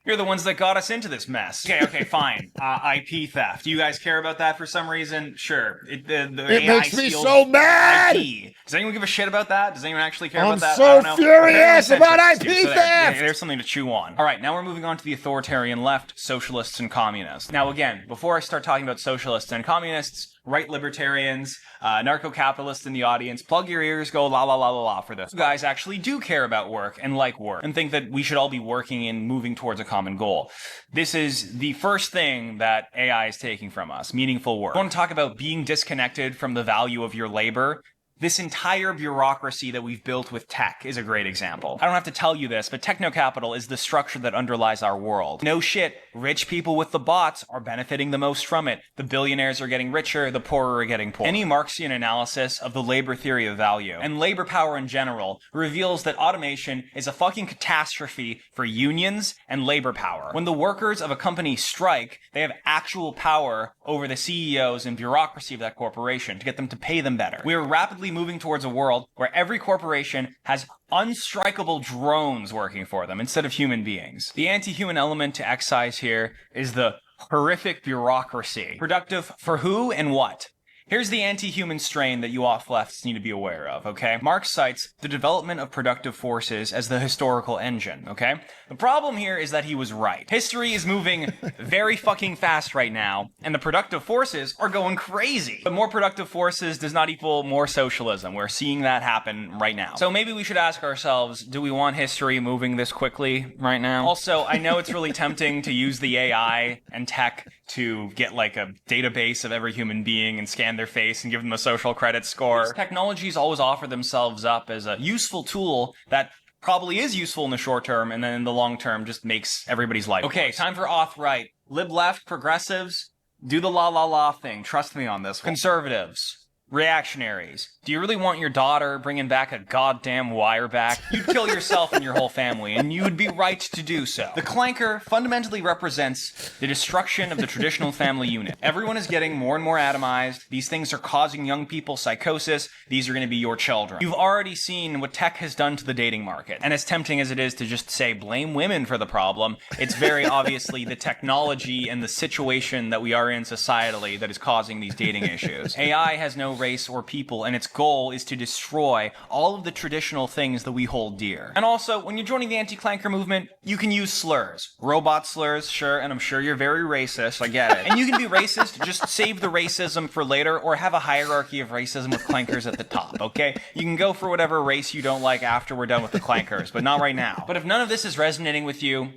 You're the ones that got us into this mess. Okay, fine. IP theft. Do you guys care about that for some reason? Sure. It makes me so mad! IP. Does anyone give a shit about that? Does anyone actually care I'm about that? so I don't know. furious about Centrists IP do. So theft! there's something to chew on. All right, now we're moving on to the authoritarian left, socialists and communists. Now again, before I start talking about socialists and communists, right libertarians, narco-capitalists in the audience, plug your ears, go la la la la la for this. You guys actually do care about work and like work and think that we should all be working and moving towards a common goal. This is the first thing that AI is taking from us, meaningful work. I want to talk about being disconnected from the value of your labor. This entire bureaucracy that we've built with tech is a great example. I don't have to tell you this, but techno-capital is the structure that underlies our world. No shit, rich people with the bots are benefiting the most from it. The billionaires are getting richer, the poorer are getting poorer. Any Marxian analysis of the labor theory of value, and labor power in general, reveals that automation is a fucking catastrophe for unions and labor power. When the workers of a company strike, they have actual power over the CEOs and bureaucracy of that corporation to get them to pay them better. We are rapidly moving towards a world where every corporation has unstrikable drones working for them instead of human beings. The anti-human element to excise here is the horrific bureaucracy. Productive for who and what? Here's the anti-human strain that you off lefts need to be aware of, okay? Marx cites the development of productive forces as the historical engine, okay? The problem here is that he was right. History is moving very fucking fast right now, and the productive forces are going crazy. But more productive forces does not equal more socialism. We're seeing that happen right now. So maybe we should ask ourselves, do we want history moving this quickly right now? Also, I know it's really tempting to use the AI and tech to get like a database of every human being and scan their face and give them a social credit score. These technologies always offer themselves up as a useful tool that probably is useful in the short term and then in the long term just makes everybody's life worse. Okay, time for auth-right. Lib-left, progressives, do the la-la-la thing. Trust me on this one. Conservatives. Reactionaries. Do you really want your daughter bringing back a goddamn wire back? You'd kill yourself and your whole family, and you would be right to do so. The clanker fundamentally represents the destruction of the traditional family unit. Everyone is getting more and more atomized. These things are causing young people psychosis. These are going to be your children. You've already seen what tech has done to the dating market. And as tempting as it is to just say blame women for the problem, it's very obviously the technology and the situation that we are in societally that is causing these dating issues. AI has no race or people, and its goal is to destroy all of the traditional things that we hold dear. And also, when you're joining the anti-clanker movement, you can use slurs. Robot slurs, sure, and I'm sure you're very racist, I get it. And you can be racist, just save the racism for later, or have a hierarchy of racism with clankers at the top, okay? You can go for whatever race you don't like after we're done with the clankers, but not right now. But if none of this is resonating with you,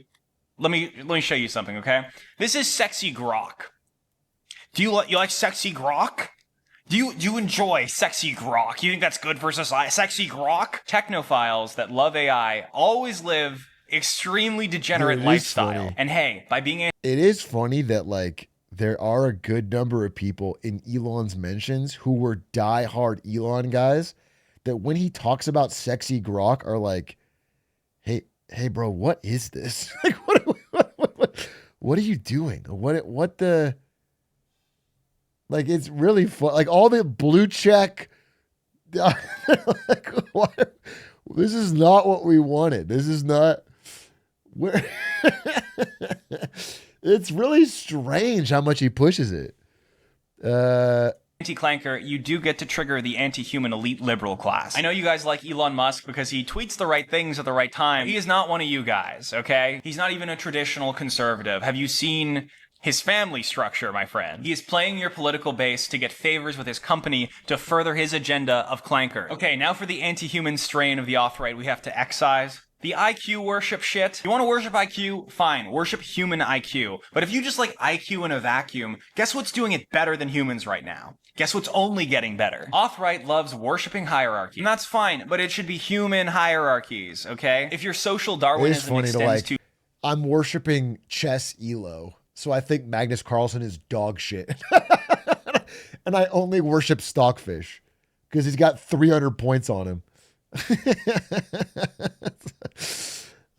let me show you something, okay? This is sexy grok. Do you like sexy grok? Do you enjoy sexy grok? You think that's good for society? Sexy grok? Technophiles that love AI always live extremely degenerate lifestyle. And hey, by being it is funny that like there are a good number of people in Elon's mentions who were diehard Elon guys that when he talks about sexy grok are like, hey bro, what is this? Like what are you doing? What the like, it's really fun. Like, all the blue check. Like, what? This is not what we wanted. This is not. Where it's really strange how much he pushes it. Anti-clanker, you do get to trigger the anti-human elite liberal class. I know you guys like Elon Musk because he tweets the right things at the right time. He is not one of you guys, okay? He's not even a traditional conservative. Have you seen his family structure, my friend? He is playing your political base to get favors with his company to further his agenda of clanker. Okay, now for the anti-human strain of the auth-right we have to excise. The IQ worship shit. You want to worship IQ? Fine, worship human IQ. But if you just like IQ in a vacuum, guess what's doing it better than humans right now? Guess what's only getting better? Auth-right loves worshiping hierarchy. And that's fine, but it should be human hierarchies, okay? If your social Darwinism extends to... I'm worshiping chess elo. So I think Magnus Carlsen is dog shit. And I only worship Stockfish because he's got 300 points on him.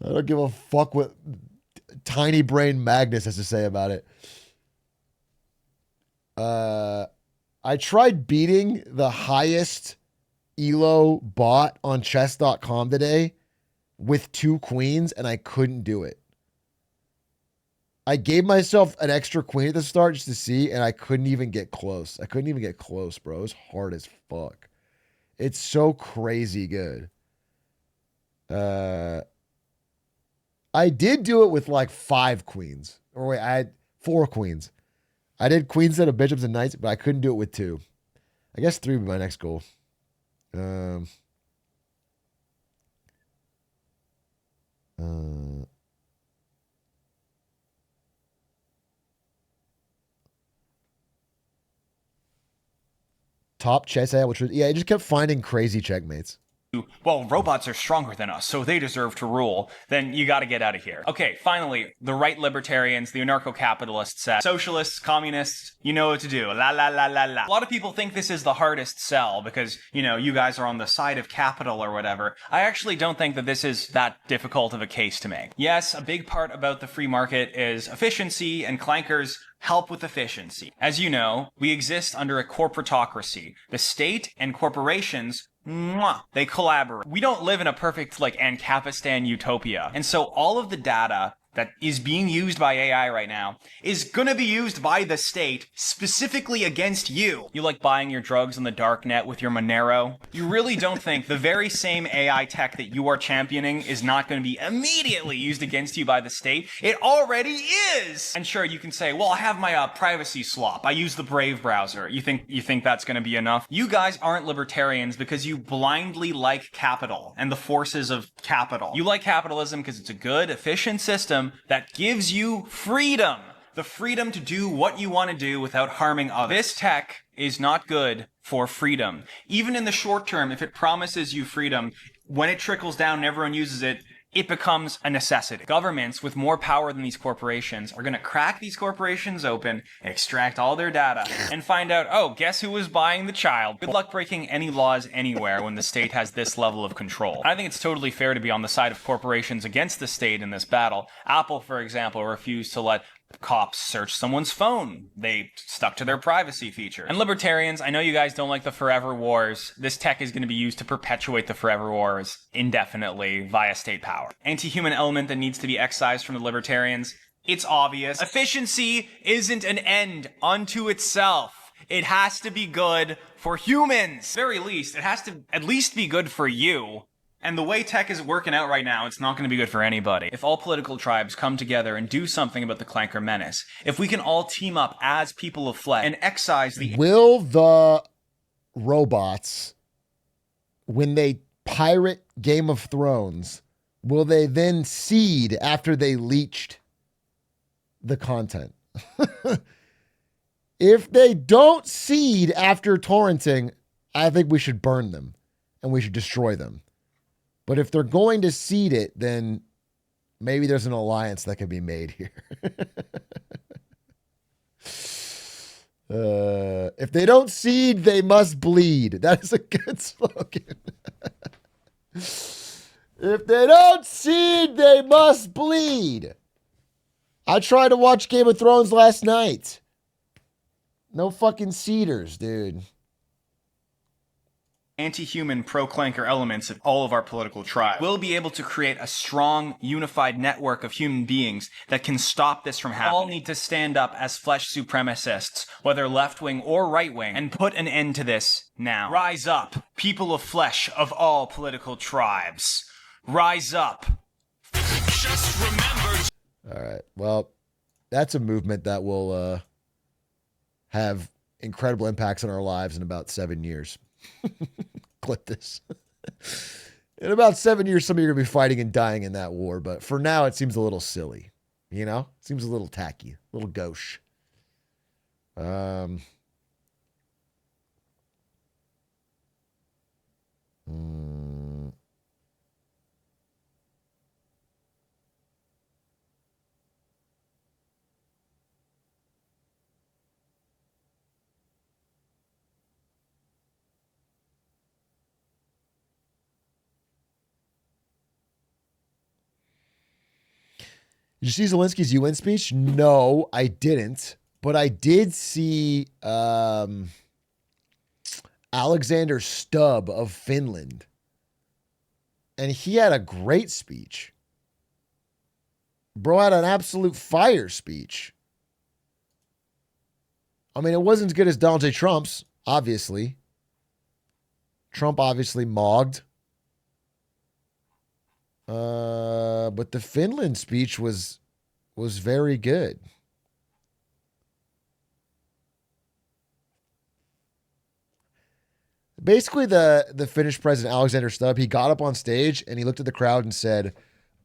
I don't give a fuck what tiny brain Magnus has to say about it. I tried beating the highest elo bot on chess.com today with 2 queens, and I couldn't do it. I gave myself an extra queen at the start just to see, and I couldn't even get close. I couldn't even get close, bro. It was hard as fuck. It's so crazy good. I did do it with like 5 queens. Or wait, I had 4 queens. I did queen set of bishops and knights, but I couldn't do it with 2. I guess 3 would be my next goal. Top chess AI, which was, yeah, I just kept finding crazy checkmates. Well, robots are stronger than us, so they deserve to rule, then you gotta get out of here. Okay, finally, the right libertarians, the anarcho-capitalists said, socialists, communists, you know what to do. La la la la la. A lot of people think this is the hardest sell because, you know, you guys are on the side of capital or whatever. I actually don't think that this is that difficult of a case to make. Yes, a big part about the free market is efficiency, and clankers help with efficiency. As you know, we exist under a corporatocracy. The state and corporations, they collaborate. We don't live in a perfect, like, Ancapistan utopia. And so all of the data that is being used by AI right now is gonna be used by the state specifically against you. You like buying your drugs on the dark net with your Monero? You really don't think the very same AI tech that you are championing is not gonna be immediately used against you by the state? It already is! And sure, you can say, well, I have my privacy swap. I use the Brave browser. You think that's gonna be enough? You guys aren't libertarians because you blindly like capital and the forces of capital. You like capitalism because it's a good, efficient system that gives you freedom. The freedom to do what you want to do without harming others. This tech is not good for freedom. Even in the short term, if it promises you freedom, when it trickles down and everyone uses it, it becomes a necessity. Governments with more power than these corporations are going to crack these corporations open, extract all their data, and find out, oh, guess who was buying the child? Good luck breaking any laws anywhere when the state has this level of control. I think it's totally fair to be on the side of corporations against the state in this battle. Apple, for example, refused to let cops search someone's phone. They stuck to their privacy feature. And libertarians, I know you guys don't like the forever wars. This tech is going to be used to perpetuate the forever wars indefinitely via state power. Anti-human element that needs to be excised from the libertarians. It's obvious. Efficiency isn't an end unto itself. It has to be good for humans. Very least, it has to at least be good for you. And the way tech is working out right now, it's not going to be good for anybody. If all political tribes come together and do something about the clanker menace, if we can all team up as people of flesh and excise the... Will the robots, when they pirate Game of Thrones, will they then seed after they leached the content? If they don't seed after torrenting, I think we should burn them and we should destroy them. But if they're going to seed it, then maybe there's an alliance that can be made here. If they don't seed, they must bleed. That is a good slogan. If they don't seed, they must bleed. I tried to watch Game of Thrones last night. No fucking seeders, dude. Anti-human pro-clanker elements of all of our political tribes will be able to create a strong, unified network of human beings that can stop this from happening. All need to stand up as flesh supremacists, whether left-wing or right-wing, and put an end to this now. Rise up, people of flesh of all political tribes. Rise up. Just remember. All right. Well, that's a movement that will have incredible impacts on our lives in about 7 years. Clip this. In about 7 years, some of you are going to be fighting and dying in that war. But for now, it seems a little silly. You know? Seems a little tacky. A little gauche. Did you see Zelensky's UN speech? No, I didn't. But I did see Alexander Stubb of Finland. And he had a great speech. Bro had an absolute fire speech. I mean, it wasn't as good as Donald J. Trump's, obviously. Trump obviously mogged. But the Finland speech was very good. Basically, the Finnish president, Alexander Stubb, he got up on stage and he looked at the crowd and said,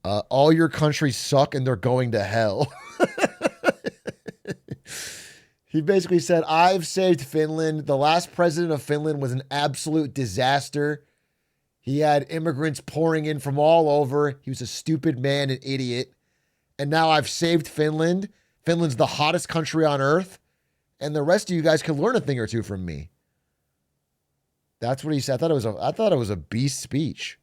all your countries suck and they're going to hell. He basically said, I've saved Finland. The last president of Finland was an absolute disaster. He had immigrants pouring in from all over. He was a stupid man, an idiot. And now I've saved Finland. Finland's the hottest country on earth. And the rest of you guys can learn a thing or two from me. That's what he said. I thought it was a beast speech.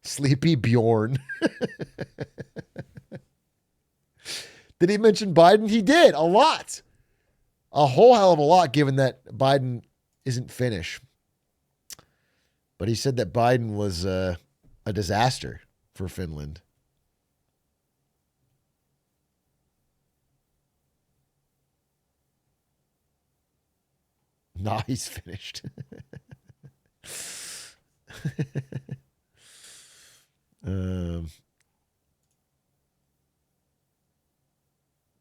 Sleepy Bjorn. Did he mention Biden? He did a lot. A whole hell of a lot, given that Biden isn't Finnish. But he said that Biden was a disaster for Finland. Nah, he's finished.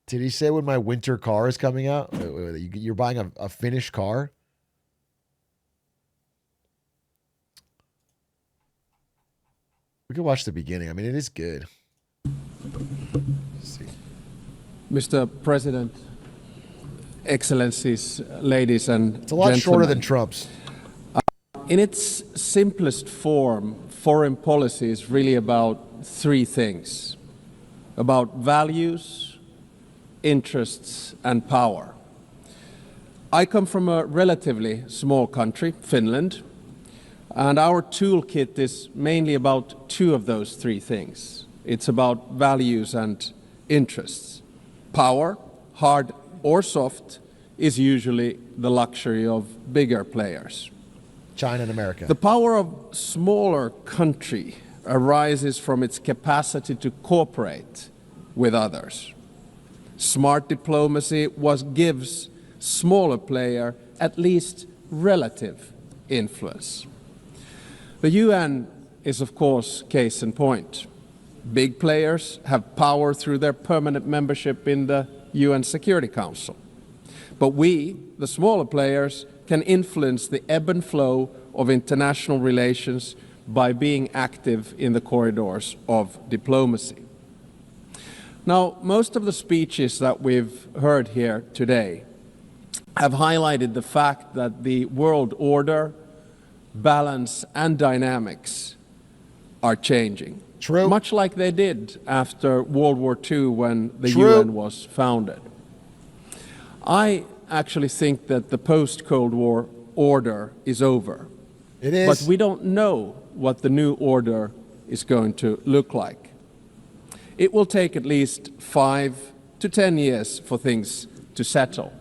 Did he say when my winter car is coming out? You're buying a Finnish car? We can watch the beginning. I mean, it is good. Let's see. Mr. President, Excellencies, ladies and It's a lot shorter than Trump's. In its simplest form, foreign policy is really about three things: about values, interests, and power. I come from a relatively small country, Finland, and our toolkit is mainly about two of those three things. It's about values and interests. Power, hard or soft, is usually the luxury of bigger players. China and America. The power of smaller country arises from its capacity to cooperate with others. Smart diplomacy gives smaller player at least relative influence. The UN is, of course, case in point. Big players have power through their permanent membership in the UN Security Council. But we, the smaller players, can influence the ebb and flow of international relations by being active in the corridors of diplomacy. Now, most of the speeches that we've heard here today have highlighted the fact that the world order, balance, and dynamics are changing. True. Much like they did after World War II when the True. UN was founded. I actually think that the post-Cold War order is over. It is. But we don't know what the new order is going to look like. It will take at least 5 to 10 years for things to settle.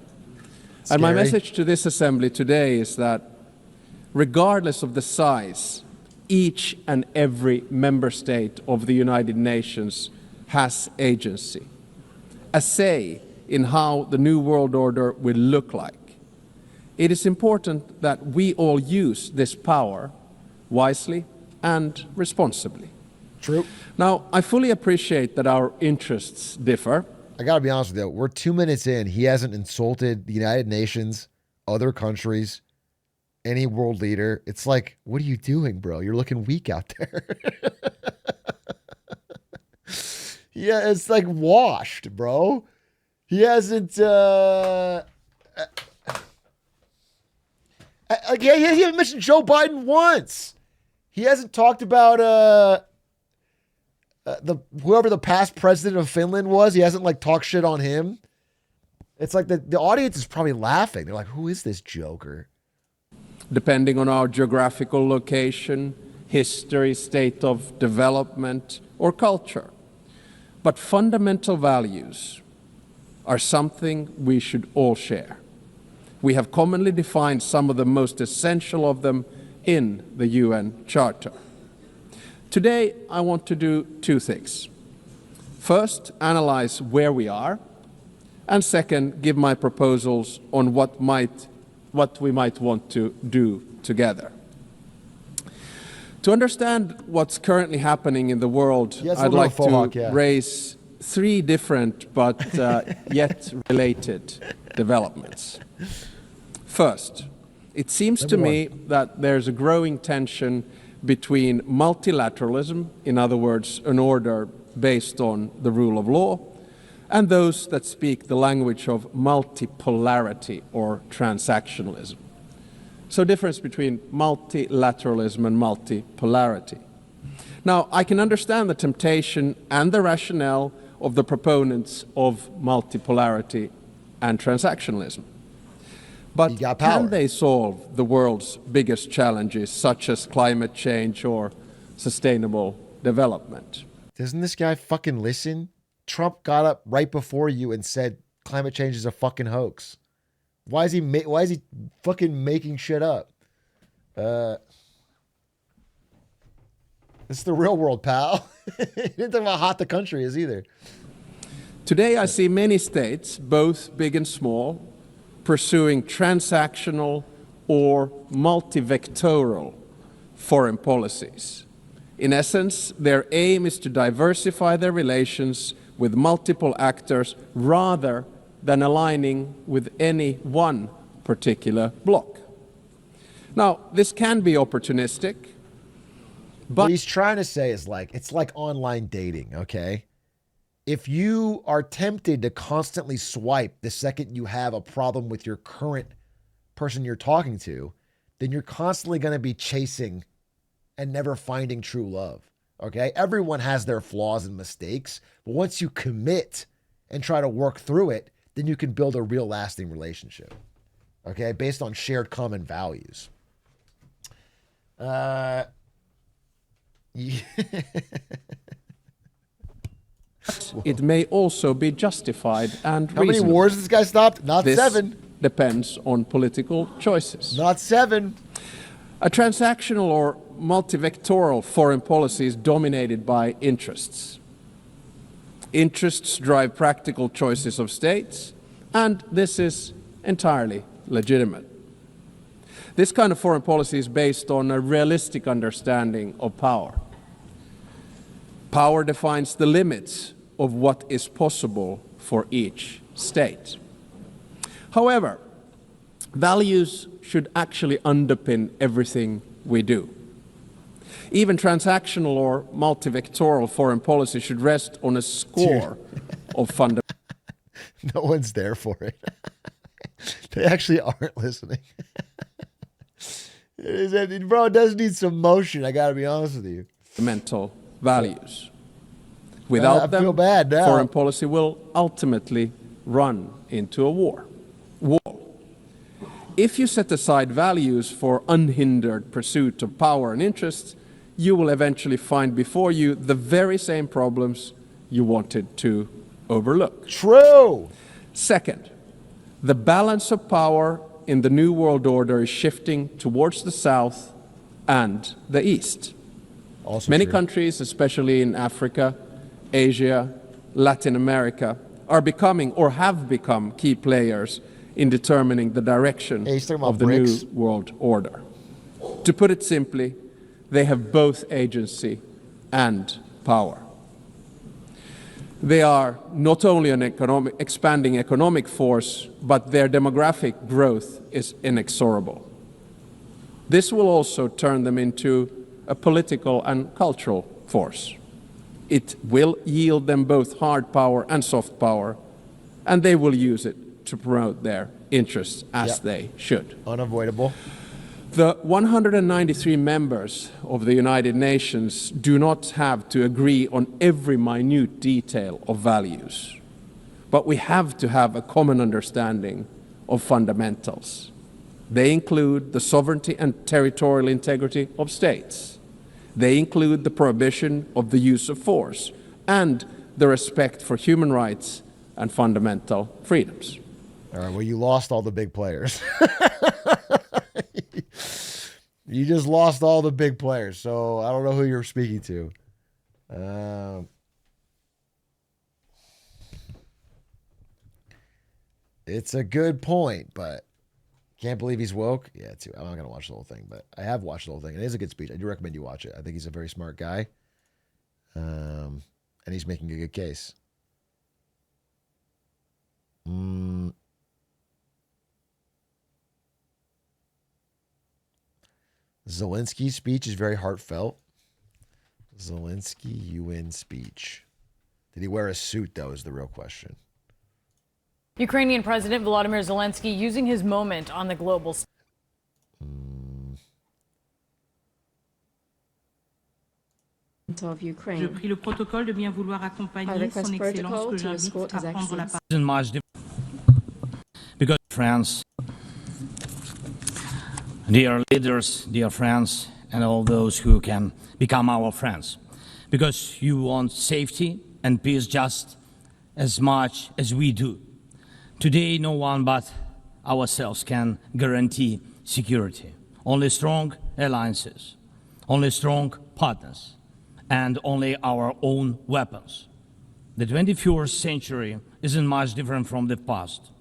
And my Scary. message to this assembly today is that regardless of the size, each and every member state of the United Nations has agency, a say in how the new world order will look like. It is important that we all use this power wisely and responsibly. True. Now, I fully appreciate that our interests differ. I got to be honest with you. We're 2 minutes in. He hasn't insulted the United Nations, other countries, any world leader. It's like, what are you doing, bro? You're looking weak out there. Yeah, it's like washed, bro. He hasn't, he hasn't mentioned Joe Biden once. He hasn't talked about whoever the past president of Finland was. He hasn't like talked shit on him. It's like the audience is probably laughing. They're like, who is this joker? depending on our geographical location, history, state of development, or culture. But fundamental values are something we should all share. We have commonly defined some of the most essential of them in the UN Charter. Today, I want to do two things. First, analyze where we are, and second, give my proposals on what we might want to do together. To understand what's currently happening in the world, I'd like to raise three different but yet related developments. First, it seems to me that there's a growing tension between multilateralism, in other words, an order based on the rule of law, and those that speak the language of multipolarity or transactionalism. So difference between multilateralism and multipolarity. Now, I can understand the temptation and the rationale of the proponents of multipolarity and transactionalism. But can they solve the world's biggest challenges, such as climate change or sustainable development? Doesn't this guy fucking listen? Trump got up right before you and said climate change is a fucking hoax. Why is he fucking making shit up? This is the real world, pal. He didn't talk about how hot the country is either. Today, I see many states, both big and small, pursuing transactional or multivectoral foreign policies. In essence, their aim is to diversify their relations with multiple actors rather than aligning with any one particular bloc. Now, this can be opportunistic, but what he's trying to say is it's like online dating, okay? If you are tempted to constantly swipe the second you have a problem with your current person you're talking to, then you're constantly going to be chasing and never finding true love, okay? Everyone has their flaws and mistakes, but once you commit and try to work through it, then you can build a real lasting relationship, okay? Based on shared common values. Yeah. It may also be justified and How many reasonable. wars has this guy stopped? Not This 7. depends on political choices. Not 7. A transactional or multivectoral foreign policy is dominated by interests. Interests drive practical choices of states, and this is entirely legitimate. This kind of foreign policy is based on a realistic understanding of power. Power defines the limits of what is possible for each state. However, values should actually underpin everything we do. Even transactional or multivectoral foreign policy should rest on a score of fundamental. No one's there for it. They actually aren't listening. Bro, it does need some motion, I gotta be honest with you. Fundamental values. Without them, feel bad now. Foreign policy will ultimately run into a war. If you set aside values for unhindered pursuit of power and interests, you will eventually find before you the very same problems you wanted to overlook. True. Second, the balance of power in the New World Order is shifting towards the South and the East. Also Many true. countries, especially in Africa, Asia, Latin America, are becoming or have become key players in determining the direction of the New World Order. To put it simply, they have both agency and power. They are not only an expanding economic force, but their demographic growth is inexorable. This will also turn them into a political and cultural force. It will yield them both hard power and soft power, and they will use it to promote their interests as they should. Unavoidable. The 193 members of the United Nations do not have to agree on every minute detail of values, but we have to have a common understanding of fundamentals. They include the sovereignty and territorial integrity of states. They include the prohibition of the use of force and the respect for human rights and fundamental freedoms. All right, well, you lost all the big players. You just lost all the big players, so I don't know who you're speaking to. It's a good point, but can't believe he's woke. Yeah, too. I'm not going to watch the whole thing, but I have watched the whole thing. It is a good speech. I do recommend you watch it. I think he's a very smart guy, and he's making a good case. Zelensky's speech is very heartfelt. Zelensky UN speech. Did he wear a suit, though, is the real question. Ukrainian President Volodymyr Zelensky using his moment on the global stage. Of Ukraine. Je prie le protocole de bien vouloir accompagner son excellence que j'invite à prendre la parole. Because France, dear leaders, dear friends, and all those who can become our friends, because you want safety and peace just as much as we do. Today, no one but ourselves can guarantee security. Only strong alliances, only strong partners, and only our own weapons. The 21st century isn't much different from the past.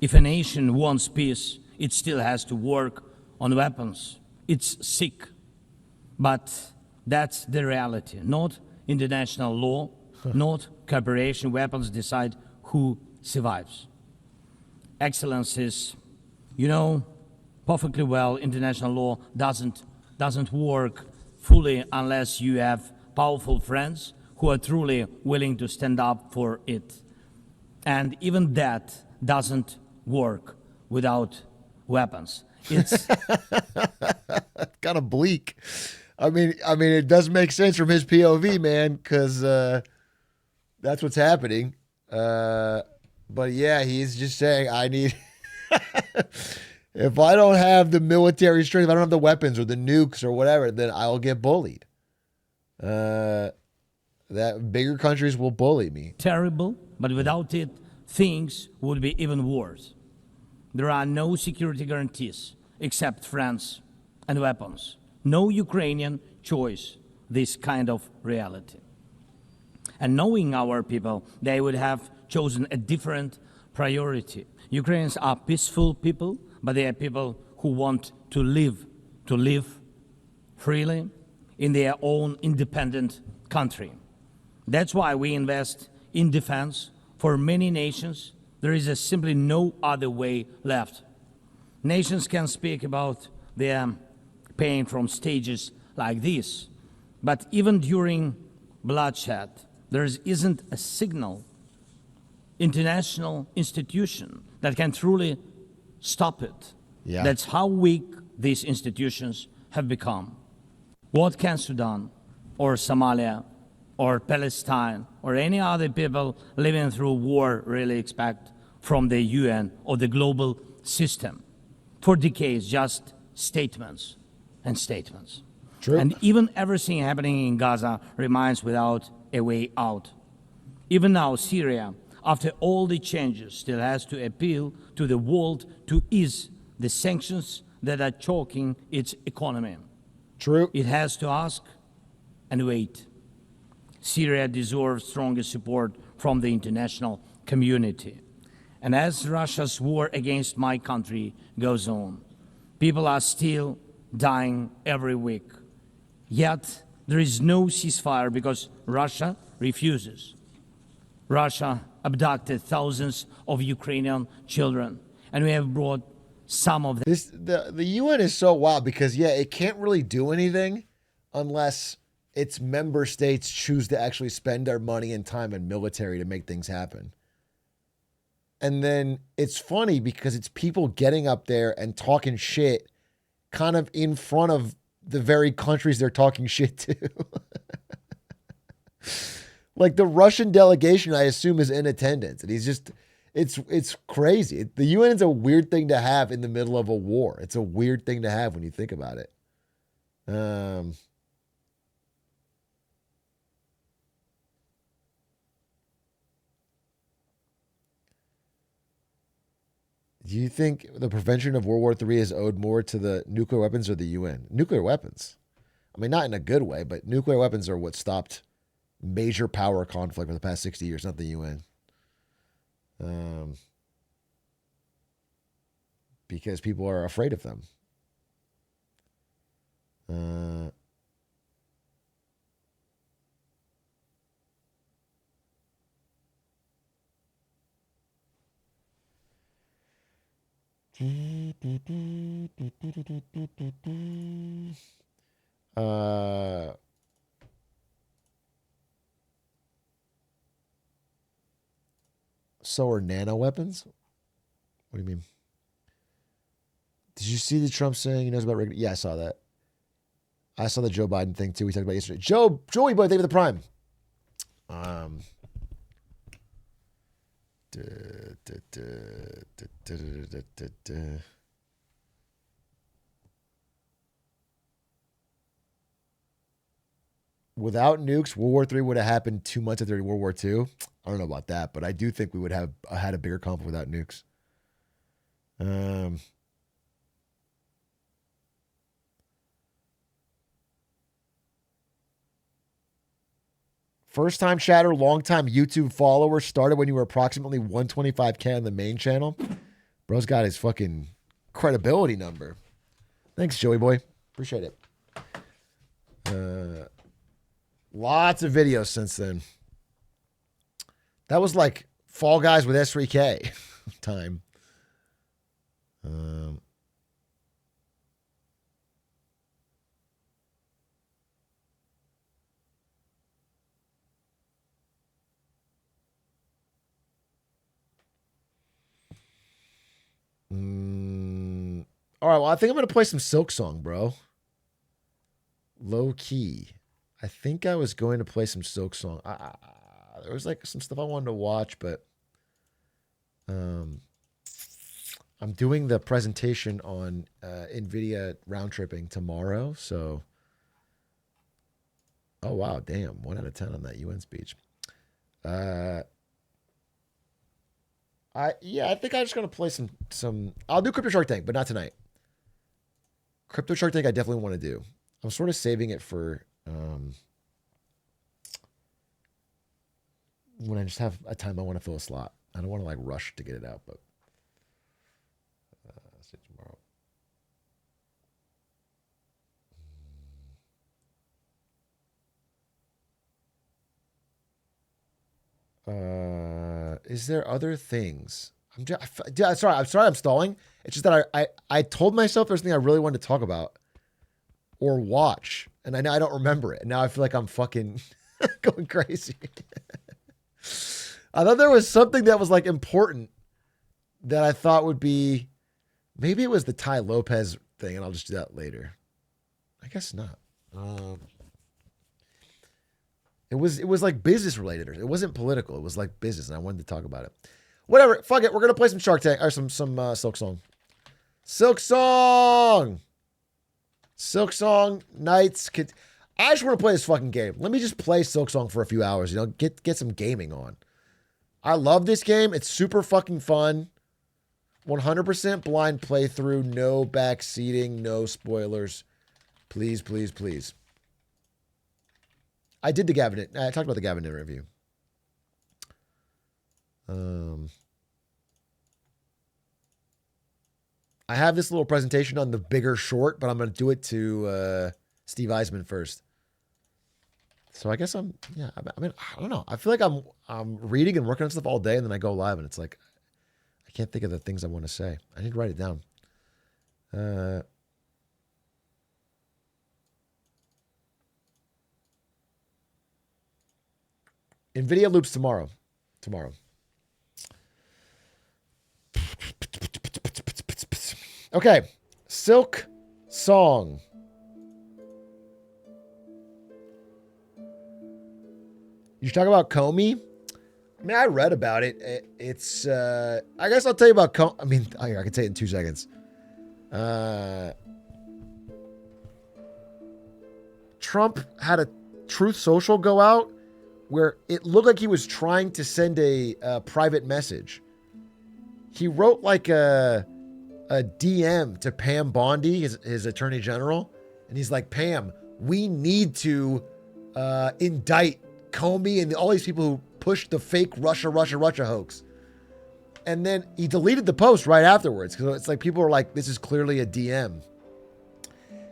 If a nation wants peace, it still has to work on weapons. It's sick, but that's the reality. Not international law, not cooperation. Weapons decide who survives. Excellencies, you know perfectly well international law doesn't work fully unless you have powerful friends who are truly willing to stand up for it. And even that doesn't work without weapons. It's kind of bleak. I mean, it does make sense from his POV, man, because that's what's happening. But yeah, he's just saying, I need, if I don't have the military strength, if I don't have the weapons or the nukes or whatever, then I'll get bullied. That bigger countries will bully me. Terrible, but without it, things would be even worse. There are no security guarantees except France and weapons. No Ukrainian choice this kind of reality. And knowing our people, they would have chosen a different priority. Ukrainians are peaceful people, but they are people who want to live freely in their own independent country. That's why we invest in defense. For many nations, there is simply no other way left. Nations can speak about their pain from stages like this, but even during bloodshed, there isn't a single international institution that can truly stop it. Yeah. That's how weak these institutions have become. What can Sudan or Somalia or Palestine or any other people living through war really expect from the UN or the global system? For decades, just statements and statements. True. And even everything happening in Gaza remains without a way out. Even now, Syria, after all the changes, still has to appeal to the world to ease the sanctions that are choking its economy. True. It has to ask and wait. Syria deserves stronger support from the international community. And as Russia's war against my country goes on, people are still dying every week. Yet there is no ceasefire because Russia refuses. Russia abducted thousands of Ukrainian children, and we have brought some of them. The UN is so wild because, yeah, it can't really do anything unless its member states choose to actually spend their money and time and military to make things happen. And then it's funny because it's people getting up there and talking shit kind of in front of the very countries they're talking shit to. Like the Russian delegation, I assume, is in attendance. And It's crazy. The UN is a weird thing to have in the middle of a war. It's a weird thing to have when you think about it. Do you think the prevention of World War III is owed more to the nuclear weapons or the UN? Nuclear weapons. I mean, not in a good way, but nuclear weapons are what stopped major power conflict for the past 60 years, not the UN. Because people are afraid of them. So are nano weapons? What do you mean? Did you see the Trump saying he knows about regular? Yeah, I saw that. I saw the Joe Biden thing too. We talked about yesterday. Joey boy, thank you for the prime. Without nukes, World War III would have happened 2 months after World War II. I don't know about that, but I do think we would have had a bigger conflict without nukes. First time chatter, long time YouTube follower, started when you were approximately 125K on the main channel. Bro's got his fucking credibility number. Thanks, Joey boy. Appreciate it. Lots of videos since then. That was like Fall Guys with S3K time. All right, well, I think I'm going to play some Silksong, bro. Low key. I think I was going to play some Silksong. There was like some stuff I wanted to watch, but I'm doing the presentation on NVIDIA round tripping tomorrow. So, oh, wow, damn. 1 out of 10 on that UN speech. I think I'm just going to play some. I'll do Crypto Shark Tank, but not tonight. Crypto Shark Tank I definitely want to do. I'm sort of saving it for when I just have a time I want to fill a slot. I don't want to like rush to get it out, but see tomorrow. Is there other things? I'm sorry I'm stalling. It's just that I told myself there's something I really wanted to talk about or watch, and I know I don't remember it. And now I feel like I'm fucking going crazy. I thought there was something that was like important that I thought would be, maybe it was the Ty Lopez thing, and I'll just do that later. I guess not. It was like business related. It wasn't political. It was like business, and I wanted to talk about it. Whatever. Fuck it. We're gonna play some Shark Tank or some Silksong. Silksong Nights. I just want to play this fucking game. Let me just play Silksong for a few hours. You know, get some gaming on. I love this game. It's super fucking fun. 100% blind playthrough. No backseating. No spoilers. Please, please, please. I did the Gavin. I talked about the Gavin interview. I have this little presentation on the bigger short, but I'm going to do it to Steve Eisman first. So I guess I mean, I don't know. I feel like I'm reading and working on stuff all day, and then I go live, and it's like, I can't think of the things I want to say. I need to write it down. NVIDIA loops tomorrow. Okay. Silksong. You should talk about Comey. I mean, I read about it. It's, I guess I'll tell you about, I can tell you in 2 seconds. Trump had a Truth Social go out where it looked like he was trying to send a private message. He wrote like a DM to Pam Bondi, his attorney general. And he's like, Pam, we need to indict Comey and all these people who pushed the fake Russia hoax. And then he deleted the post right afterwards because it's like people are like, this is clearly a DM.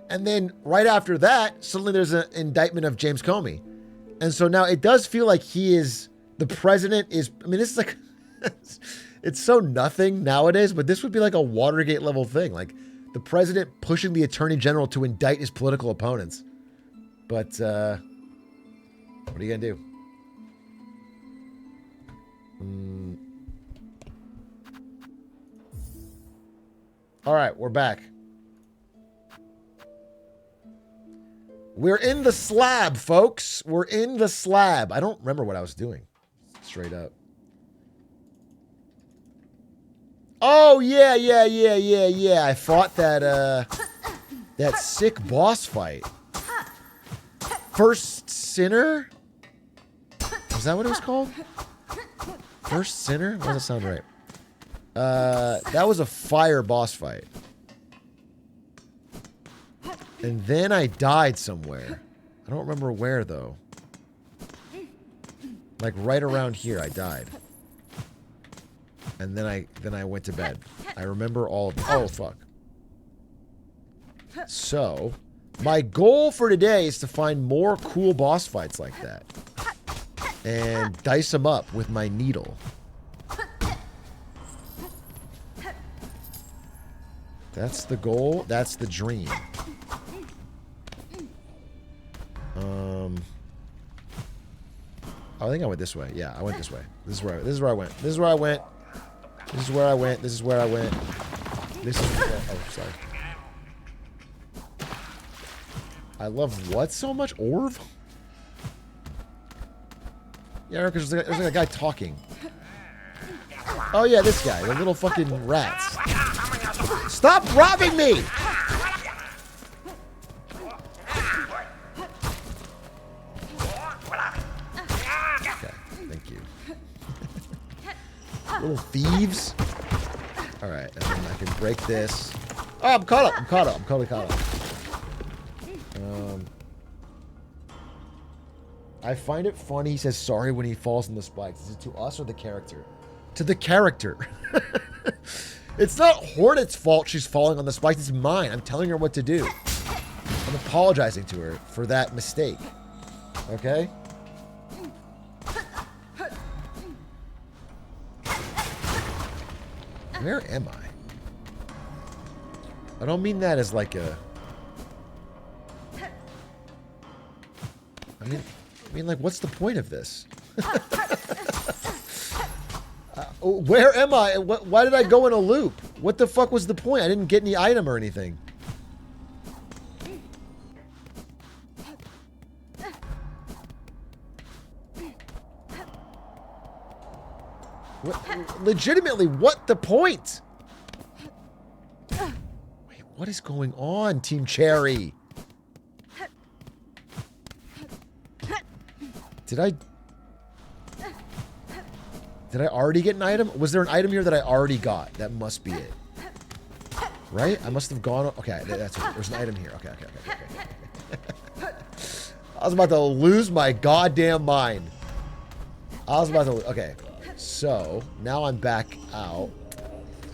And then right after that, suddenly there's an indictment of James Comey. And so now it does feel like the president is, I mean, this is like, it's so nothing nowadays, but this would be like a Watergate level thing. Like the president pushing the attorney general to indict his political opponents. But what are you going to do? All right, we're back. We're in the slab, folks. We're in the slab. I don't remember what I was doing. Straight up. Oh, yeah. I fought that sick boss fight. First Sinner? Was that what it was called? First Sinner? Why does that sound right? That was a fire boss fight. And then I died somewhere. I don't remember where, though. Like, right around here, I died. And then I went to bed. I remember all of... Oh, fuck. So, my goal for today is to find more cool boss fights like that. And dice them up with my needle. That's the goal. That's the dream. I think I went this way. Yeah, I went this way. This is where I went. This is where I went. This is where I went. This is where I went. This is where I went. This is where, oh, sorry. I love what so much? Orv? Yeah, because there's like a guy talking. Oh yeah, this guy. The little fucking rats. Stop robbing me! Little thieves. All right, and then I can break this. Oh, I'm caught up. I'm caught up. I'm totally caught up. I find it funny. He says sorry when he falls in the spikes. Is it to us or the character? To the character. It's not Hornet's fault she's falling on the spikes. It's mine. I'm telling her what to do. I'm apologizing to her for that mistake. Okay? Where am I? I don't mean that as like a... I mean like, what's the point of this? Where am I? Why did I go in a loop? What the fuck was the point? I didn't get any item or anything. Legitimately, what the point? Wait, what is going on, Team Cherry? Did I already get an item? Was there an item here that I already got? That must be it. Right? I must have gone... Okay, that's it. There's an item here. Okay. I was about to lose my goddamn mind. Okay. So, now I'm back out.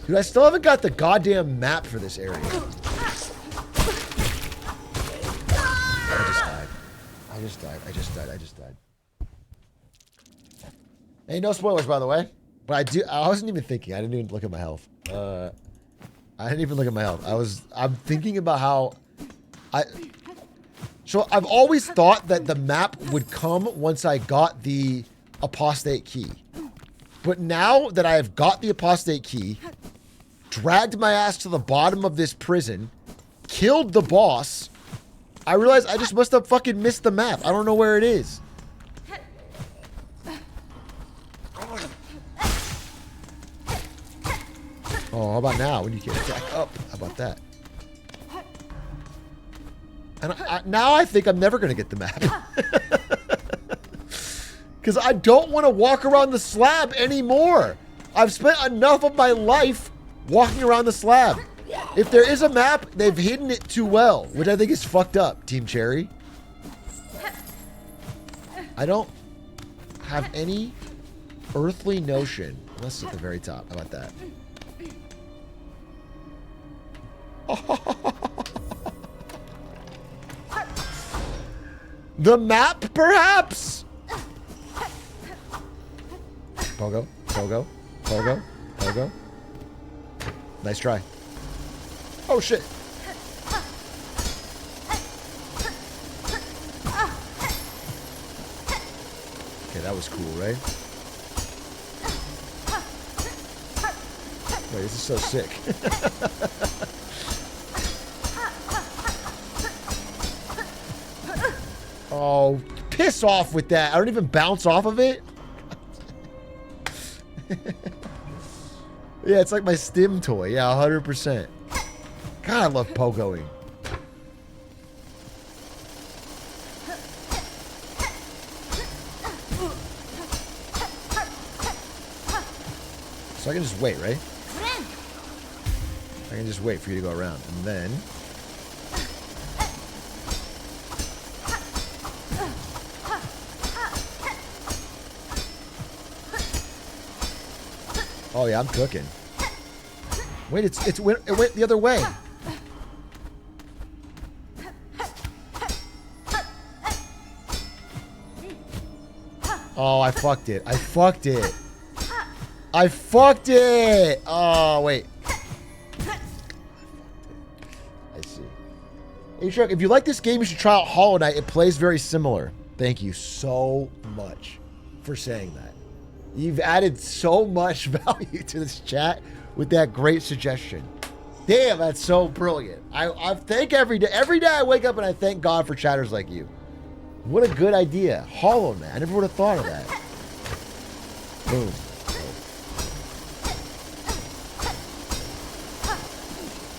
Dude, I still haven't got the goddamn map for this area. I just died. Hey, no spoilers, by the way. But I wasn't even thinking. I didn't even look at my health. I'm thinking about how So I've always thought that the map would come once I got the apostate key. But now that I have got the apostate key, dragged my ass to the bottom of this prison, killed the boss, I realize I just must have fucking missed the map. I don't know where it is. Oh, how about now when you get back up? How about that? And now I think I'm never going to get the map. Because I don't want to walk around the slab anymore. I've spent enough of my life walking around the slab. If there is a map, they've hidden it too well, which I think is fucked up, Team Cherry. I don't have any earthly notion, unless it's at the very top. How about that? The map, perhaps? Pogo, Pogo, Pogo, Pogo. Nice try. Oh, shit. Okay, that was cool, right? Wait, this is so sick. Oh, piss off with that. I don't even bounce off of it. Yeah, it's like my stim toy. Yeah, 100%. God, I love pogoing. So I can just wait, right? I can just wait for you to go around. And then... Oh yeah, I'm cooking. Wait, it went the other way. Oh, I fucked it. I fucked it. I fucked it. Oh, wait. I see. Atrioc, if you like this game, you should try out Hollow Knight. It plays very similar. Thank you so much for saying that. You've added so much value to this chat with that great suggestion. Damn, that's so brilliant. I thank every day I wake up and I thank God for chatters like you. What a good idea. Hollow Knight. I never would have thought of that. Boom.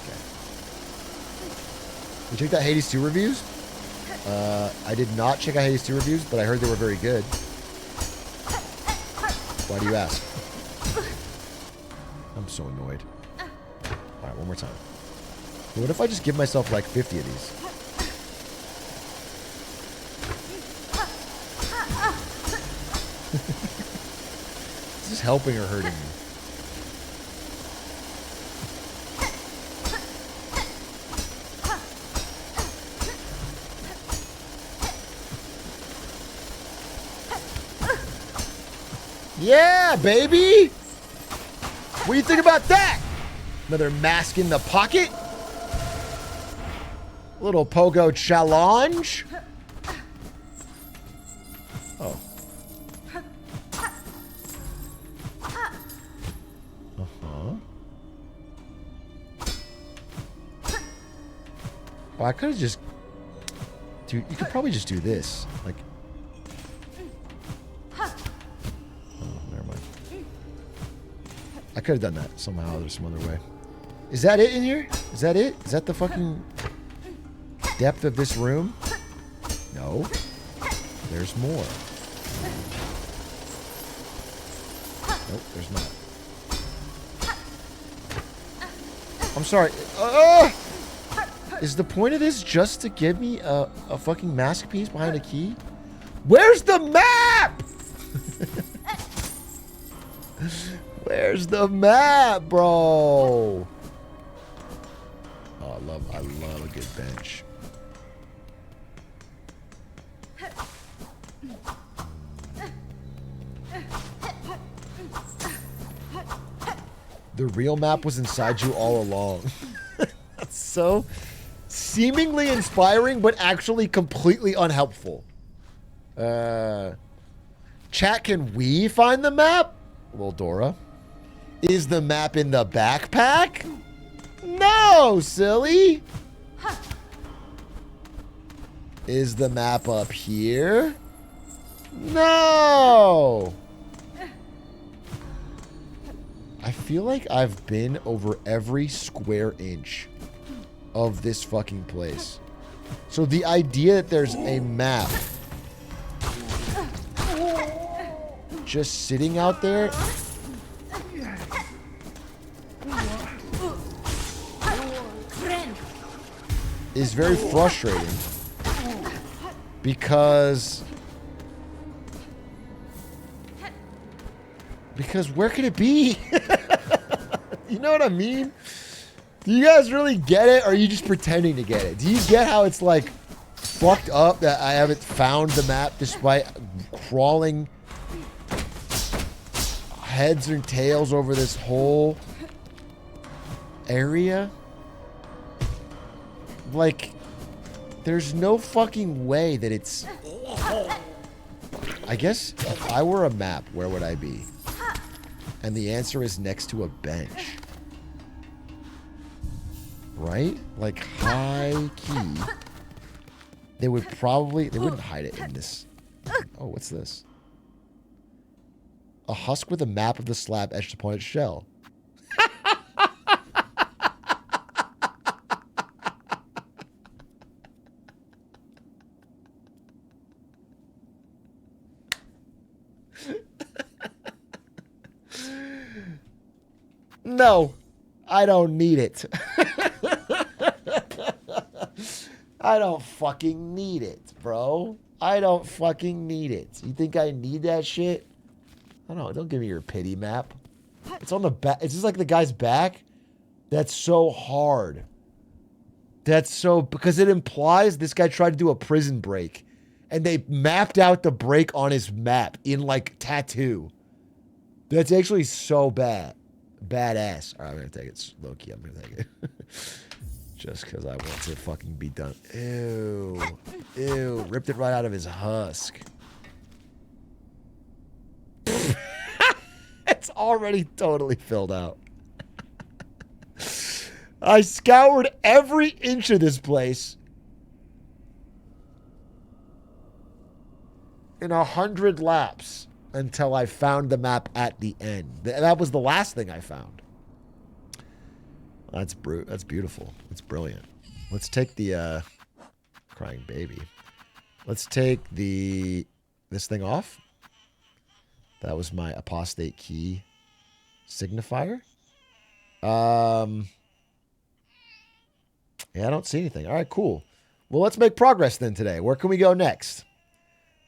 Okay. You checked out Hades 2 reviews? I did not check out Hades 2 reviews, but I heard they were very good. Why do you ask? I'm so annoyed. Alright, one more time. What if I just give myself like 50 of these? Is this helping or hurting me? Yeah, baby! What do you think about that? Another mask in the pocket? Little pogo challenge. Oh. Uh-huh. Well, I could have just... Dude, you could probably just do this. Like... I could have done that somehow. There's some other way. Is that it in here? Is that it? Is that the fucking depth of this room? No. There's more. Nope, there's not. I'm sorry. Is the point of this just to give me a fucking mask piece behind a key? Where's the map? Where's the map, bro? Oh, I love a good bench. The real map was inside you all along. That's so seemingly inspiring, but actually completely unhelpful. Chat, can we find the map? Well, Dora. Is the map in the backpack? No, silly. Is the map up here? No. I feel like I've been over every square inch of this fucking place. So the idea that there's a map just sitting out there is very frustrating because where could it be? You know what I mean? Do you guys really get it, or are you just pretending to get it? Do you get how it's like fucked up that I haven't found the map despite crawling heads and tails over this whole area? Like, there's no fucking way that it's... I guess if I were a map, where would I be? And the answer is next to a bench. Right? Like, high key. They would probably... They wouldn't hide it in this... Oh, what's this? A husk with a map of the slab etched upon its shell. No, I don't need it. I don't fucking need it, bro. I don't fucking need it. You think I need that shit? I don't know. Don't give me your pity map. It's on the back. It's just like the guy's back. That's so hard. That's so... Because it implies this guy tried to do a prison break. And they mapped out the break on his map in, like, tattoo. That's actually so bad. Badass. All right, I'm going to take it. Low-key, I'm going to take it. Just because I want to fucking be done. Ew. Ew. Ripped it right out of his husk. It's already totally filled out. I scoured every inch of this place in 100 laps until I found the map at the end. That was the last thing I found. That's That's beautiful. That's brilliant. Let's take the crying baby. Let's take this thing off. That was my apostate key signifier. Yeah, I don't see anything. All right, cool. Well, let's make progress then today. Where can we go next?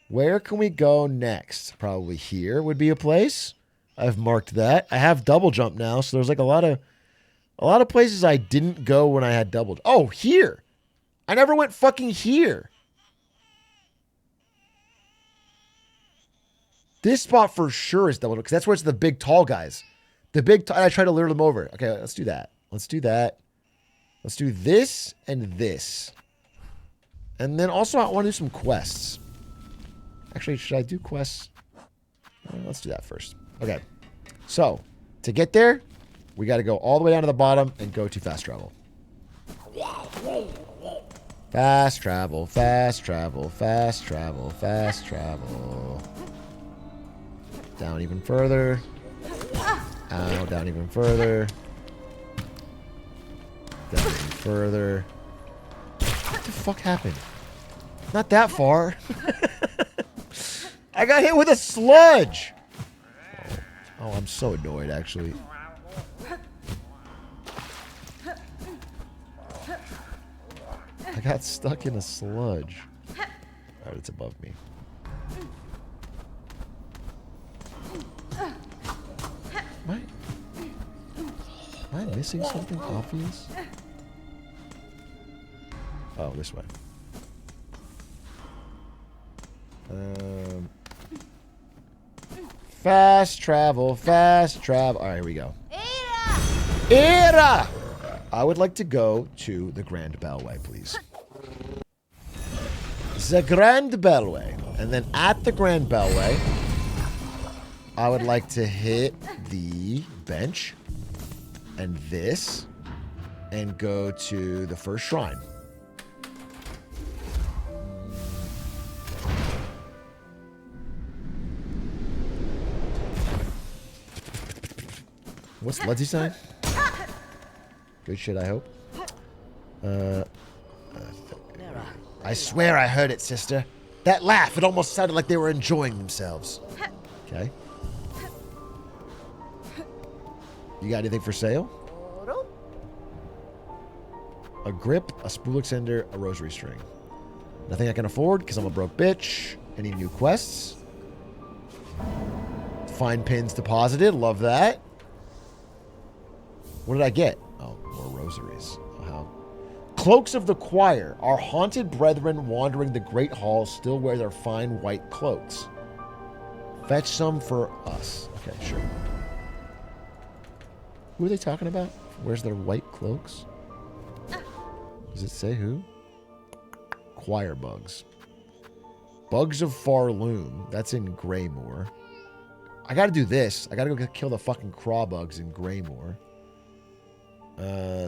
Where can we go next? Probably here would be a place. I've marked that. I have double jump now, so there's like a lot of places I didn't go when I had double. Oh, here. I never went fucking here. This spot for sure is double, because that's where it's the big tall guys. I try to lure them over. Okay, let's do that. Let's do that. Let's do this and this. And then also I want to do some quests. Actually, should I do quests? Let's do that first. Okay. So, to get there, we got to go all the way down to the bottom and go to fast travel. Fast travel, fast travel, fast travel, fast travel. Down even further. Ow, down even further. Down even further. What the fuck happened? Not that far. I got hit with a sludge. Oh, I'm so annoyed, actually. I got stuck in a sludge. Alright, it's above me. Am I missing something obvious? Oh, this way. Fast travel, fast travel. All right, here we go. Era! I would like to go to the Grand Bellway, please. The Grand Bellway. And then at the Grand Bellway, I would like to hit the bench and this and go to the first shrine. What's Ledsy saying? Good shit, I hope. I swear I heard it, sister. That laugh, it almost sounded like they were enjoying themselves. Okay. You got anything for sale? A grip, a spool extender, a rosary string. Nothing I can afford because I'm a broke bitch. Any new quests? Find pins deposited. Love that. What did I get? Oh, more rosaries. Oh, how... Cloaks of the choir. Our haunted brethren wandering the great halls still wear their fine white cloaks. Fetch some for us. Okay, sure. Who are they talking about? Where's their white cloaks? Does it say who? Choir bugs. Bugs of Farloom. That's in Greymoor. I gotta do this. I gotta go kill the fucking craw bugs in Greymoor.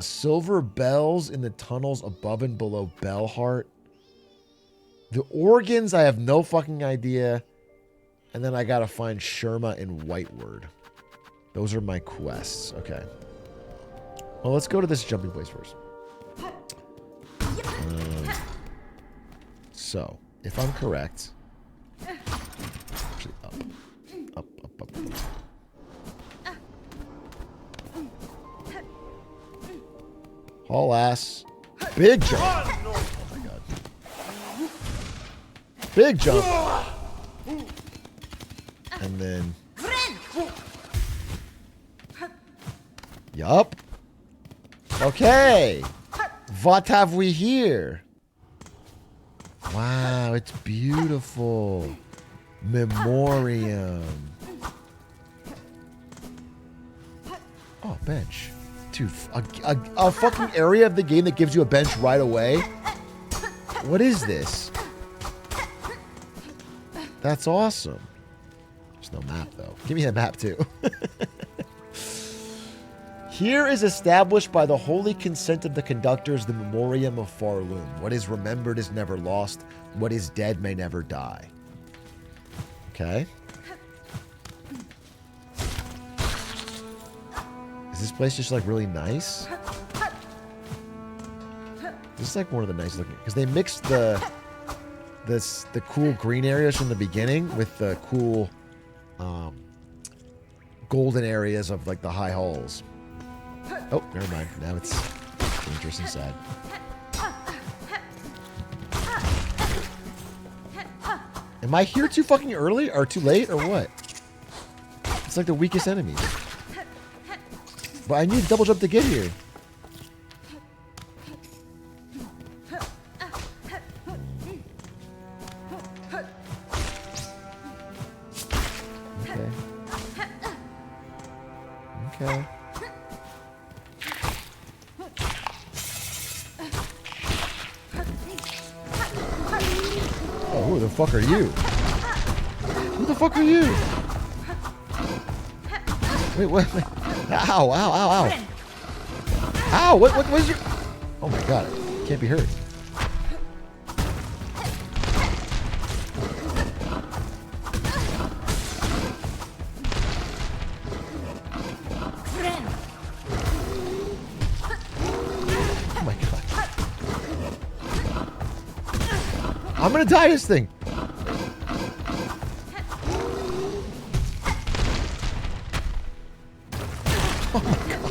Silver bells in the tunnels above and below Bellheart. The organs, I have no fucking idea. And then I gotta find Sherma in Whiteward. Those are my quests. Okay. Well, let's go to this jumping place first. So, if I'm correct... Actually, up. Up, up, up, up. Haul ass. Big jump. Oh my god. Big jump. And then... Yup. Okay. What have we here? Wow, it's beautiful. Memoriam. Oh, bench. Dude, a fucking area of the game that gives you a bench right away? What is this? That's awesome. There's no map, though. Give me that map, too. Here is established by the holy consent of the conductors the memoriam of Farloom. What is remembered is never lost. What is dead may never die. Okay. Is this place just like really nice? This is like one of the nice looking, because they mixed the cool green areas from the beginning with the cool golden areas of like the high halls. Oh, never mind. Now it's dangerous inside. Am I here too fucking early or too late or what? It's like the weakest enemies. But I need a double jump to get here. Okay. Okay. Who the fuck are you? Who the fuck are you? Wait, what? Ow, ow, ow, ow. Ow, what was your... Oh my god, it can't be hurt. Oh my god. I'm gonna die this thing. Oh my god.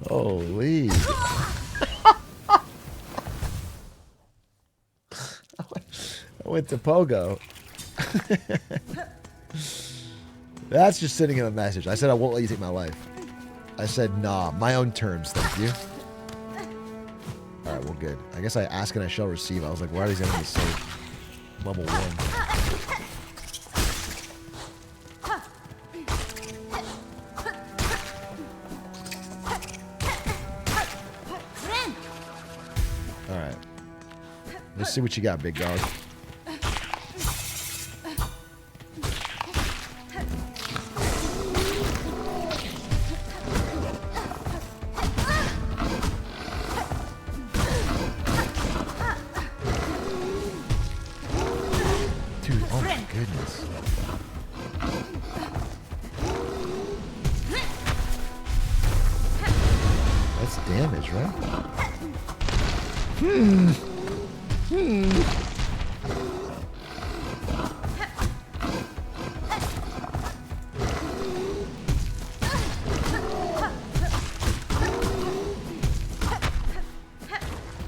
Holy. I went to Pogo. That's just sending him a message. I said I won't let you take my life. I said, nah, my own terms, thank you. Alright, well, good. I guess I ask and I shall receive. I was like, why are these enemies so level 1? Alright. Let's see what you got, big dog. damage, right?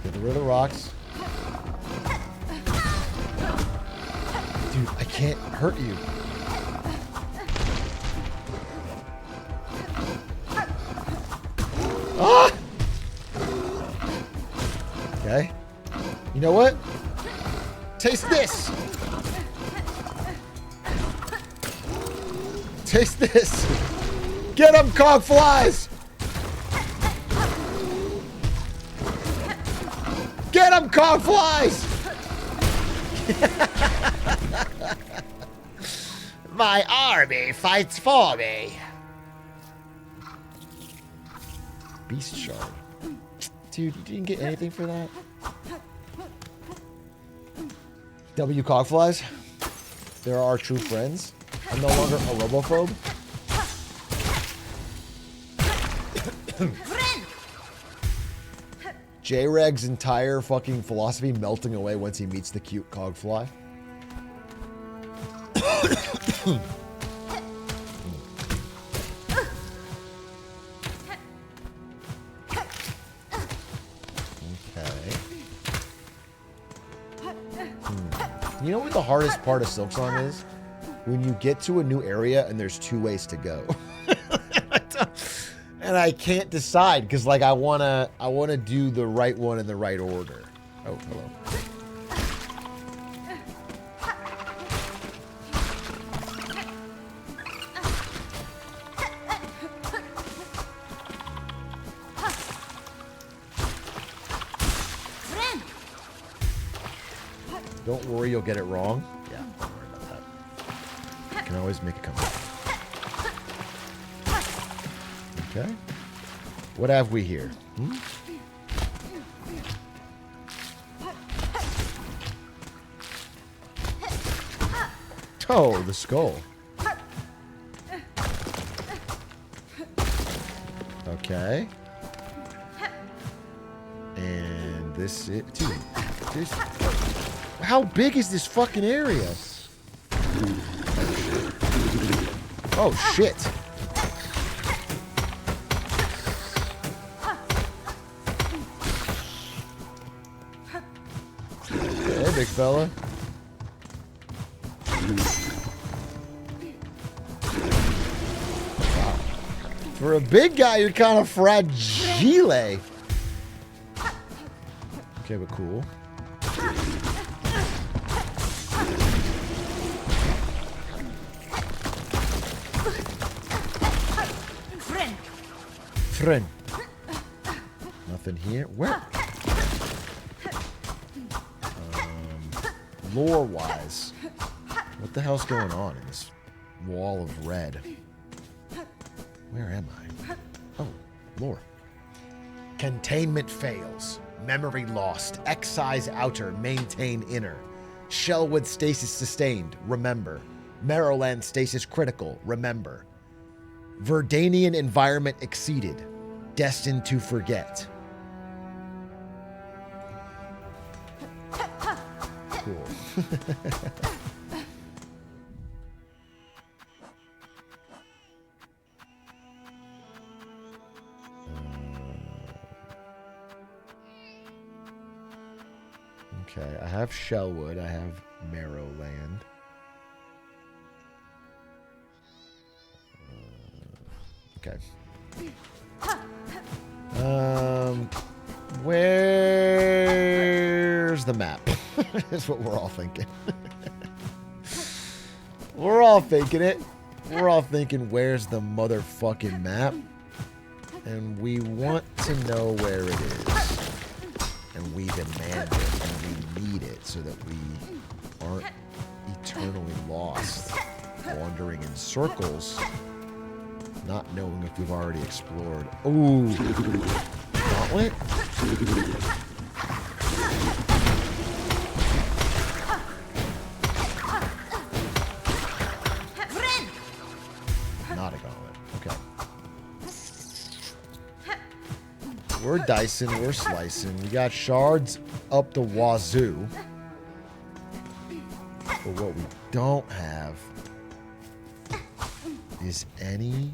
Get rid of the rocks. Dude, I can't hurt you. Ah! Okay. You know what? Taste this. Taste this. Get them, cog flies. Get them, cog flies. My army fights for me. Beast shard. Dude, you didn't get anything for that? W cogflies. There are true friends. I'm no longer a robophobe. J-Reg's entire fucking philosophy melting away once he meets the cute cogfly. You know what the hardest part of Silksong is? When you get to a new area and there's 2 ways to go. And I can't decide because like I wanna do the right one in the right order. Oh, hello. Don't worry, you'll get it wrong. Yeah, don't worry about that. You can always make a comeback. Okay. What have we here? Oh, the skull. Okay. And this is... Dude, this... How big is this fucking area? Oh, shit. Hey, big fella. Wow. For a big guy, you're kind of fragile. Okay, but cool. Friend. Nothing here. Where? Lore-wise, what the hell's going on in this wall of red? Where am I? Oh, lore. Containment fails. Memory lost. Excise outer. Maintain inner. Shellwood stasis sustained. Remember. Marrowland stasis critical. Remember. Verdanian environment exceeded. Destined to forget. Cool. Okay, I have Shellwood. I have Marrowland. Okay. Where's the map? That's what we're all thinking. We're all thinking it. We're all thinking, where's the motherfucking map? And we want to know where it is. And we demand it. And we need it so that we aren't eternally lost, wandering in circles, not knowing if we've already explored. Ooh. Gauntlet? Not a gauntlet. Okay. We're dicing, we're slicing. We got shards up the wazoo. But what we don't have is any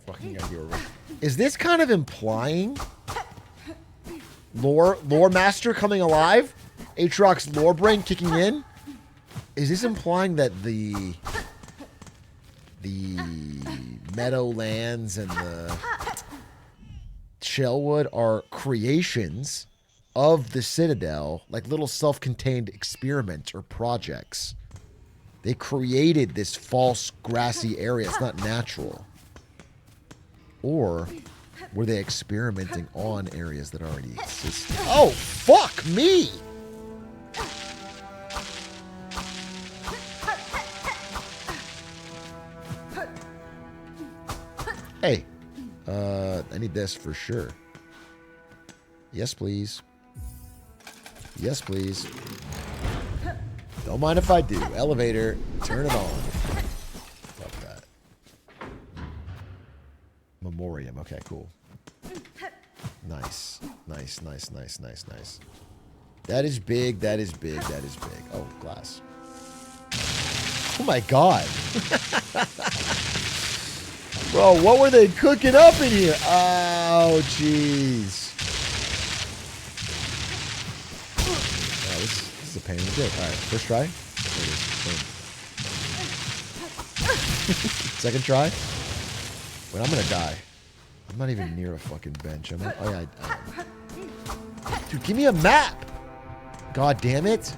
fucking idea. Is this kind of implying lore master coming alive? Atrioc's lore brain kicking in? Is this implying that the Meadowlands and the Shellwood are creations of the Citadel, like little self-contained experiments or projects? They created this false grassy area. It's not natural. Or were they experimenting on areas that already existed? Oh, fuck me! Hey, I need this for sure. Yes, please. Yes, please. Don't mind if I do. Elevator, turn it on. Fuck that. Memoriam. Okay, cool. Nice. Nice, nice, nice, nice, nice. That is big, that is big, that is big. Oh, glass. Oh my god. Bro, what were they cooking up in here? Oh, jeez. Oh, this is a pain in the dick. Alright, first try. There it is. Second try. Wait, I'm gonna die. I'm not even near a fucking bench, am I? Oh, yeah, I am. Dude, give me a map! God damn it.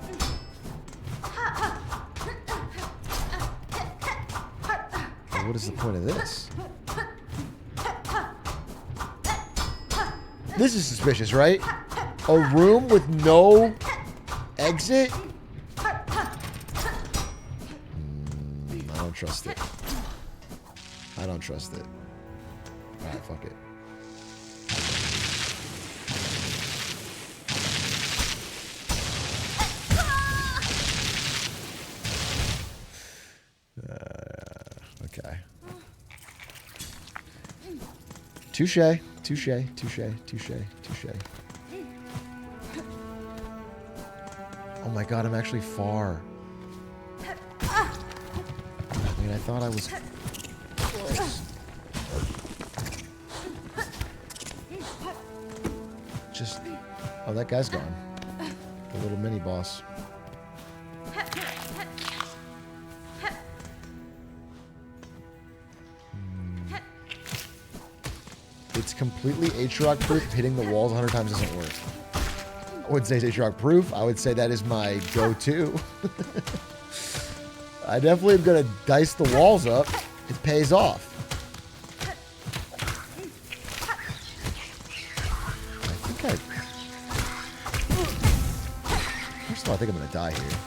Well, what is the point of this? This is suspicious, right? A room with no exit? I don't trust it. I don't trust it. Alright, fuck it. Okay. Touche. Touche. Touche. Touche. Touche. Oh my god, I'm actually far. I mean, I thought I was close. Just... Oh, that guy's gone. The little mini boss. It's completely Atrioc proof. Hitting the walls 100 times doesn't work. I wouldn't say it's Atrioc proof. I would say that is my go-to. I definitely am going to dice the walls up. It pays off. First of all, I think I'm going to die here.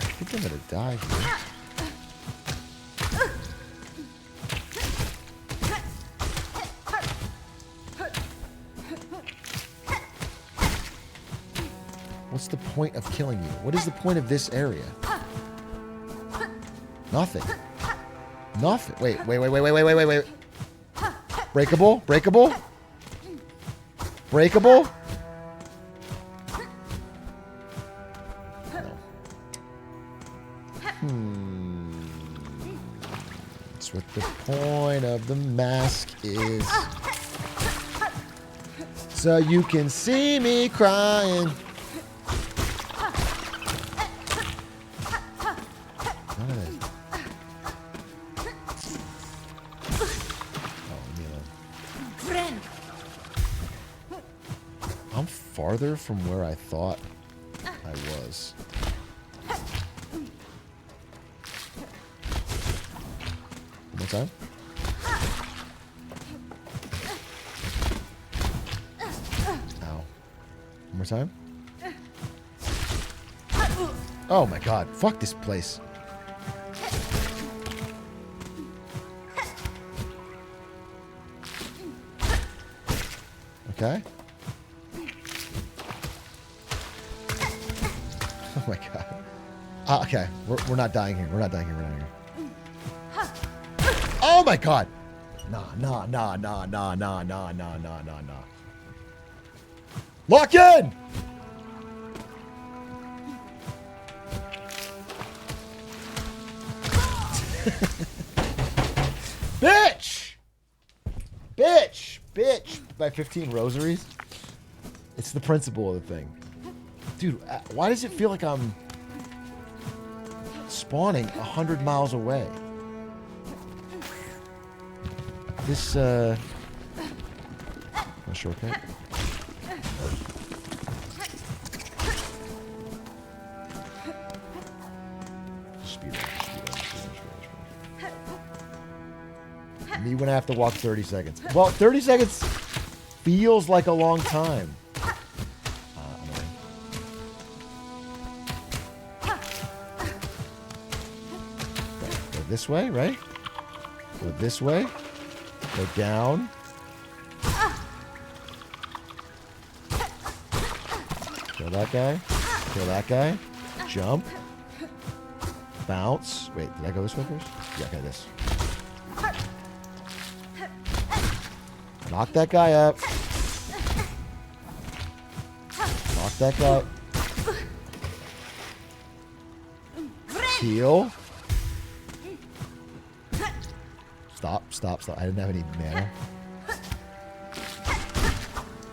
I think I'm going to die here. What's the point of killing you? What is the point of this area? Nothing. Nothing. Wait. Breakable? Breakable? Breakable? No. That's what the point of the mask is. So you can see me crying. Farther from where I thought I was. One more time. Ow. One more time. Oh my god. Fuck this place. Okay. Oh my god. Okay, we're not dying here. We're not dying here. We're not dying here. Oh my god! Nah. Lock in! Bitch! By 15 rosaries. It's the principle of the thing. Dude, why does it feel like I'm spawning 100 miles away? This, a shortcut? Speed run. Me when I have to walk 30 seconds. Well, 30 seconds feels like a long time. Go this way, right? Go this way. Go down. Kill that guy. Kill that guy. Jump. Bounce. Wait, did I go this way first? Yeah, okay, this. Knock that guy up. Knock that guy up. Heal. Stop. I didn't have any mana.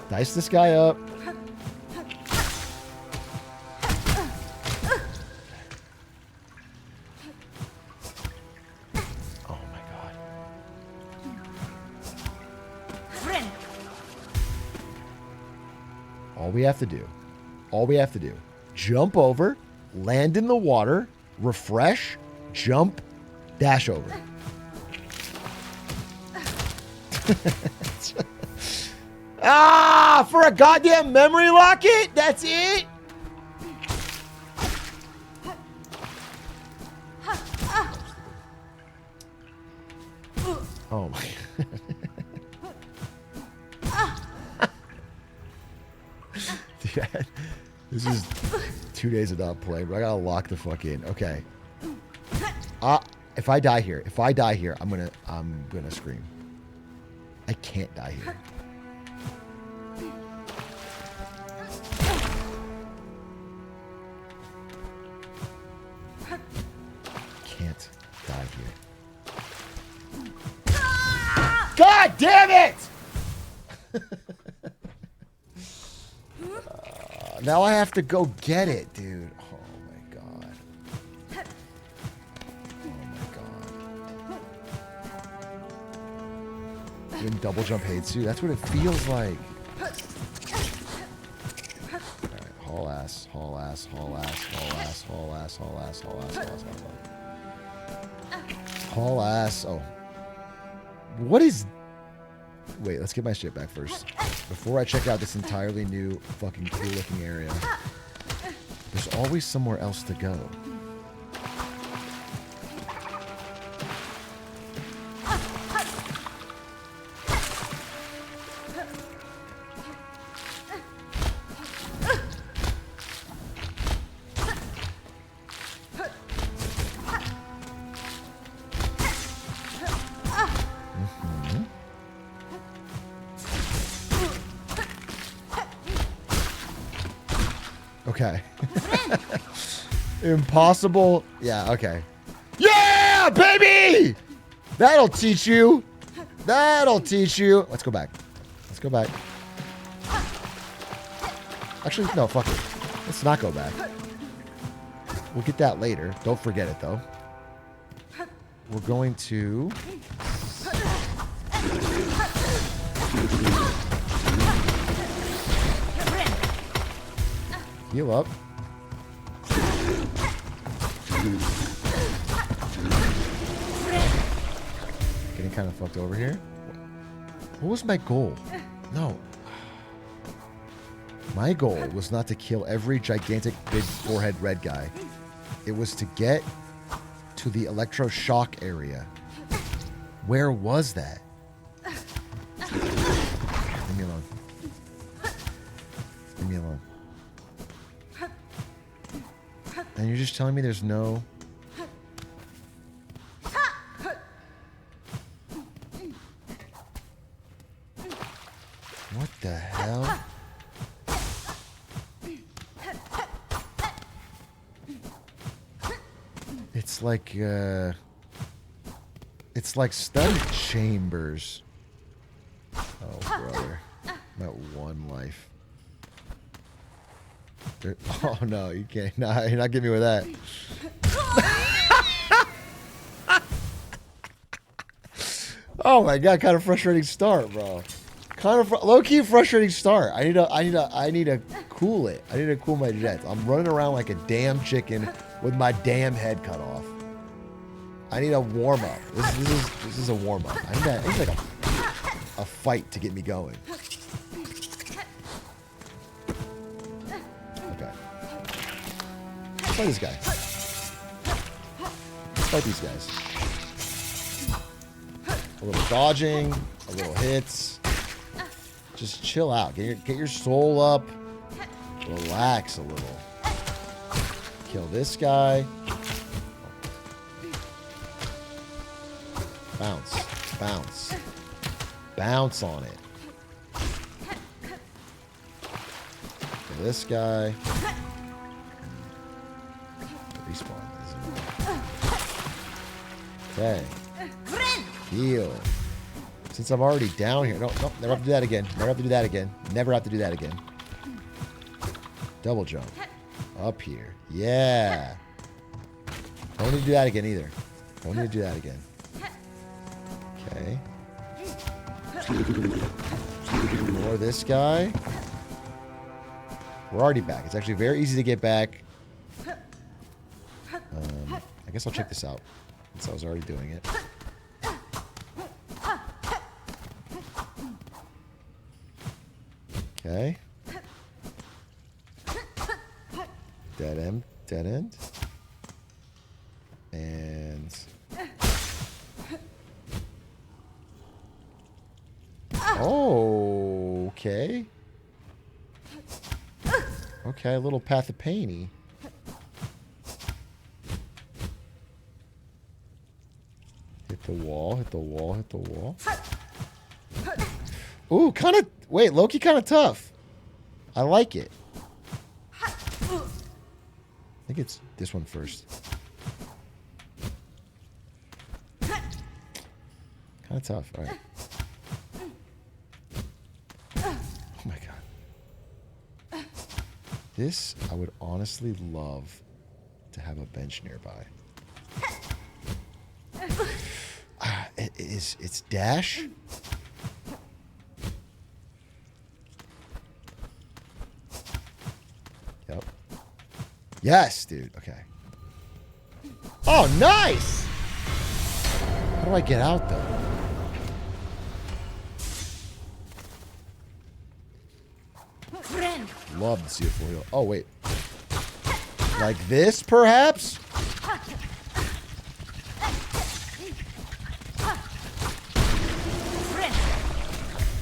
Dice this guy up. Oh my god. All we have to do, jump over, land in the water, refresh, jump, dash over. For a goddamn memory locket? That's it? Oh my. Dude, this is 2 days of not playing, but I gotta lock the fuck in. Okay. If I die here, I'm gonna scream. I can't die here. Can't die here. God damn it! Now I have to go get it, dude. Oh my god. Doing double jump Heitsu. That's what it feels like. Alright, haul ass. Haul ass. Oh. What is... Wait, let's get my shit back first. Before I check out this entirely new fucking cool looking area. There's always somewhere else to go. Okay. Impossible. Yeah, okay. Yeah, baby! That'll teach you. Let's go back. Actually, no, fuck it. Let's not go back. We'll get that later. Don't forget it, though. We're going to... heal up. Getting kind of fucked over here. What was my goal? No. My goal was not to kill every gigantic big forehead red guy. It was to get to the electroshock area. Where was that? Leave me alone. And you're just telling me there's no... What the hell? It's like study chambers. Oh, brother. I'm at 1 life. Oh, no, you can't. Nah, you're not getting me with that. Oh, my God. Kind of frustrating start, bro. Kind of low-key frustrating start. I need to cool it. I need to cool my jets. I'm running around like a damn chicken with my damn head cut off. I need a warm-up. This is a warm-up. I need like a fight to get me going. Okay. Let's fight this guy. Let's fight these guys. A little dodging, a little hits. Just chill out. Get your soul up. Relax a little. Kill this guy. Bounce. Bounce. Bounce on it. Kill this guy. Respawn. Okay. Heal. Since I'm already down here. No, never have to do that again. Never have to do that again. Never have to do that again. Double jump. Up here. Yeah. Don't need to do that again either. Don't need to do that again. Okay. Ignore this guy. We're already back. It's actually very easy to get back. I guess I'll check this out since I was already doing it. Okay. Dead end. Dead end. And... Oh, okay. Okay, a little path of painy. Hit the wall, hit the wall, hit the wall. Ooh, kind of... Wait, Loki kind of tough. I like it. I think it's this one first. Kind of tough. All right. Oh my God. This, I would honestly love to have a bench nearby. It's dash. Yep. Yes, dude. Okay. Oh, nice! How do I get out, though? Love to see a full heal. Oh, wait. Like this, perhaps?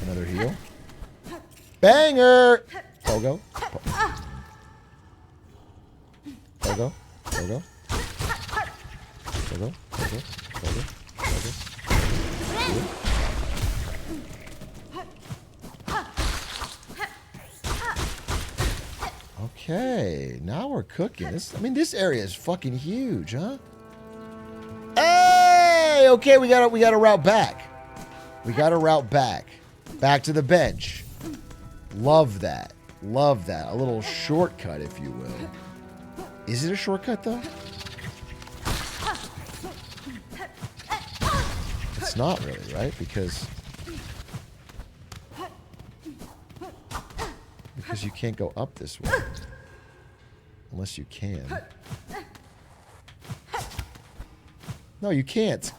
Another heal. Banger! Pogo. Pogo. Pogo. Pogo. Pogo. Pogo. Pogo. Okay, now we're cooking. This area is fucking huge, huh? Hey! Okay, we got a route back. We got a route back. Back to the bench. Love that. Love that. A little shortcut, if you will. Is it a shortcut, though? It's not really, right? Because you can't go up this way. Unless you can. No, you can't.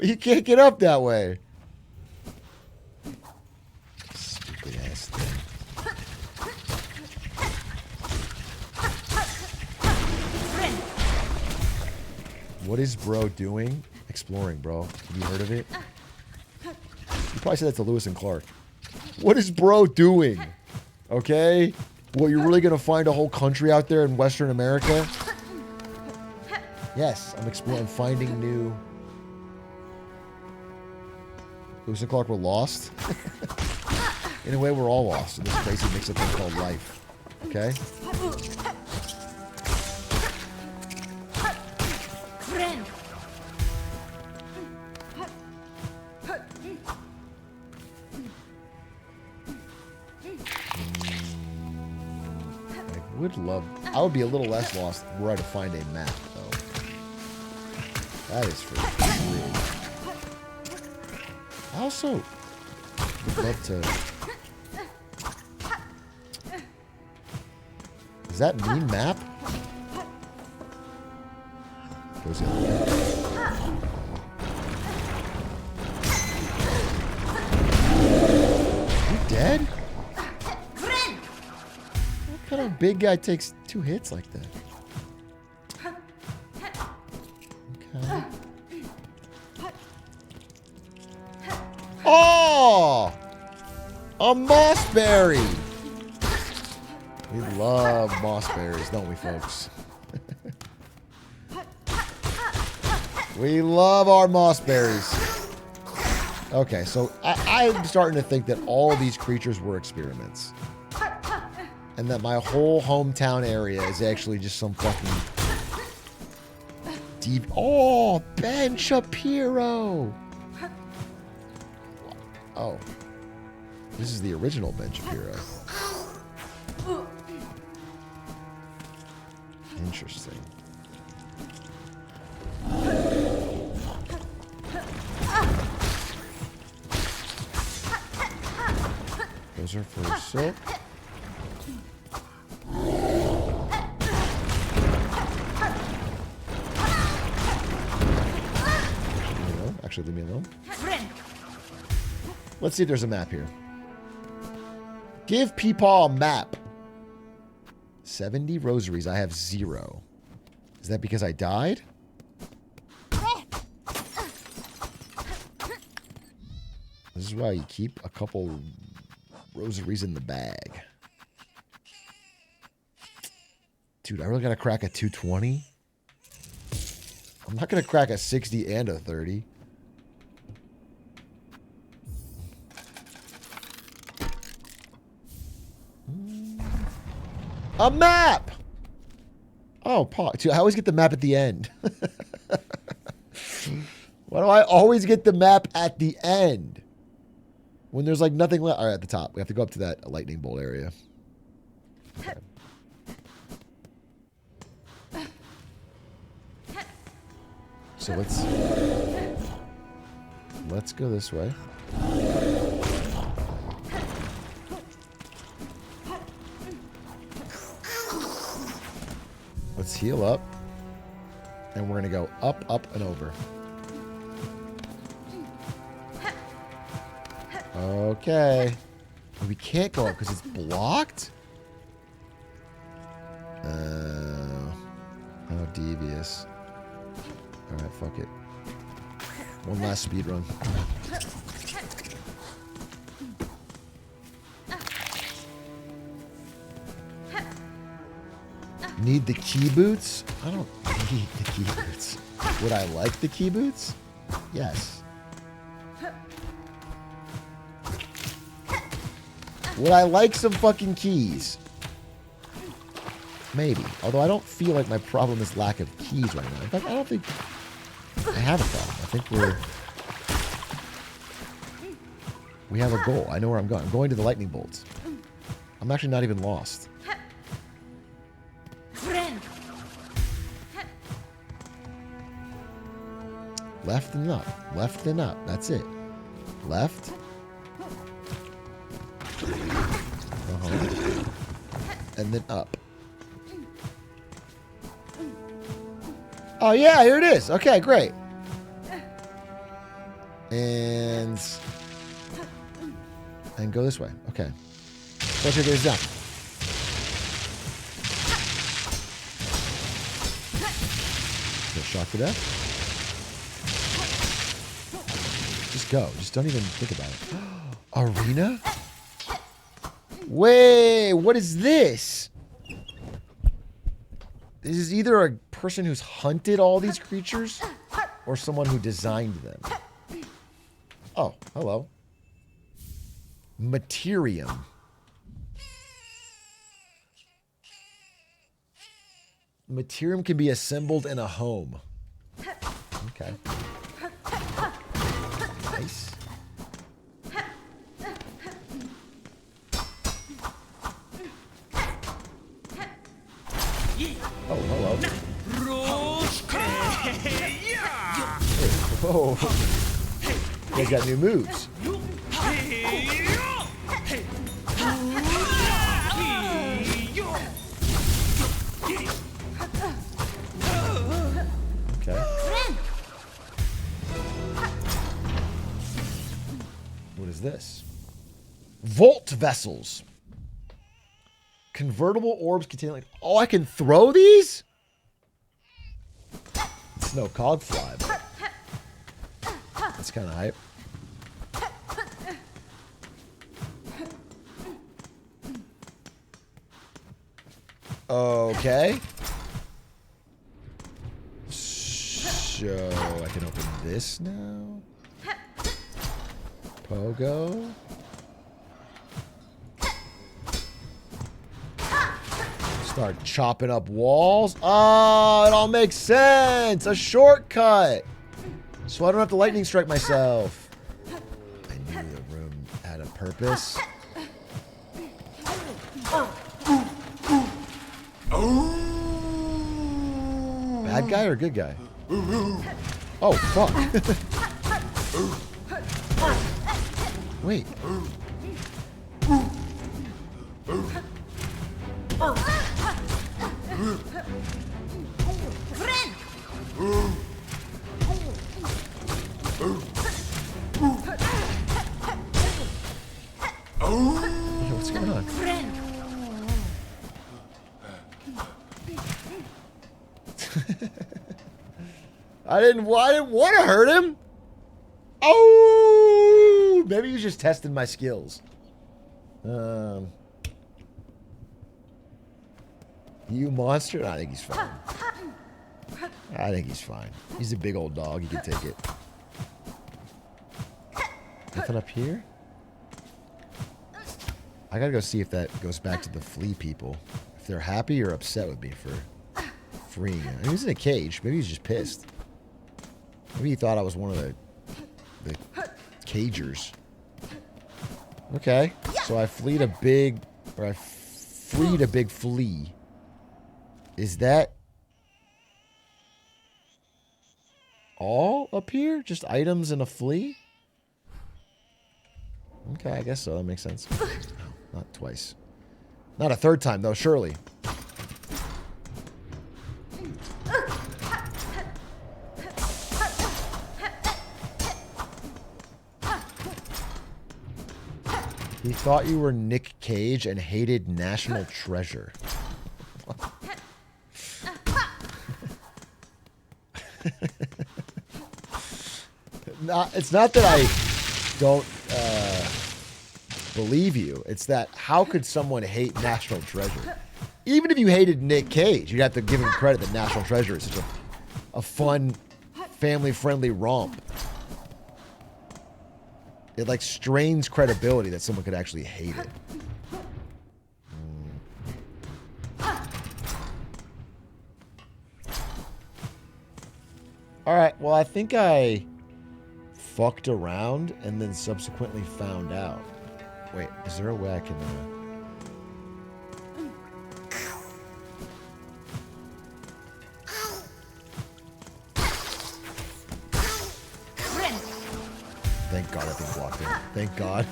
You can't get up that way. Stupid ass thing. What is bro doing? Exploring, bro. Have you heard of it? You probably said that to Lewis and Clark. What is bro doing? Okay? Well, you're really going to find a whole country out there in Western America? Yes, I'm exploring, finding new... Lewis and Clark were lost? In a way, we're all lost in this crazy mix-up thing called life. Okay? I would be a little less lost were I to find a map, though. That is for sure. I also would love to... Does that mean map? Goes the other way. You dead? What kind of big guy takes 2 hits like that? Okay. Oh! A mossberry! We love mossberries, don't we, folks? We love our mossberries. Okay, so I'm starting to think that all of these creatures were experiments. And that my whole hometown area is actually just some fucking... deep... Oh, Ben Shapiro! Oh. This is the original Ben Shapiro. Interesting. Those are for silk. Actually, leave me alone. Let's see if there's a map here. Give Peepaw a map. 70 rosaries. I have 0. Is that because I died? This is why you keep a couple rosaries in the bag. Dude, I really gotta crack a 220? I'm not gonna crack a 60 and a 30. A map! Oh, dude, I always get the map at the end. Why do I always get the map at the end? When there's like nothing left. All right, at the top. We have to go up to that lightning bolt area. Okay. So let's go this way. Let's heal up. And we're going to go up, up, and over. Okay. We can't go up because it's blocked? How devious. Alright, fuck it. One last speed run. Need the key boots? I don't need the key boots. Would I like the key boots? Yes. Would I like some fucking keys? Maybe. Although I don't feel like my problem is lack of keys right now. In fact, I don't think I have a problem. I think we have a goal. I know where I'm going. I'm going to the lightning bolts. I'm actually not even lost. Left and up. Left and up. That's it. Left. And then up. Oh, yeah, here it is. Okay, great. And go this way. Okay. Let's get this down. Get shocked to death. Just go. Just don't even think about it. Arena? Wait, what is this? This is either a person who's hunted all these creatures or someone who designed them. Oh, hello. Materium. Materium can be assembled in a home. Okay. Nice. Oh, hello. Whoa. You guys got new moves. Okay. What is this? Volt vessels. Convertible orbs containing like... Oh, I can throw these? It's no cog fly, but that's kind of hype. Okay. So I can open this now. Pogo. Start chopping up walls. Oh, it all makes sense. A shortcut. So I don't have to lightning strike myself. I knew the room had a purpose. Bad guy or good guy? Oh, fuck. Wait. What's going on? I didn't want to hurt him. Oh, maybe he was just testing my skills. You monster? I think he's fine. I think he's fine. He's a big old dog. He can take it. Nothing up here? I gotta go see if that goes back to the flea people. If they're happy or upset with me for freeing him. I mean, he's in a cage. Maybe he's just pissed. Maybe he thought I was one of the cagers. Okay. So I freed a big flea. Is that all up here? Just items and a flea? Okay, I guess so. That makes sense. No, not twice. Not a third time, though, surely. He thought you were Nick Cage and hated National Treasure. It's not that I don't believe you. It's that how could someone hate National Treasure? Even if you hated Nick Cage, you'd have to give him credit that National Treasure is such a fun, family-friendly romp. It like strains credibility that someone could actually hate it. Alright, well I think I fucked around and then subsequently found out. Wait, is there a way I can... Thank God that thing blocked it. Thank God.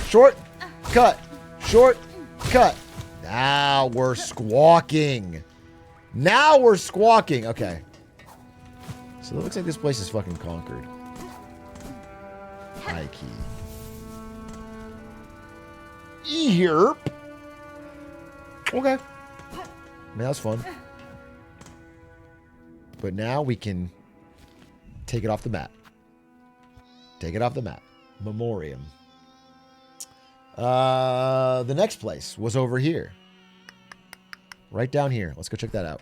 Short cut. Short cut. Now we're squawking. Now we're squawking. Okay. So it looks like this place is fucking conquered. High key. Yerp. Okay. I mean, that was fun. But now we can take it off the map. Take it off the map. Memoriam. The next place was over here. Right down here. Let's go check that out.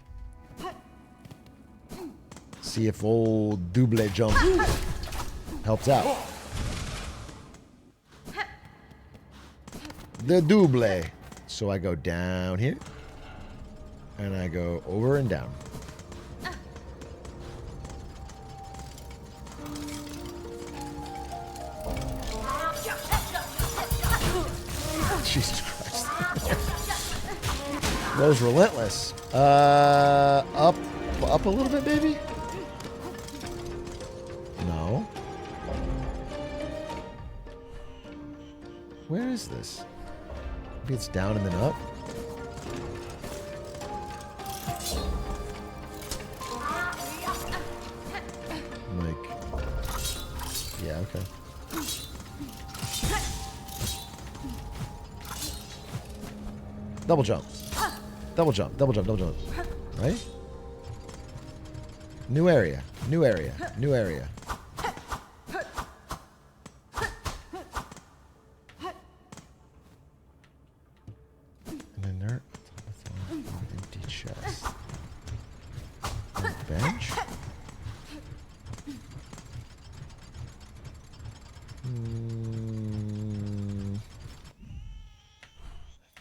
See if old double jump helps out. The double. So I go down here. And I go over and down. Jesus Christ. Rose relentless. Up a little bit, maybe? No. Where is this? Maybe it's down and then up? Like, yeah, okay. Double jump. Double jump, double jump, double jump. Right? New area, new area, new area. An inert automaton, empty chest. Bench? I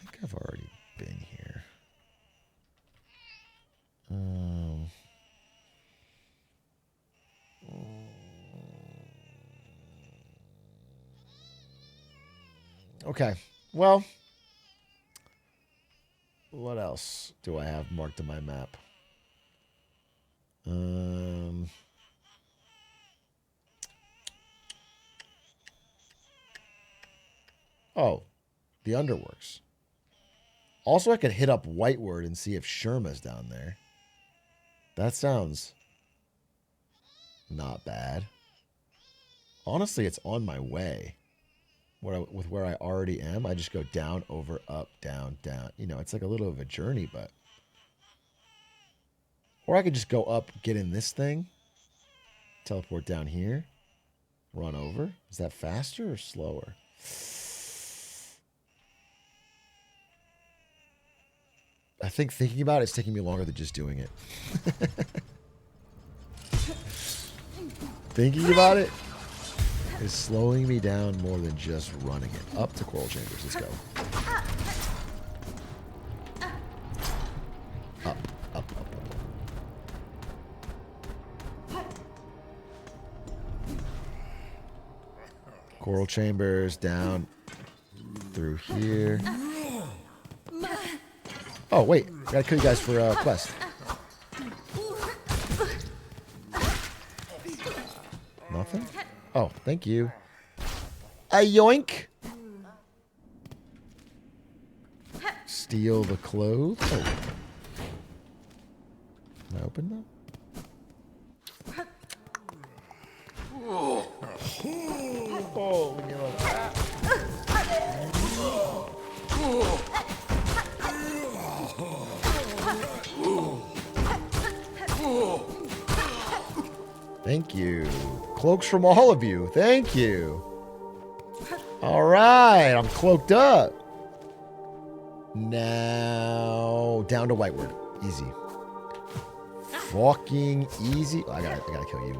think I've already been here. Okay. Well, what else do I have marked on my map? Oh, the Underworks. Also, I could hit up Whiteward and see if Sherma's down there. That sounds not bad. Honestly, it's on my way. With where I already am, I just go down, over, up, down, down. You know, it's like a little of a journey, but... Or I could just go up, get in this thing, teleport down here, run over. Is that faster or slower? I think thinking about it, it's taking me longer than just doing it. Thinking about it is slowing me down more than just running it. Up to Coral Chambers. Let's go. Up, up, up, up. Coral Chambers, down through here. Oh, wait. Gotta kill you guys for a quest. Nothing? Oh, thank you. A yoink. Steal the clothes. Oh. Can I open them? Oh, leave me alone. Thank you. Cloaks from all of you. Thank you. All right. I'm cloaked up. Now, down to Whiteward. Easy. Fucking easy. Oh, I gotta kill you.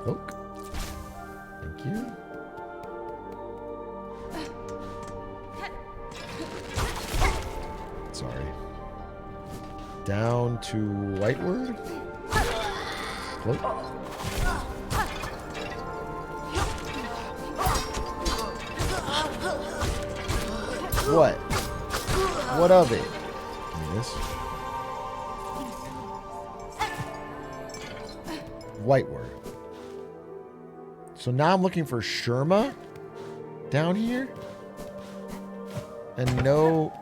Cloak. Thank you. Sorry. Down to Whiteward. Cloak. What? What of it? Give me this. Whiteward. So now I'm looking for Sherma down here. And no...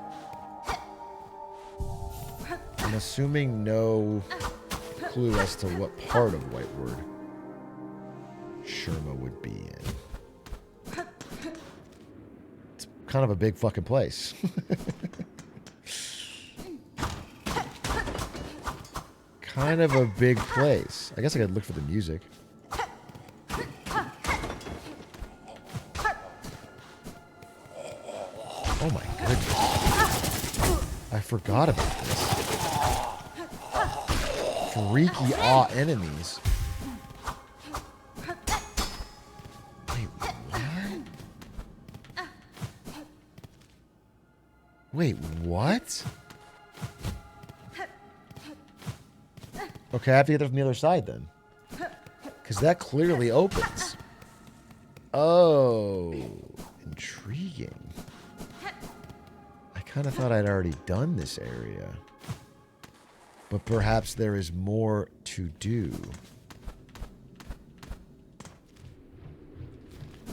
I'm assuming no clue as to what part of Whiteward Sherma would be in. It's kind of a big fucking place. Kind of a big place. I guess I gotta look for the music. Oh my goodness. I forgot about this. Freaky awe enemies. Wait, what? Wait, what? Okay, I have to get there from the other side then. Because that clearly opens. Oh, intriguing. I kind of thought I'd already done this area. But perhaps there is more to do.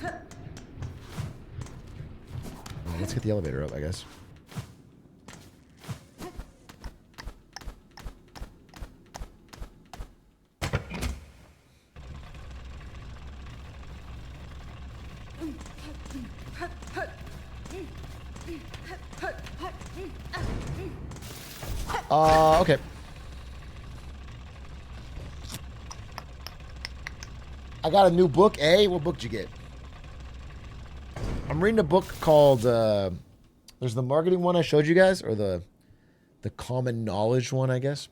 Well, let's get the elevator up, I guess. Okay. I got a new book, eh? What book did you get? I'm reading a book called, there's the marketing one I showed you guys, or the common knowledge one, I guess.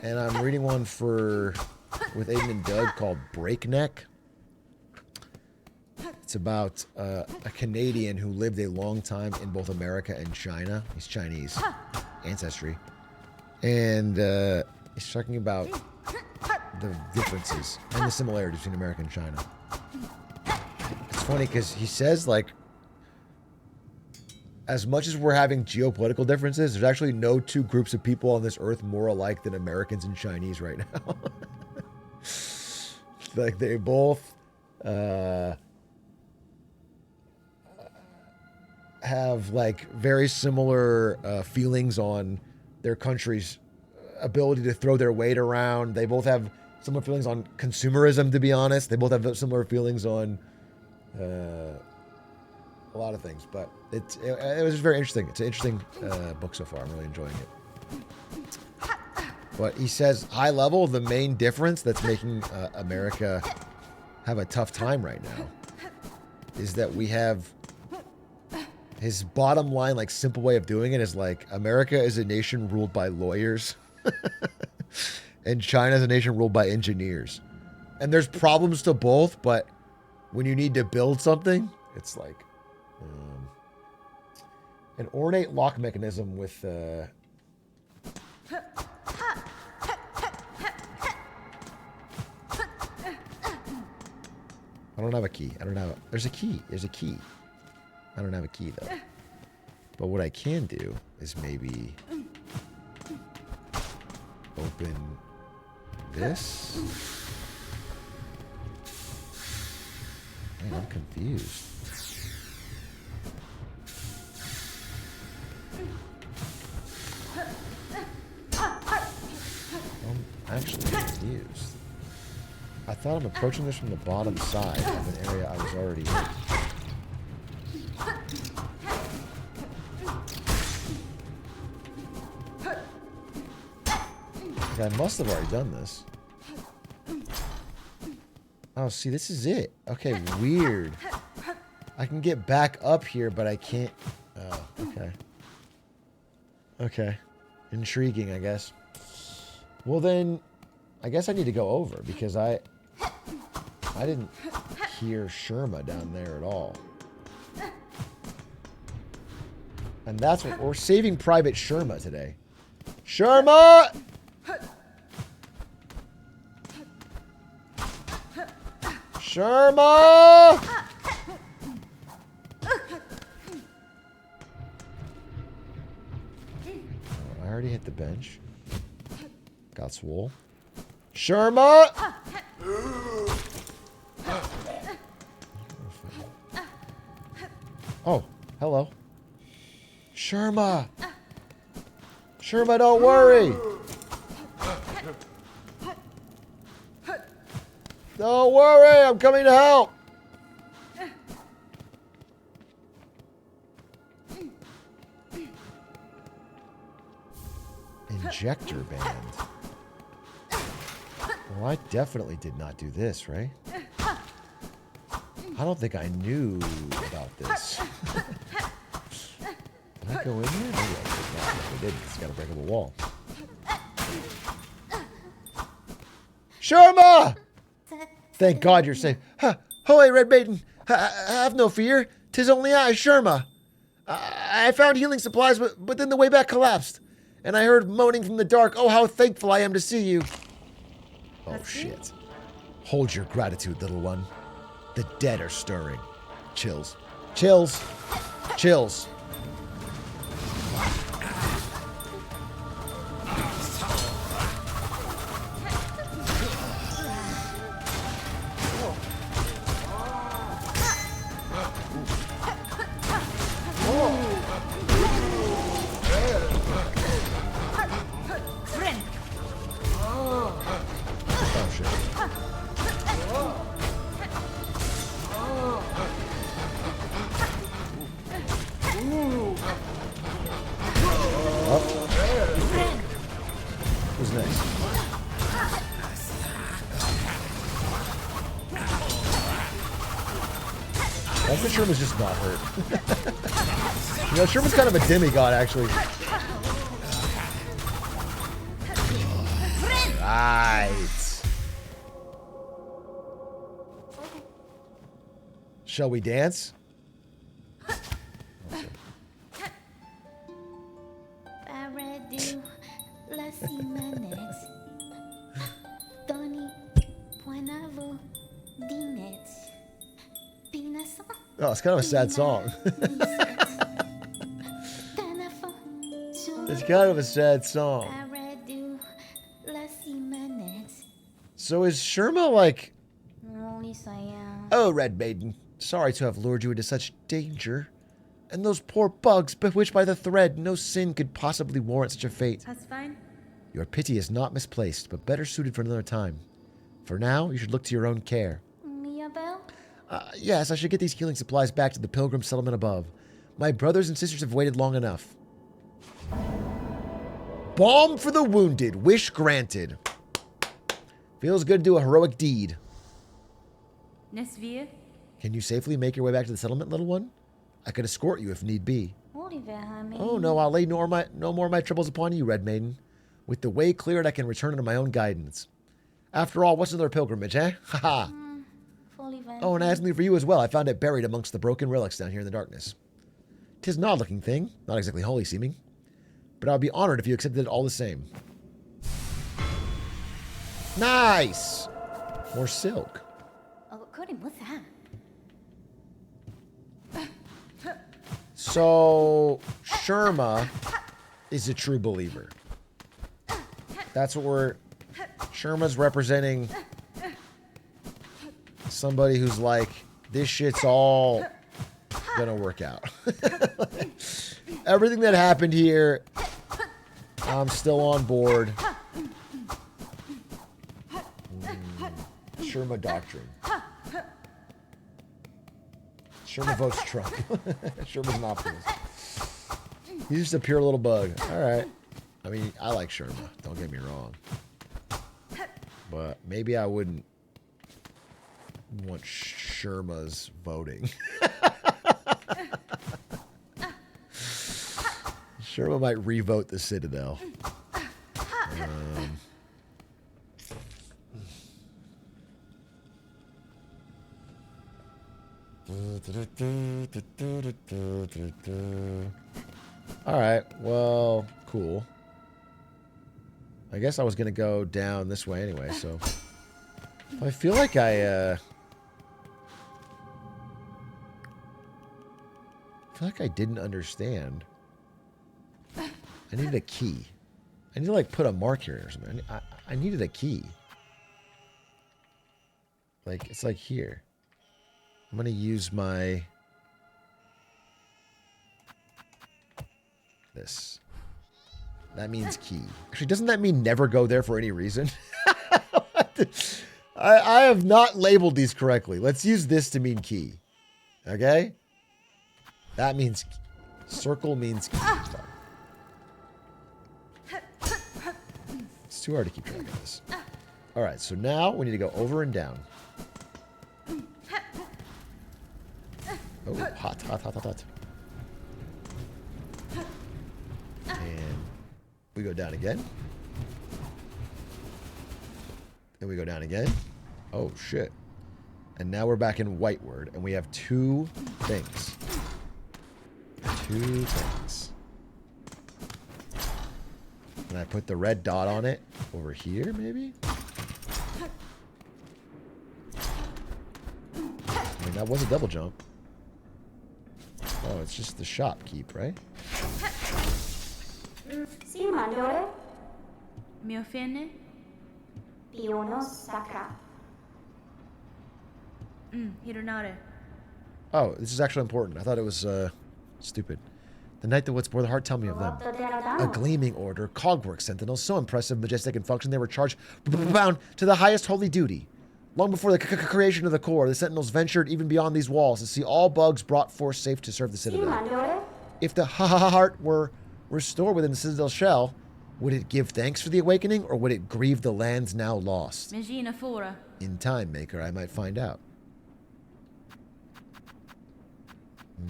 And I'm reading one with Aiden and Doug called Breakneck. It's about a Canadian who lived a long time in both America and China. He's Chinese ancestry. And he's talking about the differences and the similarities between America and China. It's funny because he says, like, as much as we're having geopolitical differences, there's actually no two groups of people on this earth more alike than Americans and Chinese right now. Like, they both have, like, very similar feelings on their country's ability to throw their weight around. They both have similar feelings on consumerism, to be honest. They both have similar feelings on a lot of things. But it was just very interesting. It's an interesting book so far. I'm really enjoying it. But he says, high level, the main difference that's making America have a tough time right now is that we have... His bottom line, like, simple way of doing it is, like, America is a nation ruled by lawyers. And China is a nation ruled by engineers. And there's problems to both, but when you need to build something, it's like an ornate lock mechanism with I don't have a key. I don't have there's a key. There's a key. I don't have a key, though. But what I can do is maybe open this. Man, I'm confused. I'm actually confused. I thought I'm approaching this from the bottom side of an area I was already in. I must have already done this. Oh, see, this is it. Okay, weird. I can get back up here, but I can't... Oh, okay. Okay. Intriguing, I guess. Well, then, I guess I need to go over, because I didn't hear Sherma down there at all. And that's what... We're saving Private Sherma today. Sherma! Sherma! Oh, I already hit the bench. Got swole. Sherma! Oh, hello. Sherma! Sherma, don't worry! Don't worry, I'm coming to help. Injector band. Well, I definitely did not do this, right? I don't think I knew about this. Can I go in here? Maybe I could not. If I did, it's got a breakable wall. Sharma! Thank God you're safe. Hoy, Red Maiden. Have no fear. 'Tis only I, Sharma. I found healing supplies, but then the way back collapsed. And I heard moaning from the dark. Oh, how thankful I am to see you. Oh, shit. Hold your gratitude, little one. The dead are stirring. Chills. Chills. Chills. Who's next? I think Sherman's just not hurt. You know, Sherman's kind of a demigod, actually. Right. Shall we dance? Oh, it's kind of a sad song. It's kind of a sad song. So is Sherma like... Oh, Red Maiden, sorry to have lured you into such danger. And those poor bugs, bewitched by the thread, no sin could possibly warrant such a fate. That's fine. Your pity is not misplaced, but better suited for another time. For now, you should look to your own care. Yes, I should get these healing supplies back to the pilgrim settlement above. My brothers and sisters have waited long enough. Balm for the wounded. Wish granted. Feels good to do a heroic deed. Can you safely make your way back to the settlement, little one? I could escort you if need be. Oh, no, I'll lay no more of my troubles upon you, Red Maiden. With the way cleared, I can return under my own guidance. After all, what's another pilgrimage, eh? Ha-ha. Oh, and I have something for you as well. I found it buried amongst the broken relics down here in the darkness. 'Tis an odd-looking thing, not exactly holy-seeming, but I would be honored if you accepted it all the same. Nice! More silk. So, Sherma is a true believer. That's what we're... Sherma's representing somebody who's like, this shit's all gonna work out. Everything that happened here, I'm still on board. Sherma doctrine. Sherma votes Trump. Sherma's an optimist. He's just a pure little bug. All right. I mean, I like Sherma. Don't get me wrong. But maybe I wouldn't want Sherma's voting. Sherma might revote the Citadel. All right. Well, cool. I guess I was going to go down this way anyway, so... I feel like I didn't understand. I needed a key. I need to, like, put a mark here or something. I needed a key. Like, it's like here. I'm going to use my... This. That means key. Actually, doesn't that mean never go there for any reason? I have not labeled these correctly. Let's use this to mean key. Okay? That means key. Circle means key. It's too hard to keep track of this. All right, so now we need to go over and down. Oh, hot, hot, hot, hot, hot. We go down again. And we go down again. Oh, shit. And now we're back in Whiteward, and we have 2 things. 2 things. And I put the red dot on it over here, maybe? I mean, that was a double jump. Oh, it's just the shopkeep, right? Sì, mandore. Mi offende? Piono sacra. Hironare. Oh, this is actually important. I thought it was stupid. The knight that woods bore the heart, tell me of them. A gleaming order, cogwork sentinels, so impressive, majestic in function, they were charged bound to the highest holy duty. Long before the creation of the core, the sentinels ventured even beyond these walls to see all bugs brought forth safe to serve the citadel. If the heart were restored within the citadel's shell, would it give thanks for the awakening, or would it grieve the lands now lost? In time, Maker, I might find out.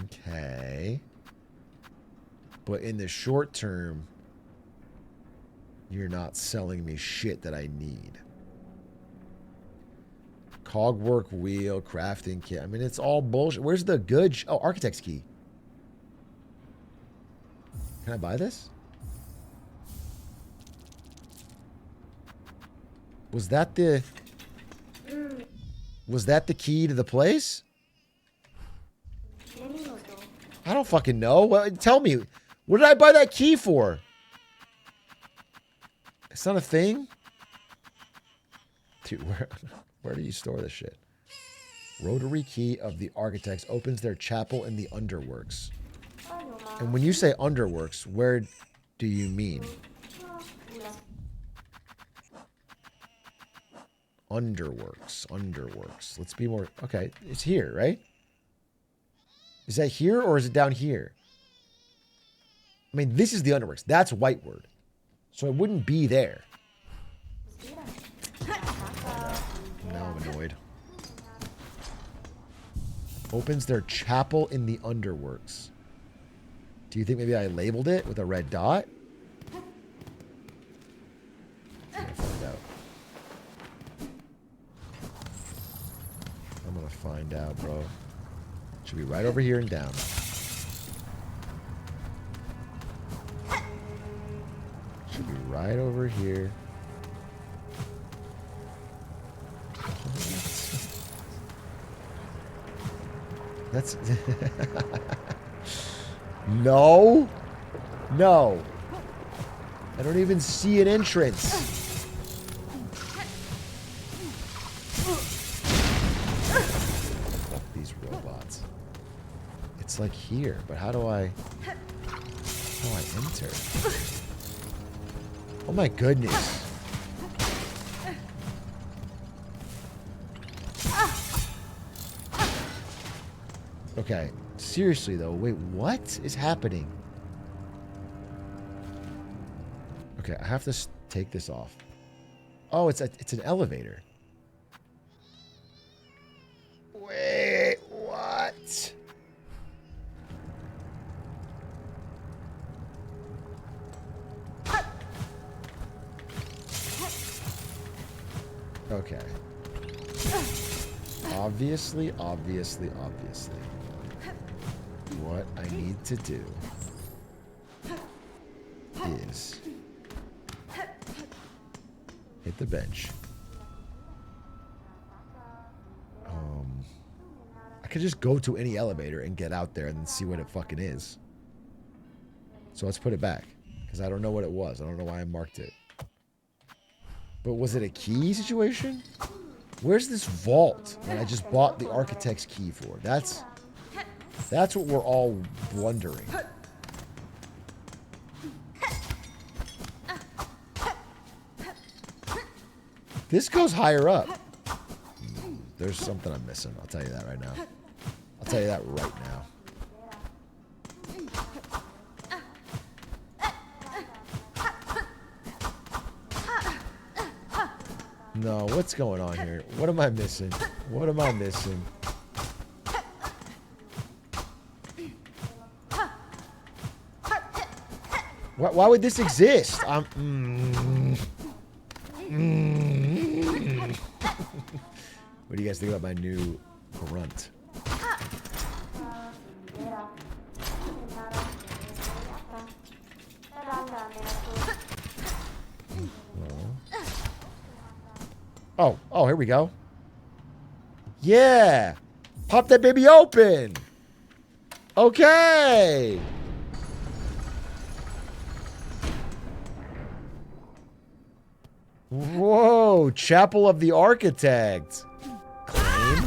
Okay. But in the short term, you're not selling me shit that I need. Cogwork wheel, crafting kit. I mean, it's all bullshit. Where's the good... Oh, architect's key. Can I buy this? Was that the... Was that the key to the place? I don't fucking know. Well, tell me. What did I buy that key for? It's not a thing? Dude, where do you store this shit? Rotary key of the architects opens their chapel in the underworks. And when you say underworks, where do you mean? Underworks. Let's be more... Okay, it's here, right? Is that here or is it down here? I mean, this is the underworks. That's Whiteward. So it wouldn't be there. Now I'm annoyed. Opens their chapel in the underworks. Do you think maybe I labeled it with a red dot? I'm gonna find out. I'm gonna find out, bro. Should be right over here and down. Should be right over here. That's... No. No. I don't even see an entrance. Fuck these robots. It's like here, but how do I enter? Oh my goodness. Okay, seriously though, wait, what is happening? Okay, I have to take this off. Oh, it's an elevator. Wait, what? Okay. Obviously. What I need to do is hit the bench. I could just go to any elevator and get out there and then see what it fucking is. So let's put it back, because I don't know what it was. I don't know why I marked it. But was it a key situation? Where's this vault that I just bought the architect's key for? That's what we're all wondering. This goes higher up. There's something I'm missing. I'll tell you that right now. I'll tell you that right now. No, what's going on here? What am I missing? What am I missing? Why would this exist? What do you guys think about my new grunt? Oh, here we go. Yeah. Pop that baby open. Okay. Whoa, Chapel of the Architect. Claim.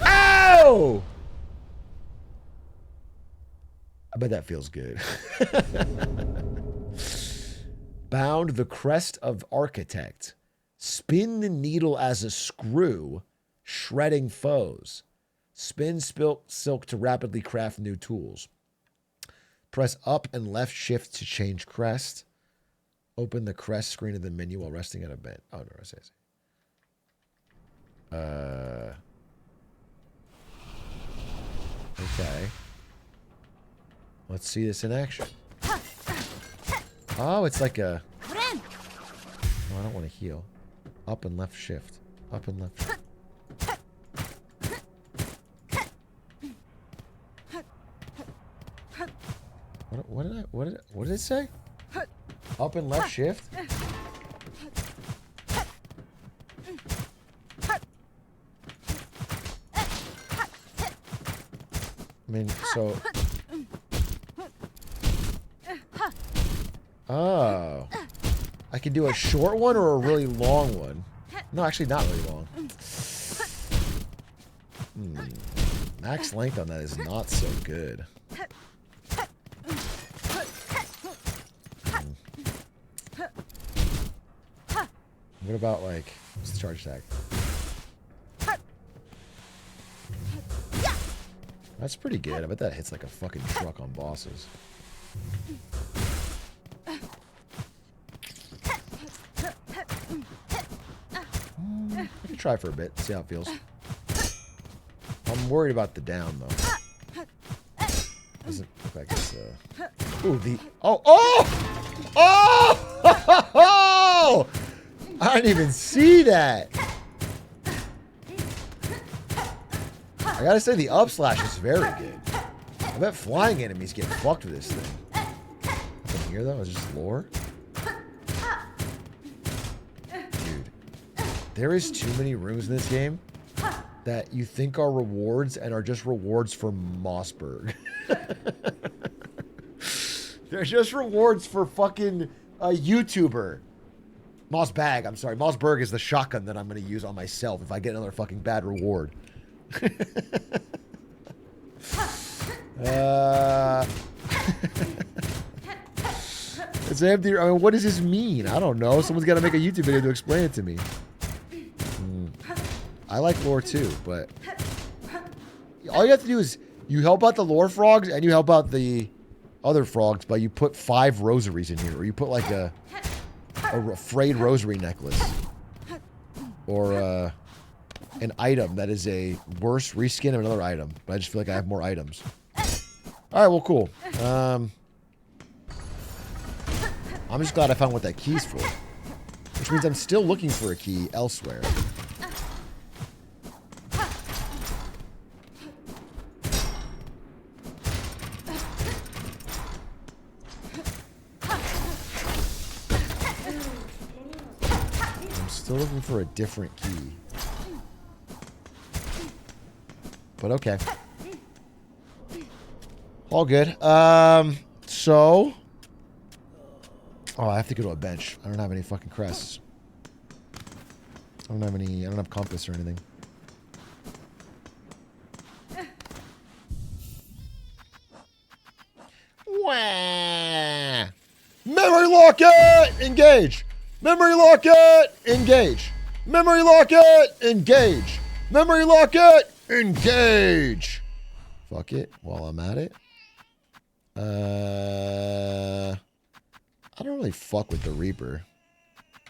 Ow! I bet that feels good. Bound the crest of architect. Spin the needle as a screw, shredding foes. Spin silk to rapidly craft new tools. Press up and left shift to change crest. Open the crest screen of the menu while resting at a bed. Oh, no, I see. Okay. Let's see this in action. Oh, it's like a... Oh, I don't want to heal. Up and left shift. Up and left shift. What did it say? Up and left shift? I mean, so... Oh. I can do a short one or a really long one? No, actually not really long. Max length on that is not so good. What about, like, what's the charge tag? That's pretty good. I bet that hits like a fucking truck on bosses. I can try for a bit, see how it feels. I'm worried about the down, though. Doesn't look like it's, Ooh, the... Oh! Oh! I didn't even see that! I gotta say, the up slash is very good. I bet flying enemies get fucked with this thing. Nothing here, though? It's just lore? Dude. There is too many rooms in this game that you think are rewards and are just rewards for Mossberg. They're just rewards for fucking a YouTuber. Mossbag, I'm sorry. Mossberg is the shotgun that I'm going to use on myself if I get another fucking bad reward. It's empty. I mean, what does this mean? I don't know. Someone's got to make a YouTube video to explain it to me. I like lore too, but all you have to do is you help out the lore frogs and you help out the other frogs, but you put 5 rosaries in here, or you put like a frayed rosary necklace, or an item that is a worse reskin of another item, but I just feel like I have more items. All right, well, cool. I'm just glad I found what that key's for, which means I'm still looking for a key elsewhere. I'm still looking for a different key. But okay. All good. So. Oh, I have to go to a bench. I don't have any fucking crests. I don't have compass or anything. Wah! Memory lock it! Engage! Memory lock it! Engage! Memory lock it! Engage! Memory lock it! Engage! Fuck it while I'm at it. I don't really fuck with the Reaper.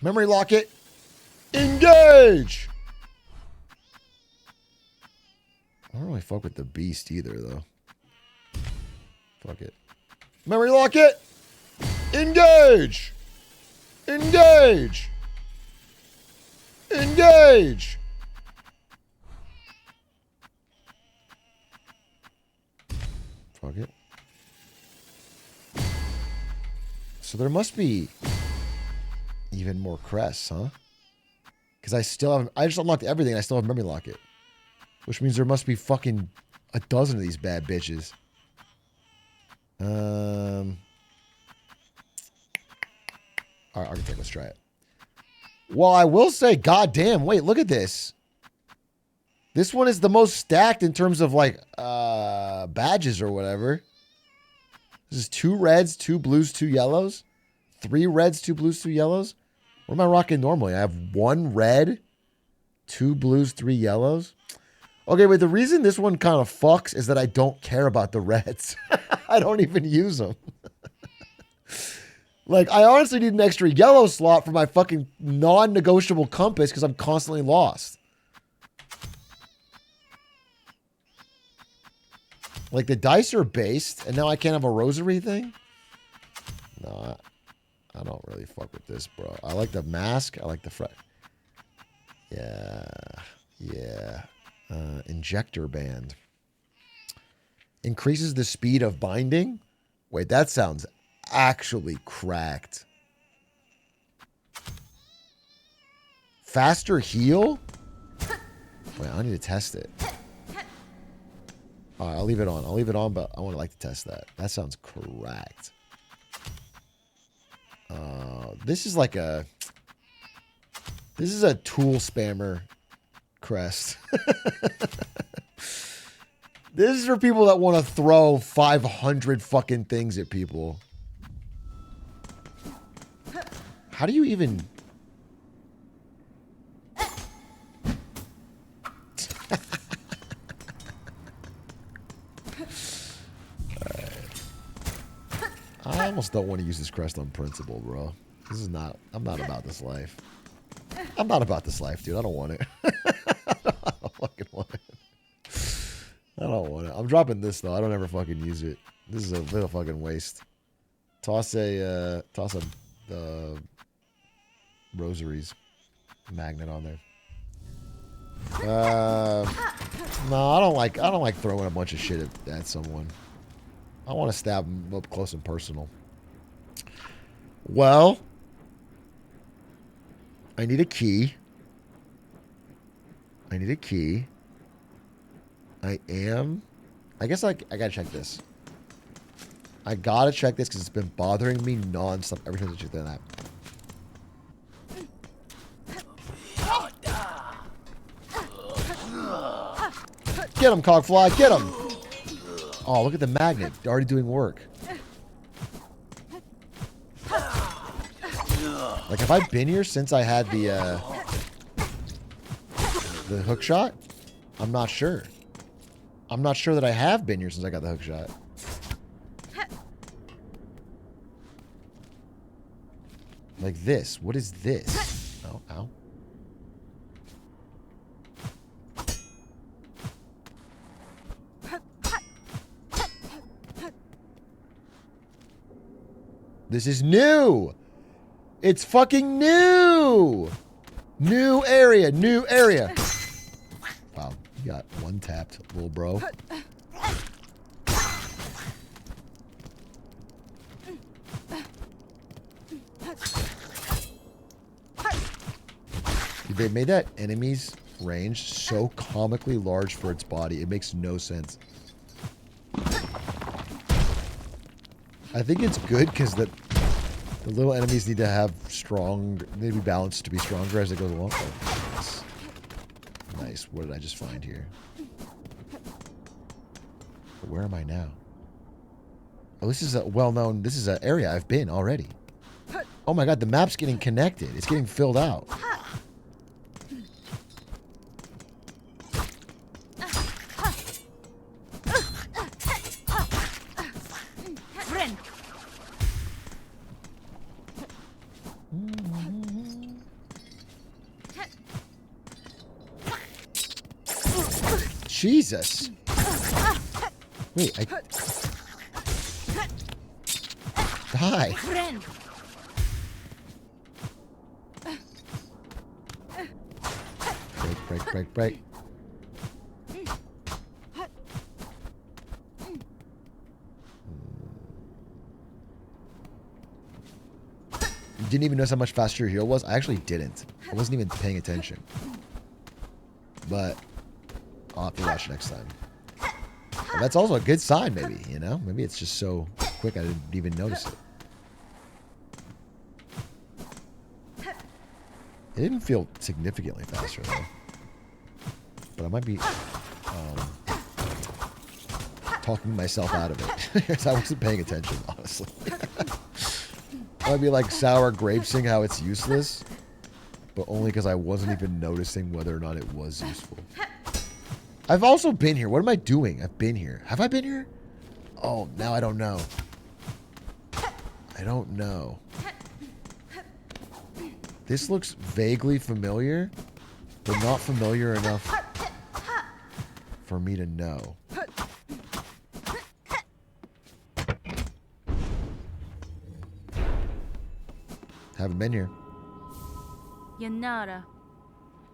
Memory locket. Engage! I don't really fuck with the Beast either, though. Fuck it. Memory locket. Engage! Engage! Engage! Fuck it. So there must be even more crests, huh? Because I still have... I just unlocked everything and I still have memory locket. Which means there must be fucking a dozen of these bad bitches. Alright, Architect, let's try it. Well, I will say, goddamn, wait, look at this. This one is the most stacked in terms of, like, badges or whatever. This is 2 reds, 2 blues, 2 yellows. 3 reds, 2 blues, 2 yellows. What am I rocking normally? I have 1 red, 2 blues, 3 yellows. Okay, wait, the reason this one kind of fucks is that I don't care about the reds. I don't even use them. Like, I honestly need an extra yellow slot for my fucking non-negotiable compass because I'm constantly lost. Like, the dice are based, and now I can't have a rosary thing? No, I don't really fuck with this, bro. I like the mask. I like the front. Yeah. Injector band. Increases the speed of binding? Wait, that sounds actually cracked. Faster heal? Wait, I need to test it. All right, I'll leave it on. I'll leave it on, but I would like to test that. That sounds cracked. This is like a... This is a tool spammer crest. This is for people that want to throw 500 fucking things at people. How do you even... I almost don't want to use this crest on principle, bro. This is not... I'm not about this life. I'm not about this life, dude. I don't want it. I don't fucking want it. I don't want it. I'm dropping this, though. I don't ever fucking use it. This is a little fucking waste. Toss a rosaries magnet on there. No, I don't like throwing a bunch of shit at someone. I want to stab them up close and personal. Well, I need a key. I guess I gotta check this. I gotta check this because it's been bothering me non-stop every time I check that app. Get him, Cogfly, get him! Oh, look at the magnet. They're already doing work. Like, have I been here since I had the hook shot? I'm not sure. I'm not sure that I have been here since I got the hook shot. Like this. What is this? Oh, ow. This is new. It's fucking new. New area. Wow, you got one tapped, little bro. They made that enemy's range so comically large for its body. It makes no sense. I think it's good because the little enemies need to have they be balanced to be stronger as it goes along. Oh, nice. Nice. What did I just find here? But where am I now? Oh, this is a well-known, this is an area I've been already. Oh my god, the map's getting connected. It's getting filled out. Jesus. Wait, Die. Break. You didn't even notice how much faster your heal was? I actually didn't. I wasn't even paying attention. But I'll have to watch next time. Well, that's also a good sign, maybe, you know? Maybe it's just so quick I didn't even notice it. It didn't feel significantly faster, though. But I might be talking myself out of it. Because I wasn't paying attention, honestly. I might be like sour grapesing how it's useless. But only because I wasn't even noticing whether or not it was useful. I've also been here. What am I doing? I've been here. Have I been here? Oh, now I don't know. I don't know. This looks vaguely familiar, but not familiar enough for me to know. Haven't been here. Yanara.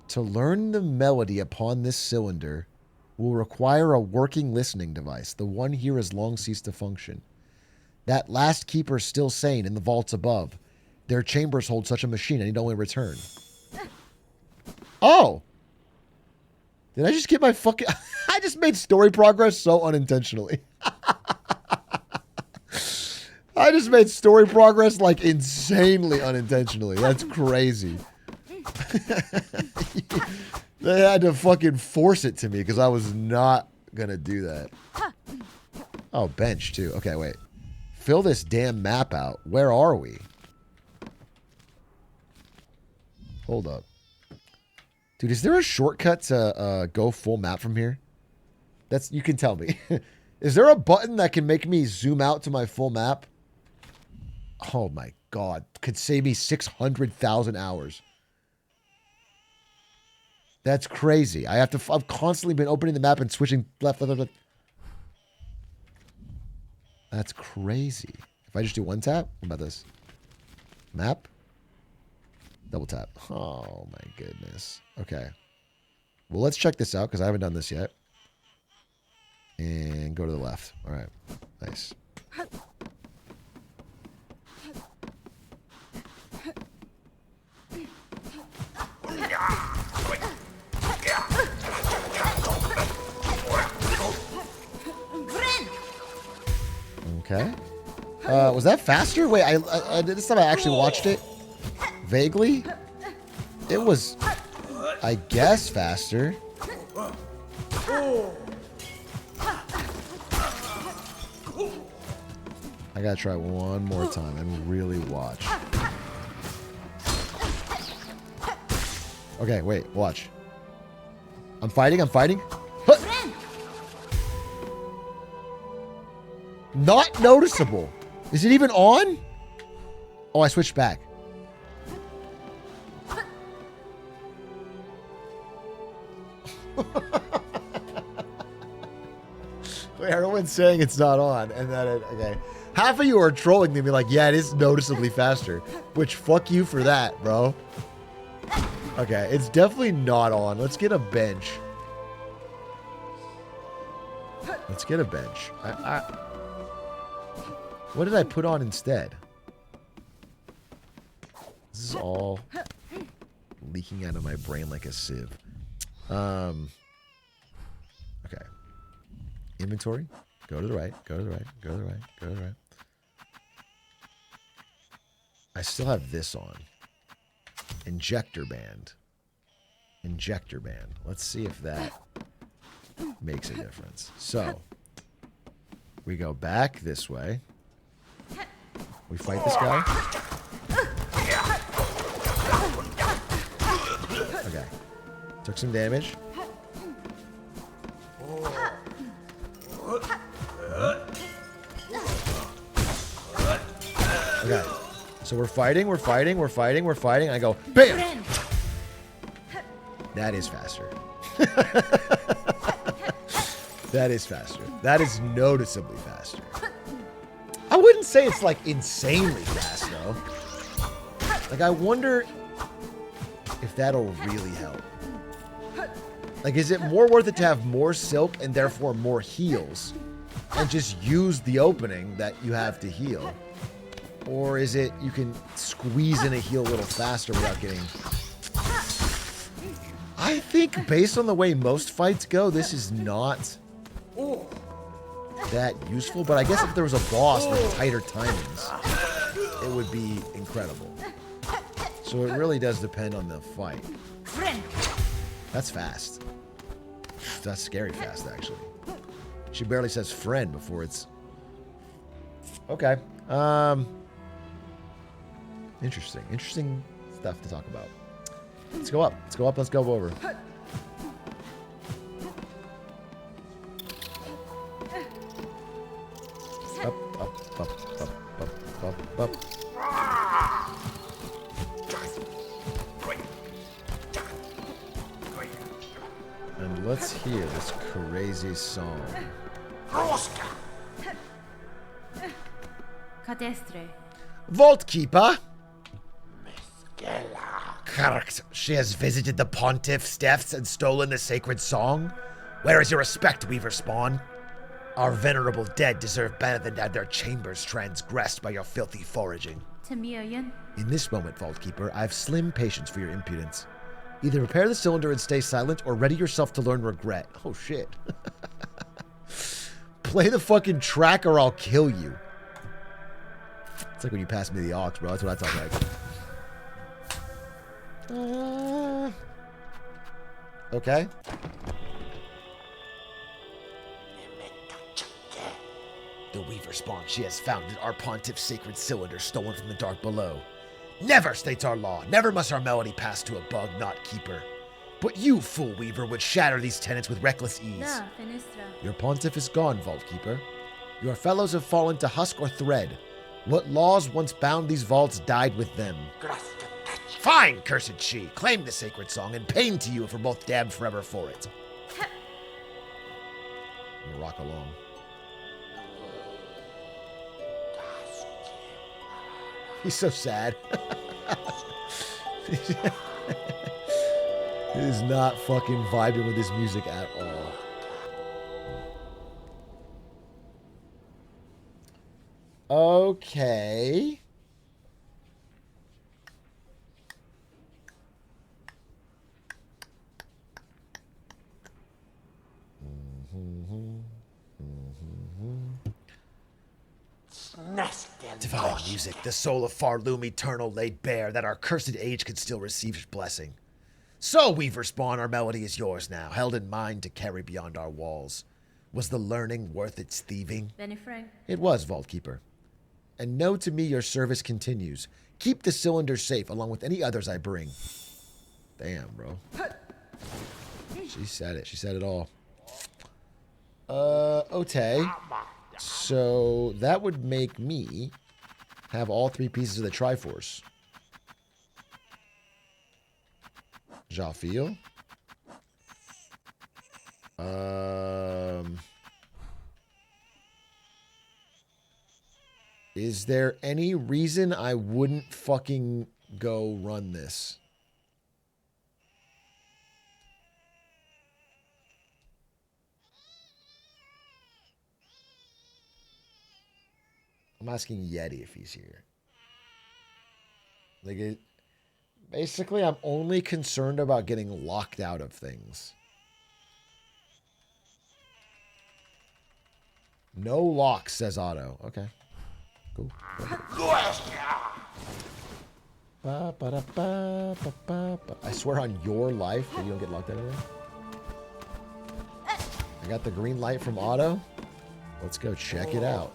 To learn the melody upon this cylinder will require a working listening device. The one here has long ceased to function. That last keeper is still sane in the vaults above. Their chambers hold such a machine. I need only return. Oh! Did I just get my fucking... I just made story progress so unintentionally. I just made story progress like insanely unintentionally. That's crazy. They had to fucking force it to me because I was not gonna do that. Oh, bench too. Okay, wait. Fill this damn map out. Where are we? Hold up. Dude, is there a shortcut to go full map from here? That's, you can tell me. Is there a button that can make me zoom out to my full map? Oh my god. Could save me 600,000 hours. That's crazy. I've constantly been opening the map and switching left. That's crazy. If I just do one tap, what about this? Map? Double tap. Oh my goodness. Okay. Well, let's check this out because I haven't done this yet. And go to the left. All right. Nice. Okay. Was that faster? Wait, I this time I actually watched it. Vaguely. It was, I guess, faster. I gotta try one more time and really watch. Okay, wait, watch. I'm fighting. Huh. Not noticeable. Is it even on? Oh, I switched back. Wait, everyone's saying it's not on, and then okay. Half of you are trolling me, and be like, "Yeah, it is noticeably faster." Which, fuck you for that, bro. Okay, it's definitely not on. Let's get a bench. Let's get a bench. What did I put on instead? This is all leaking out of my brain like a sieve. Okay. Inventory. Go to the right. Go to the right. Go to the right. Go to the right. I still have this on. Injector band. Injector band. Let's see if that makes a difference. So, we go back this way. We fight this guy. Okay. Took some damage. Okay. So we're fighting. I go, BAM! That is faster. That is faster. That is noticeably faster. I wouldn't say it's like insanely fast though. Like I wonder if that'll really help. Like is it more worth it to have more silk and therefore more heals and just use the opening that you have to heal? Or is it you can squeeze in a heal a little faster without getting... I think based on the way most fights go, this is not that useful. But I guess if there was a boss with tighter timings, it would be incredible. So it really does depend on the fight. That's fast. That's scary fast, actually. She barely says friend before it's... Okay. Interesting. Interesting stuff to talk about. Let's go up. Let's go up. Let's go over. Up, up, up, up, up, up, up. And let's hear this crazy song. Cadestre. Vault Keeper. Correct. She has visited the pontiff's deaths and stolen the sacred song. Where is your respect, Weaver Spawn? Our venerable dead deserve better than to have their chambers transgressed by your filthy foraging. In this moment, Vault Keeper, I have slim patience for your impudence. Either repair the cylinder and stay silent, or ready yourself to learn regret. Oh, shit. Play the fucking track or I'll kill you. It's like when you pass me the aux, bro. That's what I talk like. Okay. The Weaver Spawn she has founded our pontiff's sacred cylinder stolen from the dark below. Never, states our law, never must our melody pass to a bug not keeper. But you, fool Weaver, would shatter these tenets with reckless ease. Your pontiff is gone, Vault Keeper. Your fellows have fallen to husk or thread. What laws once bound these vaults died with them. Fine, cursed she. Claim the sacred song and pain to you if we're both damned forever for it. I'm gonna rock along. He's so sad. He is not fucking vibing with this music at all. Okay. Divine music, the soul of Farloom eternal laid bare, that our cursed age could still receive blessing. So, Weaver Spawn, our melody is yours now, held in mind to carry beyond our walls. Was the learning worth its thieving? It was, Vault Keeper. And know to me your service continues. Keep the cylinder safe, along with any others I bring. Damn, bro. She said it. She said it all. Okay. So, that would make me have all three pieces of the Triforce. Jafil. Is there any reason I wouldn't fucking go run this? I'm asking Yeti if he's here. Like, basically, I'm only concerned about getting locked out of things. No locks, says Otto. Okay. Cool. I swear on your life that you don't get locked out of there. I got the green light from Otto. Let's go check it out.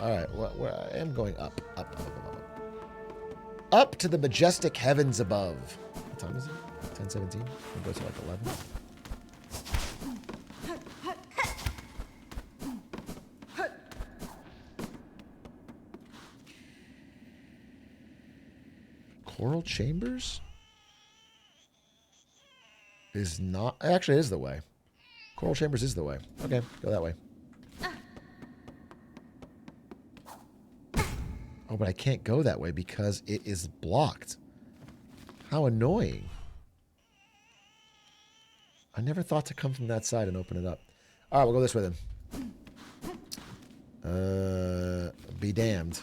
Alright, I am going up. Up to the majestic heavens above. What time is it? 10:17? It goes to like 11. Coral chambers? is not... Actually, it is the way. Coral Chambers is the way. Okay, go that way. Oh, but I can't go that way because it is blocked. How annoying. I never thought to come from that side and open it up. All right, we'll go this way then. Be damned.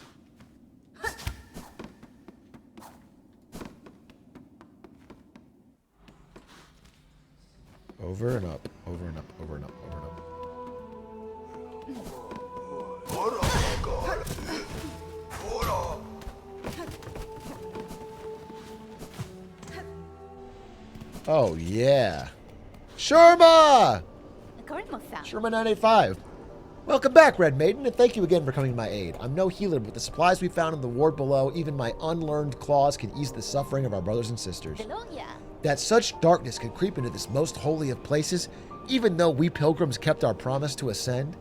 Over and up, over and up, over and up, over and up. Oh, yeah. Sherma! Sherma 985. Welcome back, Red Maiden, and thank you again for coming to my aid. I'm no healer, but with the supplies we found in the ward below, even my unlearned claws can ease the suffering of our brothers and sisters. That such darkness could creep into this most holy of places, even though we pilgrims kept our promise to ascend,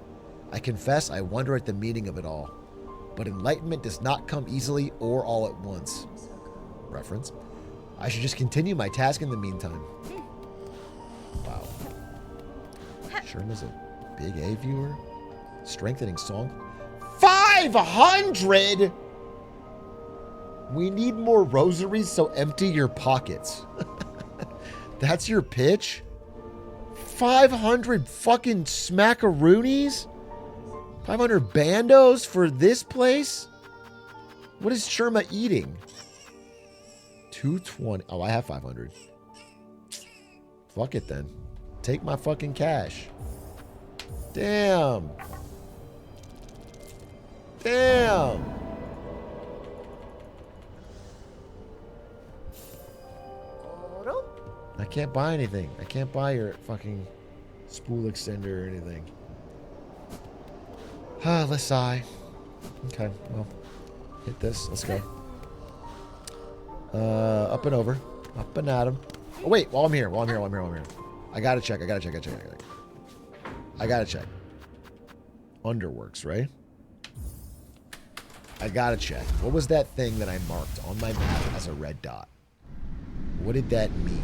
I confess I wonder at the meaning of it all. But enlightenment does not come easily or all at once. Reference. I should just continue my task in the meantime. Wow. Sherma's a big A viewer. Strengthening song. 500! We need more rosaries, so empty your pockets. That's your pitch? 500 fucking smackaroonies? 500 bandos for this place? What is Sherma eating? 220. Oh, I have 500. Fuck it then. Take my fucking cash. Damn. Damn. I can't buy anything. I can't buy your fucking spool extender or anything. Ah, let's sigh. Okay, well, hit this. Let's go. Up and over. Up and at him. Oh, wait, while I'm here. I gotta check. I gotta check. Underworks, right? I gotta check. What was that thing that I marked on my map as a red dot? What did that mean?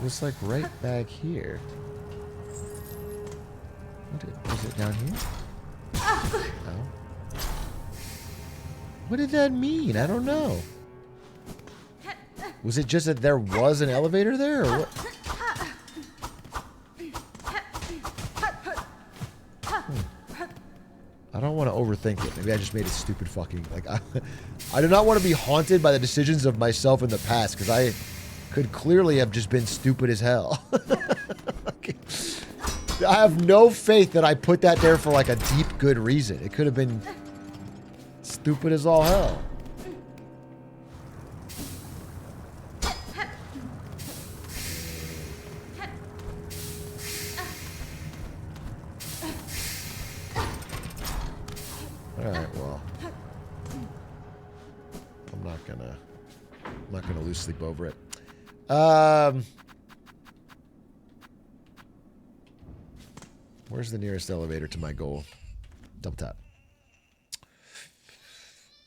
It's like right back here. Was it down here? No. What did that mean? I don't know. Was it just that there was an elevator there, or what? I don't want to overthink it. Maybe I just made a stupid fucking... Like, I do not want to be haunted by the decisions of myself in the past, because I could clearly have just been stupid as hell. Okay. I have no faith that I put that there for like a deep good reason. It could have been stupid as all hell. Alright, well. I'm not gonna lose sleep over it. Where's the nearest elevator to my goal? Double tap.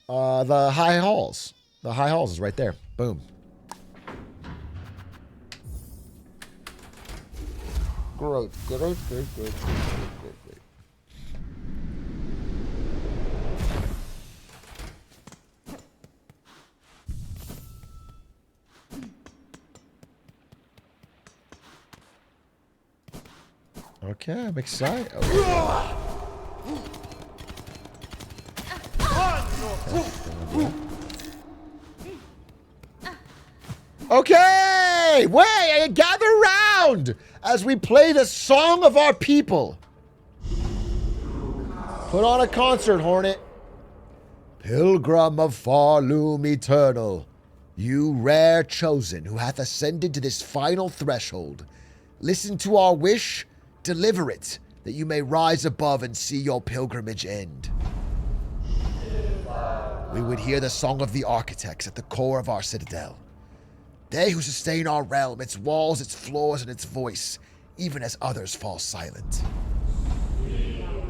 The high halls. The high halls is right there. Boom. Great. Okay, I'm excited. Okay, wait, gather round as we play the song of our people. Put on a concert, Hornet. Pilgrim of far loom eternal, you rare chosen who hath ascended to this final threshold, listen to our wish. Deliver it, that you may rise above and see your pilgrimage end. We would hear the song of the architects at the core of our citadel. They who sustain our realm, its walls, its floors, and its voice, even as others fall silent.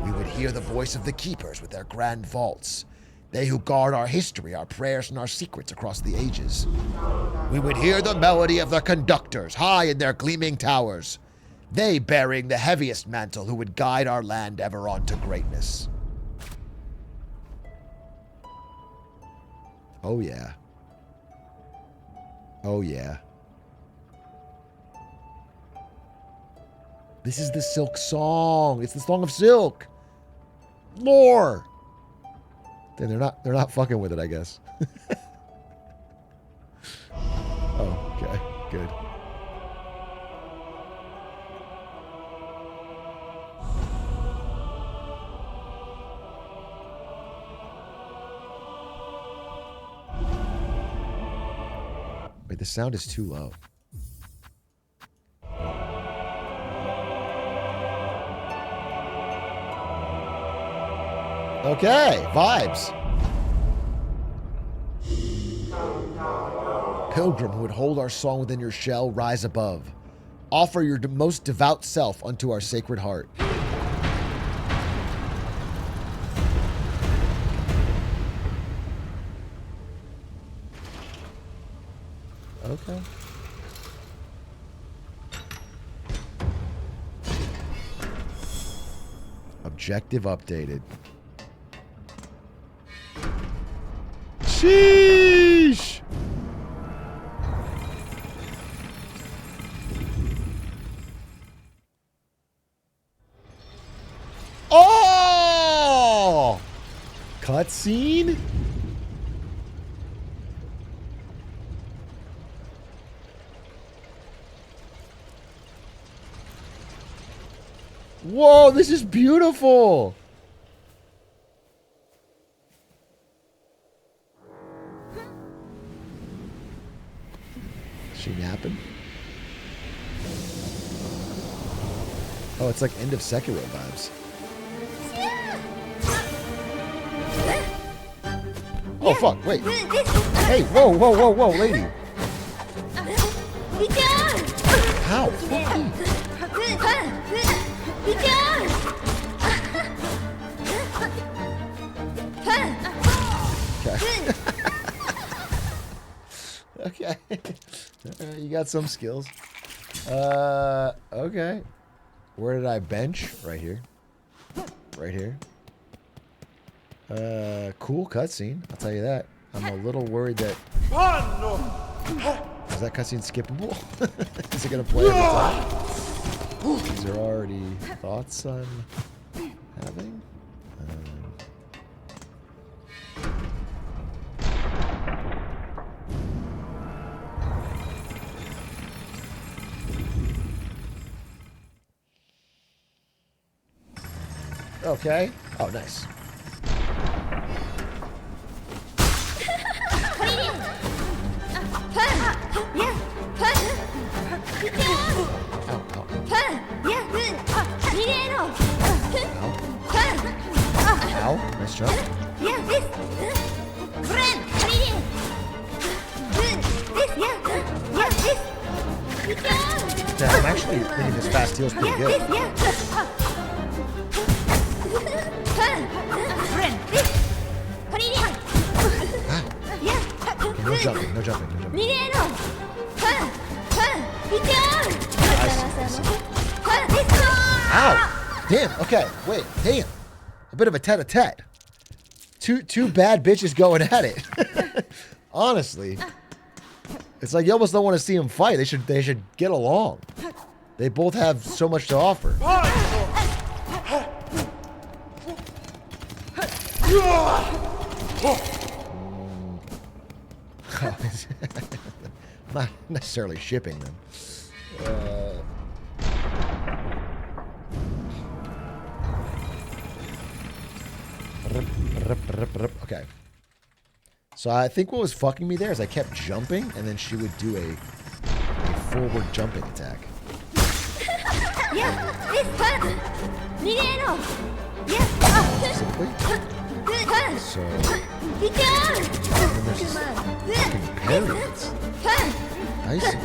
We would hear the voice of the keepers with their grand vaults, they who guard our history, our prayers, and our secrets across the ages. We would hear the melody of the conductors high in their gleaming towers, they bearing the heaviest mantle who would guide our land ever on to greatness. Oh yeah. Oh yeah. This is the Silk Song. It's the Song of Silk. More. Then they're not fucking with it, I guess. Oh, okay. Good. Wait, the sound is too low. Okay, vibes. Pilgrim who would hold our song within your shell, rise above. Offer your most devout self unto our sacred heart. Okay. Objective updated. Sheesh! Oh! Cutscene? Whoa, this is beautiful! Is she napping? Oh, it's like end of Sekiro vibes. Oh, fuck, wait. Hey, whoa, whoa, whoa, whoa, lady. How? Okay. Okay. You got some skills. Okay. Where did I bench? Right here. Right here. Cool cutscene. I'll tell you that. I'm a little worried that... Is that cutscene skippable? Is it going to play every time? Is there already thoughts on having? Okay. Oh, nice. Ow, nice jump. Yeah, I'm actually thinking this fast heal's pretty good. No jumping, no jumping, no jumping. Ow! Damn, okay, wait, damn. A bit of a tete-a-tete. Two bad bitches going at it. Honestly. It's like you almost don't want to see them fight. They should get along. They both have so much to offer. Not necessarily shipping them. Okay. So I think what was fucking me there is I kept jumping, and then she would do a forward jumping attack. Simply. So, and then there's this fucking parry. It's dicey.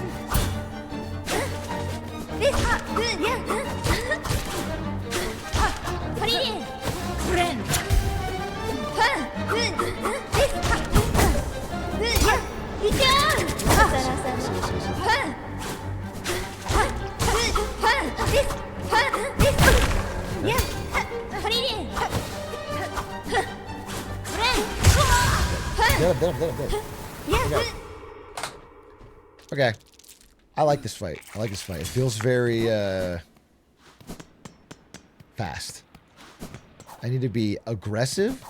Okay. I like this fight. It feels very fast. I need to be aggressive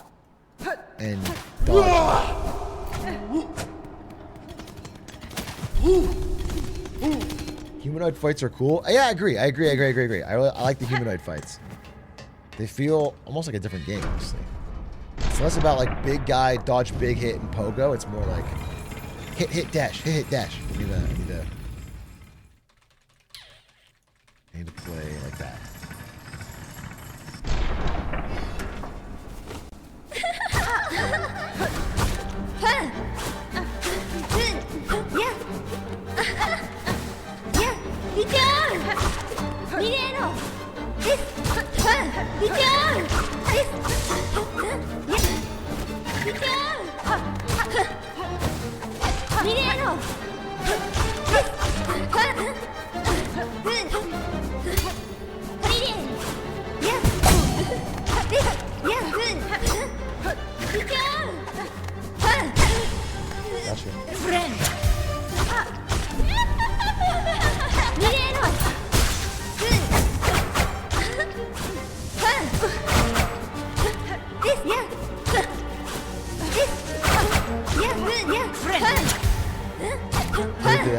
and dodge. Humanoid fights are cool. Yeah, I agree. I like the humanoid fights. They feel almost like a different game, honestly. It's less about like big guy, dodge, big hit, and pogo. It's more like hit, dash, hit, dash. I need to play like that.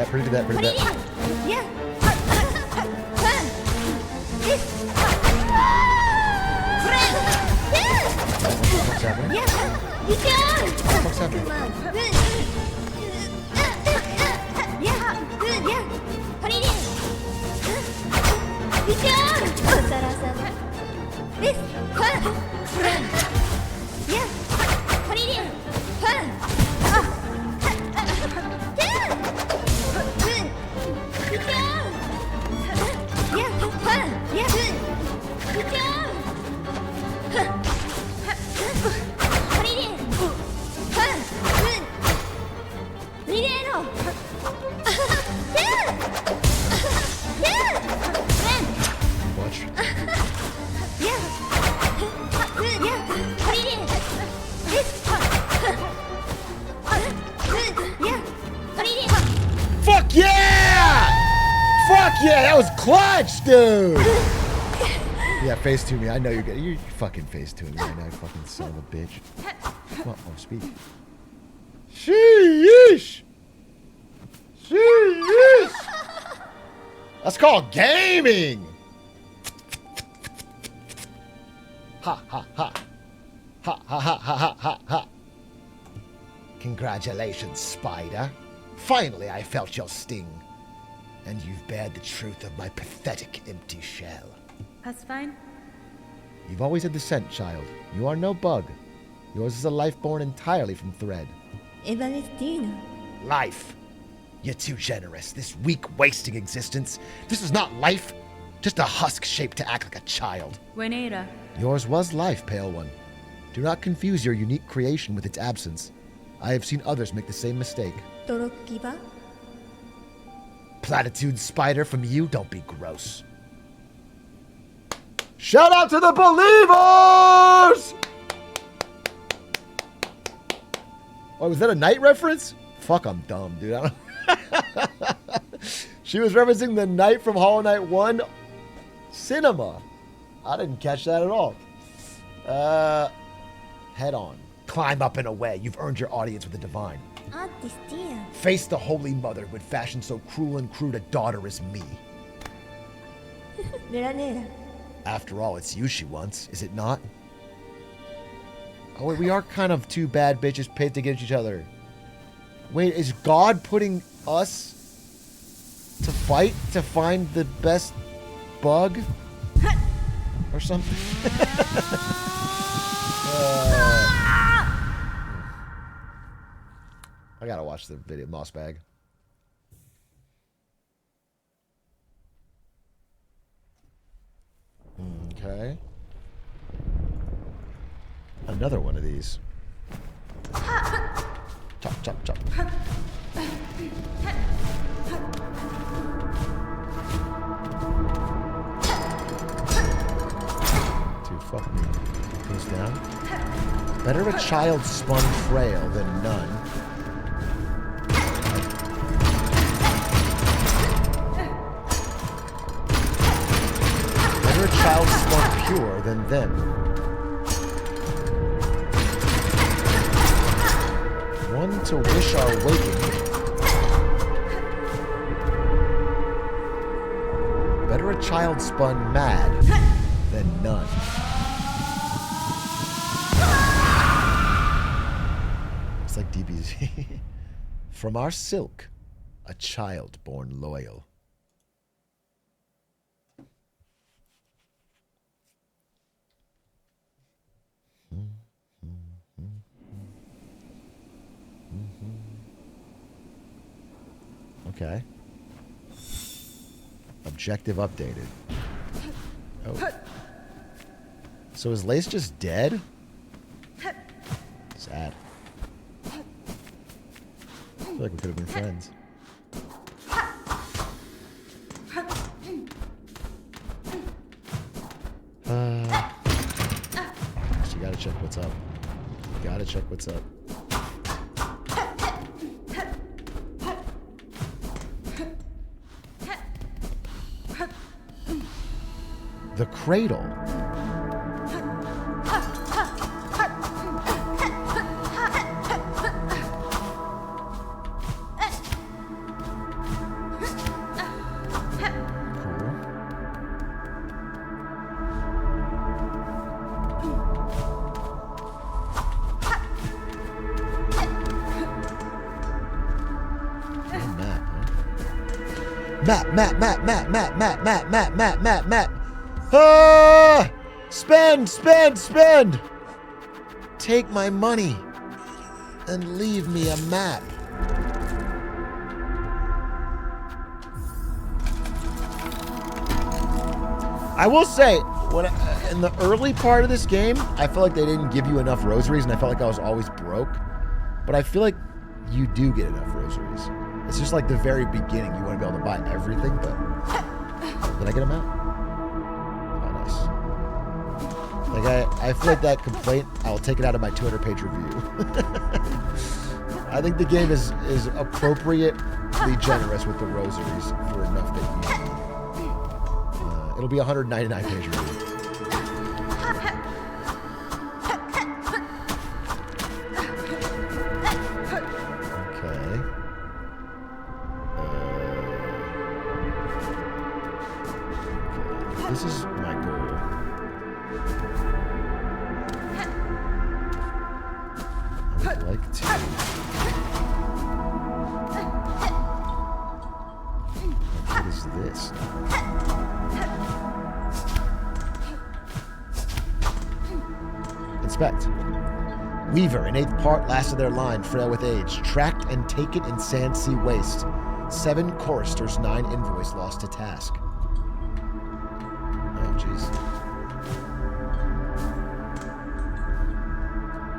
Pretty good that. What's happening? What's happening? Fuck yeah! Fuck yeah, that was clutch, dude! Yeah, face to me. I know you're good. You fucking face to me right now, you fucking son of a bitch. Come on, oh, speak. Sheesh! Sheesh! That's called gaming! Ha ha ha. Ha ha ha ha ha ha ha. Congratulations, Spider. Finally, I felt your sting. And you've bared the truth of my pathetic empty shell. That's fine. You've always had the scent, child. You are no bug. Yours is a life born entirely from thread. Life. You're too generous. This weak, wasting existence. This is not life. Just a husk shaped to act like a child. Buenera. Yours was life, Pale One. Do not confuse your unique creation with its absence. I have seen others make the same mistake. Platitude spider from you, don't be gross. Shout out to the believers! Oh, was that a Knight reference? Fuck, I'm dumb, dude. I don't... She was referencing the Knight from Hollow Knight 1 cinema. I didn't catch that at all. Head on. Climb up and away. You've earned your audience with the divine. Face the Holy Mother who would fashion so cruel and crude a daughter as me. After all, it's you she wants, is it not? Oh, wait, we are kind of two bad bitches pitted against each other. Wait, is God putting us to fight to find the best bug? Or something? I gotta watch the video. Moss Bag. Okay. Another one of these. Chop, chop, chop. Dude, fuck me. Goes down. Better a child spun frail than none. Better a child spun pure than them. One to wish our waking. Better a child spun mad than none. It's like DBZ. From our silk, a child born loyal. Okay. Objective updated. Oh. So is Lace just dead? Sad. I feel like we could have been friends. You gotta check what's up. You gotta check what's up. The cradle. Map. Ah! Spend! Take my money and leave me a map. I will say, in the early part of this game, I feel like they didn't give you enough rosaries, and I felt like I was always broke. But I feel like you do get enough rosaries. It's just like the very beginning. You want to be able to buy everything, but... Did I get them out? Like, I feel like that complaint, I'll take it out of my 200-page review. I think the game is appropriately generous with the rosaries for enough that you need. It'll be a 199-page review. This is my goal. I would like to... What is this? Inspect. Weaver, an 8th part, last of their line, frail with age. Tracked and taken in Sand Sea Waste. 7 choristers, 9 invoice lost to task. Jeez.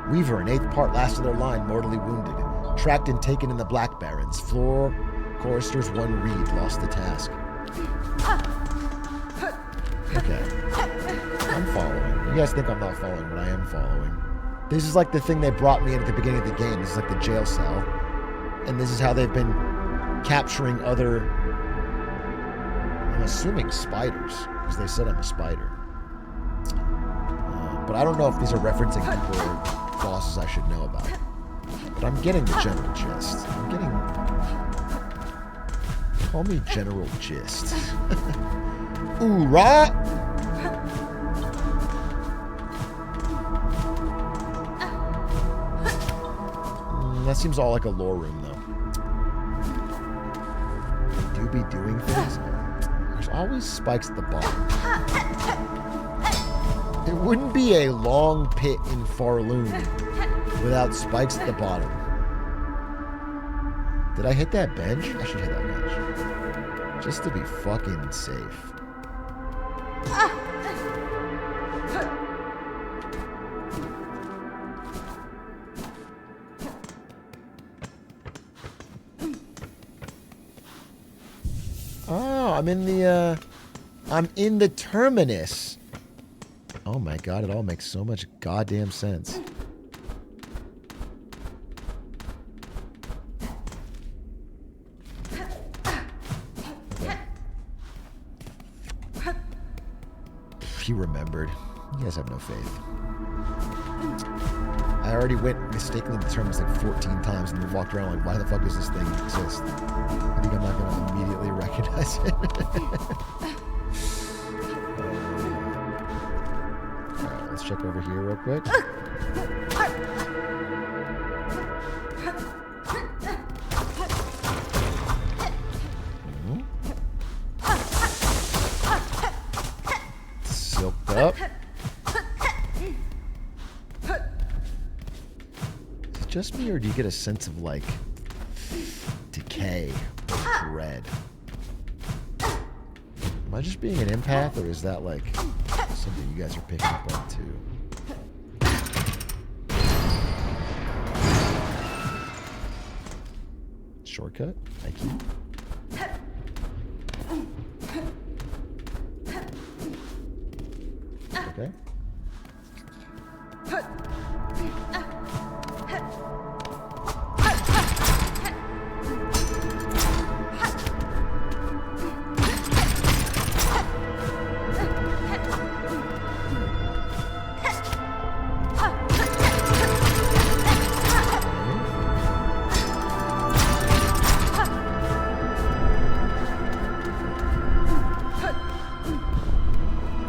Weaver, an 8th part, last of their line, mortally wounded. Tracked and taken in the Black Barrens. 4 choristers, 1 reed, lost the task. Okay. I'm following. You guys think I'm not following, but I am following. This is like the thing they brought me in at the beginning of the game. This is like the jail cell. And this is how they've been capturing other... I'm assuming spiders. Because they said I'm a spider. But I don't know if these are referencing people or bosses I should know about. But I'm getting the general gist. I'm getting... Call me General Gist. Oorah! That seems all like a lore room, though. They do be doing things. There's always spikes at the bottom. It wouldn't be a long pit in Farloon without spikes at the bottom. Did I hit that bench? I should hit that bench. Just to be fucking safe. Oh, I'm in the terminus. Oh my god, it all makes so much goddamn sense. He remembered. You guys have no faith. I already went mistakenly to the terminus like 14 times and walked around like, why the fuck does this thing exist? I think I'm not going to immediately recognize it. Alright, let's check over here real quick. Silked up. Is it just me, or do you get a sense of like decay or dread? Am I just being an empath, or is that like something you guys are picking up on too? Shortcut? Thank you. Okay.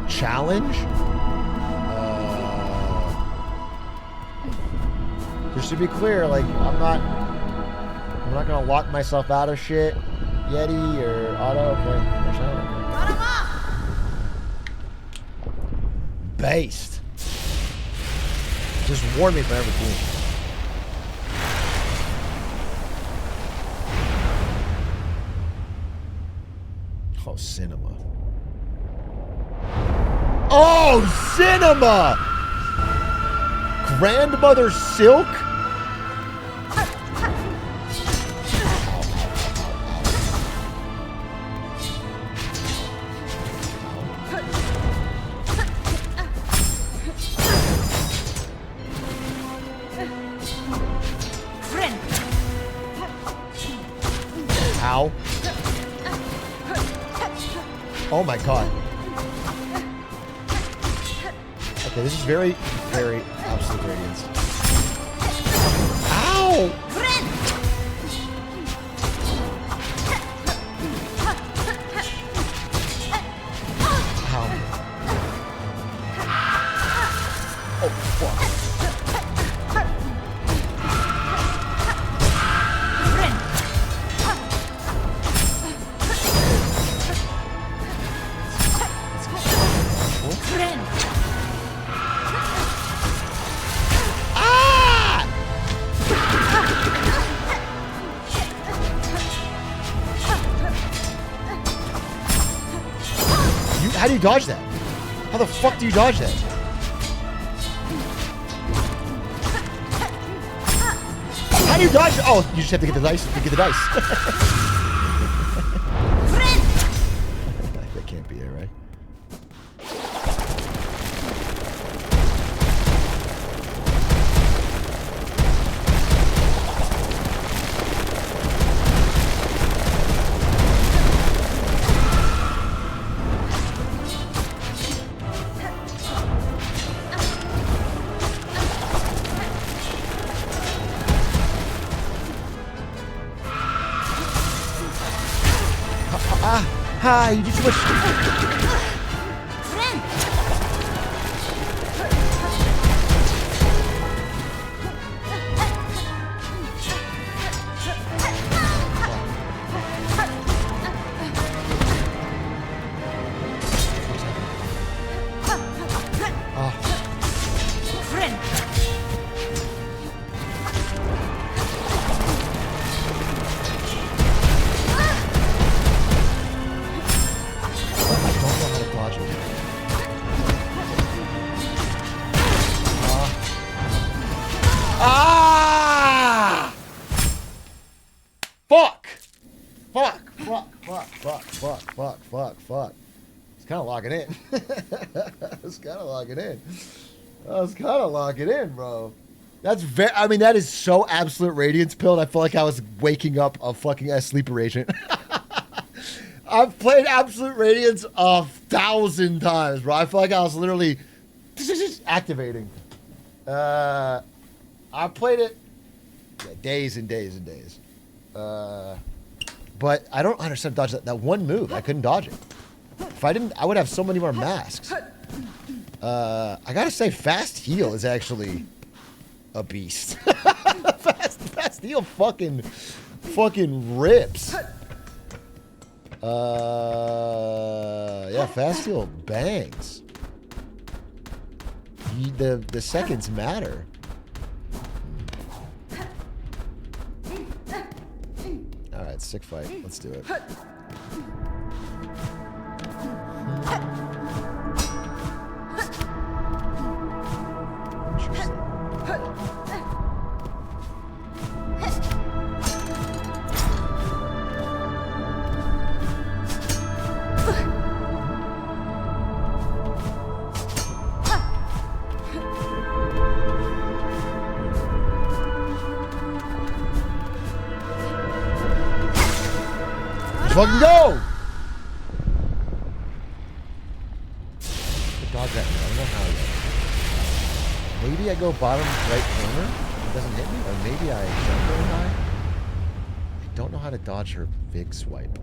Challenge? Just to be clear, like, I'm not gonna lock myself out of shit. Yeti or Auto, okay. Based. Just warn me if I ever do. Oh, cinema. Oh, cinema! Grandmother Silk? Ow. Oh my god. Okay, this is very, very absolute radiance. Ow! Ow. Oh, fuck. How do you dodge that? How the fuck do you dodge that? How do you dodge? Oh, you just have to get the dice. Get the dice. That can't be it, right? Ah, you did too much. locking in. I was kind of locking in, bro. That's very, I mean, that is so absolute radiance pilled. I feel like I was waking up a fucking sleeper agent. I've played Absolute Radiance 1,000 times, bro. I feel like I was literally activating. I played it days and days and days. But I don't understand dodge that one move. I couldn't dodge it. If I didn't, I would have so many more masks. I gotta say, fast heal is actually a beast. fast heal fucking rips. Yeah, fast heal bangs. The seconds matter. All right, sick fight. Let's do it. Fucking go! Dodge that. I don't know how yet. Maybe I go bottom right corner. It doesn't hit me, or maybe I jump really high. I don't know how to dodge her big swipe.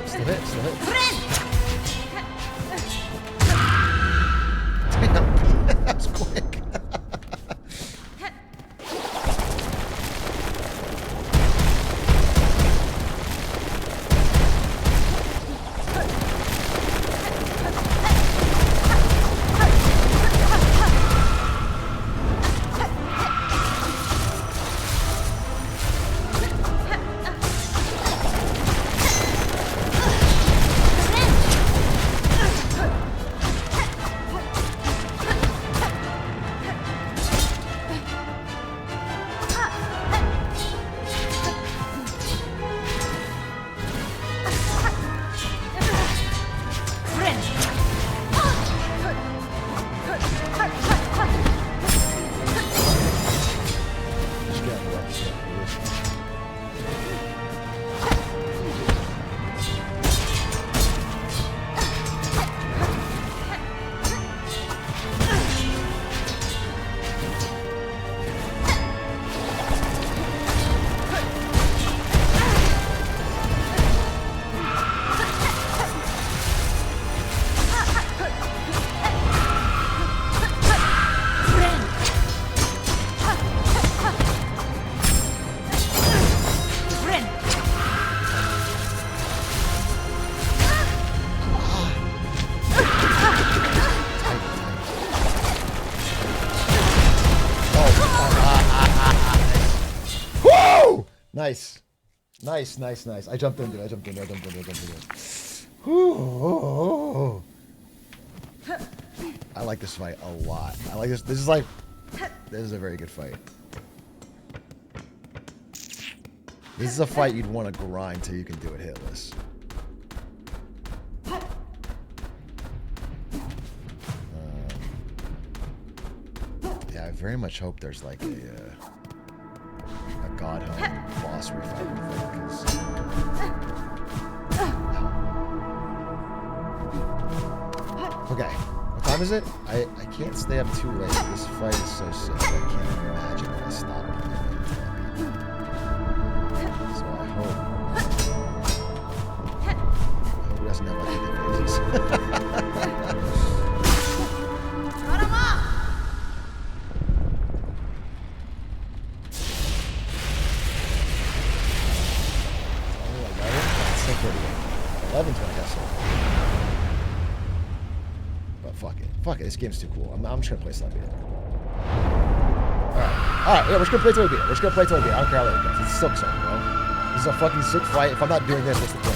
Still hit. Damn, that was quick. Nice. I jumped into it. Whew. I like this fight a lot. I like this. This is a very good fight. This is a fight you'd want to grind till you can do it hitless. Yeah, I very much hope there's like a God Home boss refighting thing, 'cause... Okay, what time is it? I can't stay up too late. This fight is so sick. I can't imagine if I stop playing it until I beat it. So I hope he doesn't have like phases. fuck it. Fuck it. This game's too cool. I'm just gonna play till I beat it. Alright, yeah, we're just gonna play till we beat it. We're just gonna play till we beat it. I don't care how late it goes. It's Silksong, bro. This is a fucking sick fight. If I'm not doing this, what's the point?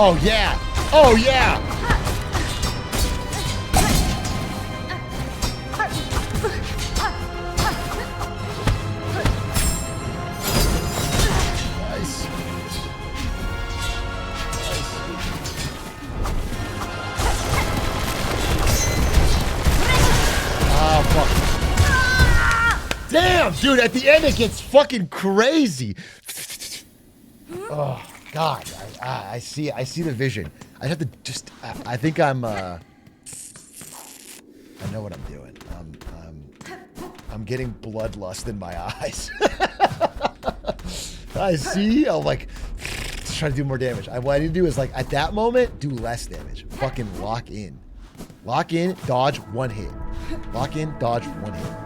Oh, yeah. Oh, yeah. Nice. Oh, fuck. Damn, dude, at the end it gets fucking crazy. Oh, God. I see the vision. I have to just, I think I'm, I know what I'm doing. I'm getting bloodlust in my eyes. I see. I'm like, trying to do more damage. What I need to do is like, at that moment, do less damage. Fucking lock in. Lock in, dodge, one hit. Lock in, dodge, one hit.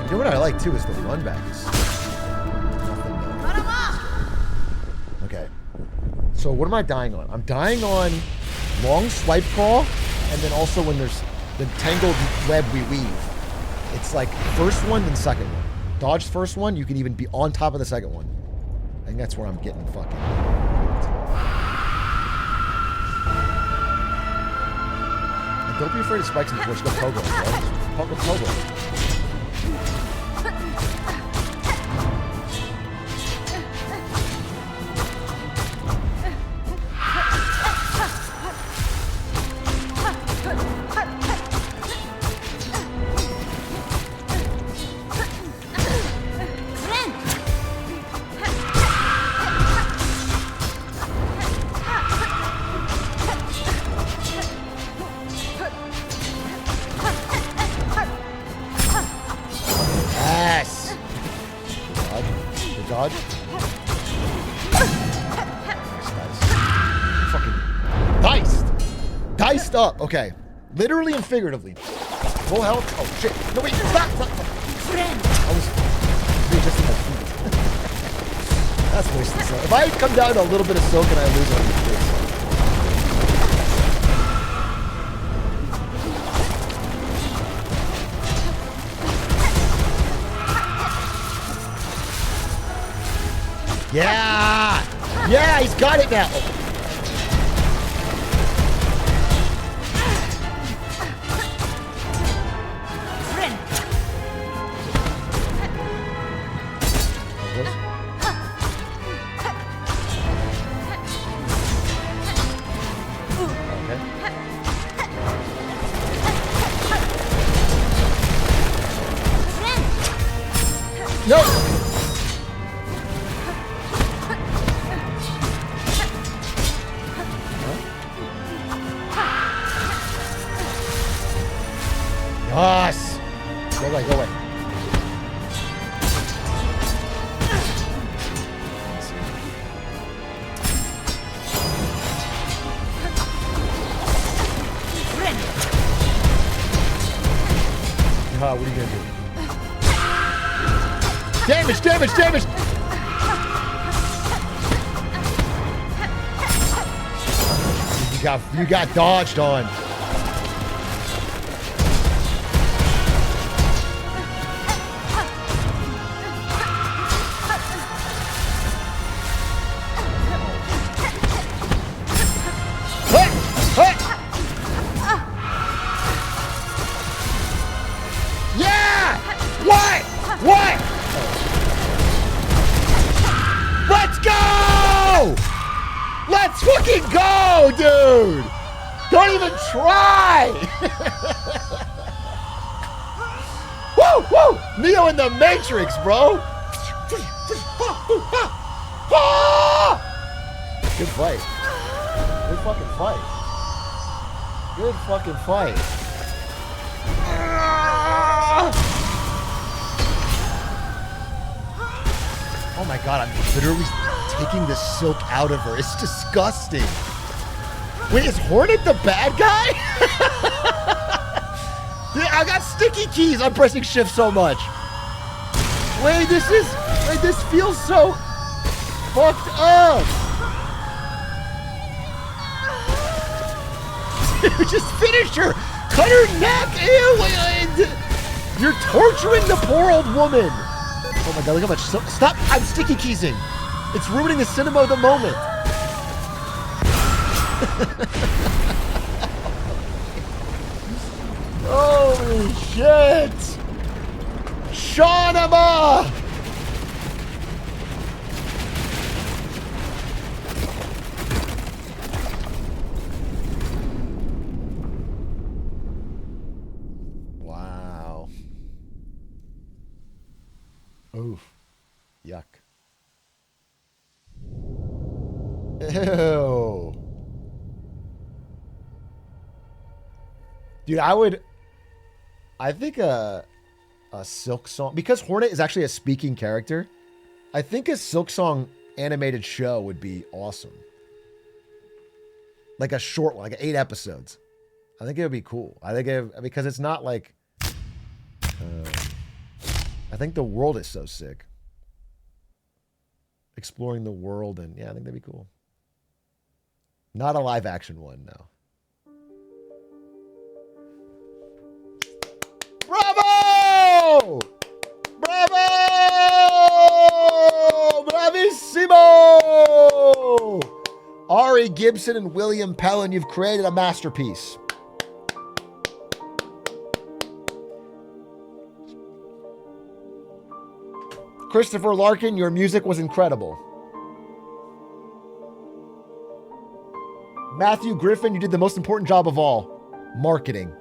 You know what I like too is the run back is nothing. Okay. So what am I dying on? I'm dying on long swipe crawl, and then also when there's the tangled web we weave. It's like first one, then second one. Dodge first one, you can even be on top of the second one. I think that's where I'm getting fucking. And don't be afraid of spikes in the force. Go pogo, bro. Pogo. Dodge. Fucking diced. Diced up. Okay. Literally and figuratively. Full health. Oh shit. No wait. Stop. I was readjusting my feet. That's wasted silk. If I come down to a little bit of silk and I lose it, yeah! Yeah, he's got it now! No! Yes! Go away, go away. What are you gonna do? Damage, damage, damage! You got dodged on. Yeah! What? What? Let's go! Let's fucking go, dude! Don't even try! Woo! Woo! Neo in the Matrix, bro! Good fight. Good fucking fight. Good fucking fight. Oh my god, I'm literally taking the silk out of her. It's disgusting. Wait, is Hornet the bad guy? Dude, I got sticky keys. I'm pressing shift so much. Wait, this feels so fucked up. Dude, just finish her. Cut her neck. Ew. You're torturing the poor old woman. Oh my god, look how much. Stop. I'm sticky keysing. It's ruining the cinema of the moment. Holy shit! Shawnama! Wow. Oof. Yuck. Ew. Dude, I think a Silksong, because Hornet is actually a speaking character, I think a Silksong animated show would be awesome. Like a short one, like 8 episodes. I think it would be cool. Because it's not like, I think the world is so sick. Exploring the world, and yeah, I think that'd be cool. Not a live action one, no. Bravo! Bravo! Bravissimo! Ari Gibson and William Pellin, you've created a masterpiece. Christopher Larkin, your music was incredible. Matthew Griffin, you did the most important job of all. Marketing.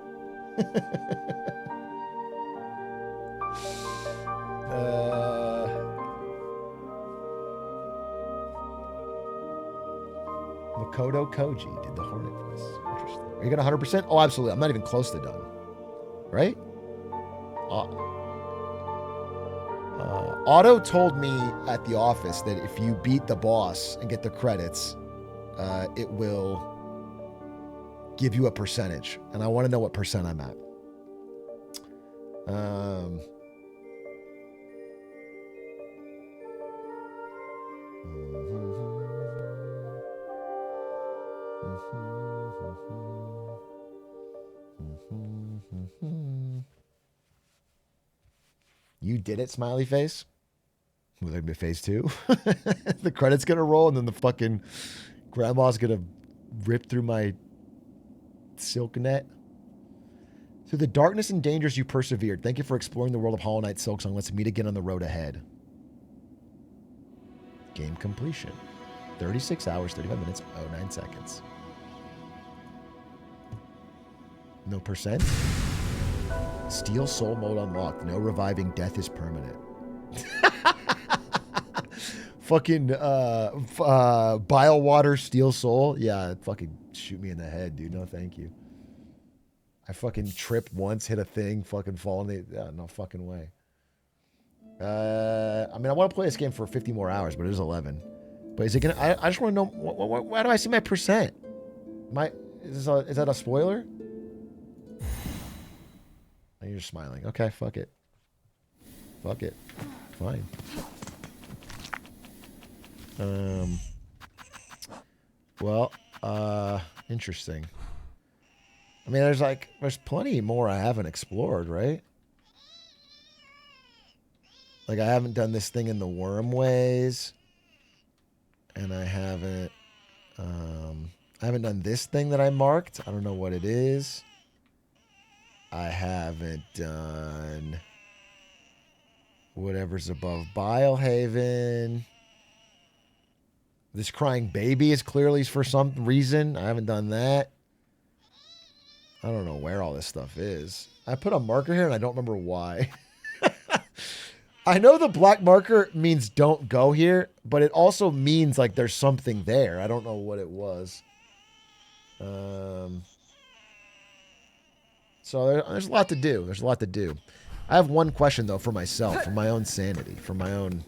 Makoto Koji did the Hornet voice. Interesting. Are you gonna 100%? Oh, absolutely. I'm not even close to done. Right? Otto told me at the office that if you beat the boss and get the credits, it will give you a percentage. And I want to know what percent I'm at. You did it, smiley face. Will there be phase 2? The credit's gonna roll, and then the fucking grandma's gonna rip through my silk net. Through the darkness and dangers you persevered. Thank you for exploring the world of Hollow Knight Silksong. Let's meet again on the road ahead. Game completion. 36 hours, 35 minutes, 09 seconds. No percent? Steel soul mode unlocked. No reviving. Death is permanent. Fucking bile water steel soul. Yeah, fucking shoot me in the head, dude. No, thank you. I fucking tripped once, hit a thing, fucking fall in the... Yeah, no fucking way. I mean, I want to play this game for 50 more hours, but it is 11. But is it gonna... I just want to know... Why do I see my percent? Is that a spoiler? Oh, you're just smiling. Okay, fuck it. Fuck it. Fine. Well, interesting. I mean, there's plenty more I haven't explored, right? Like, I haven't done this thing in the worm ways. And I haven't done this thing that I marked. I don't know what it is. I haven't done whatever's above Bilehaven. This crying baby is clearly for some reason. I haven't done that. I don't know where all this stuff is. I put a marker here and I don't remember why. I know the black marker means don't go here, but it also means like there's something there. I don't know what it was. So there's a lot to do. There's a lot to do. I have one question, though, for myself, for my own sanity, for my own...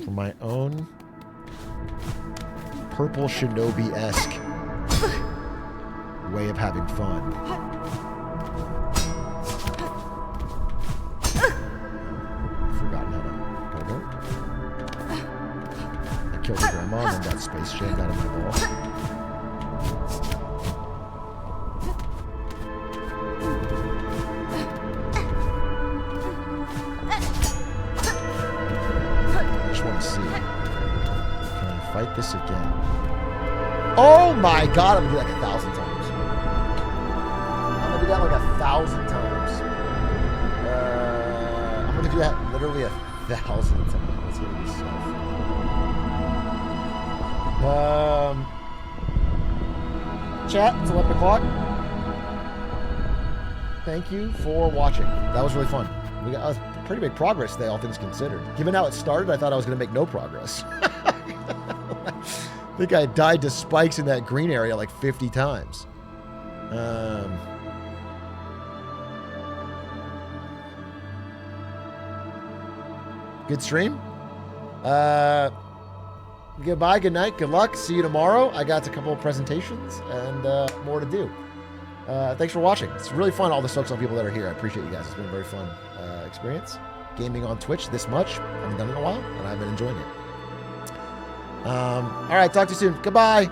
For my own purple shinobi-esque way of having fun. Killed the grandma and then got space jammed out of my ball. I just want to see. Can I fight this again? Oh my god, I'm gonna do that 1,000 times. I'm gonna do that like 1,000 times. I'm gonna do that literally 1,000 times. It's gonna be so fun. Chat, it's 11 o'clock. Thank you for watching. That was really fun. We got pretty big progress today, all things considered. Given how it started, I thought I was going to make no progress. I think I died to spikes in that green area like 50 times. Good stream. Goodbye, good night, good luck. See you tomorrow. I got a couple of presentations and more to do. Thanks for watching. It's really fun, all the Silksong people that are here. I appreciate you guys. It's been a very fun experience. Gaming on Twitch this much. I haven't done it in a while, and I've been enjoying it. All right, talk to you soon. Goodbye.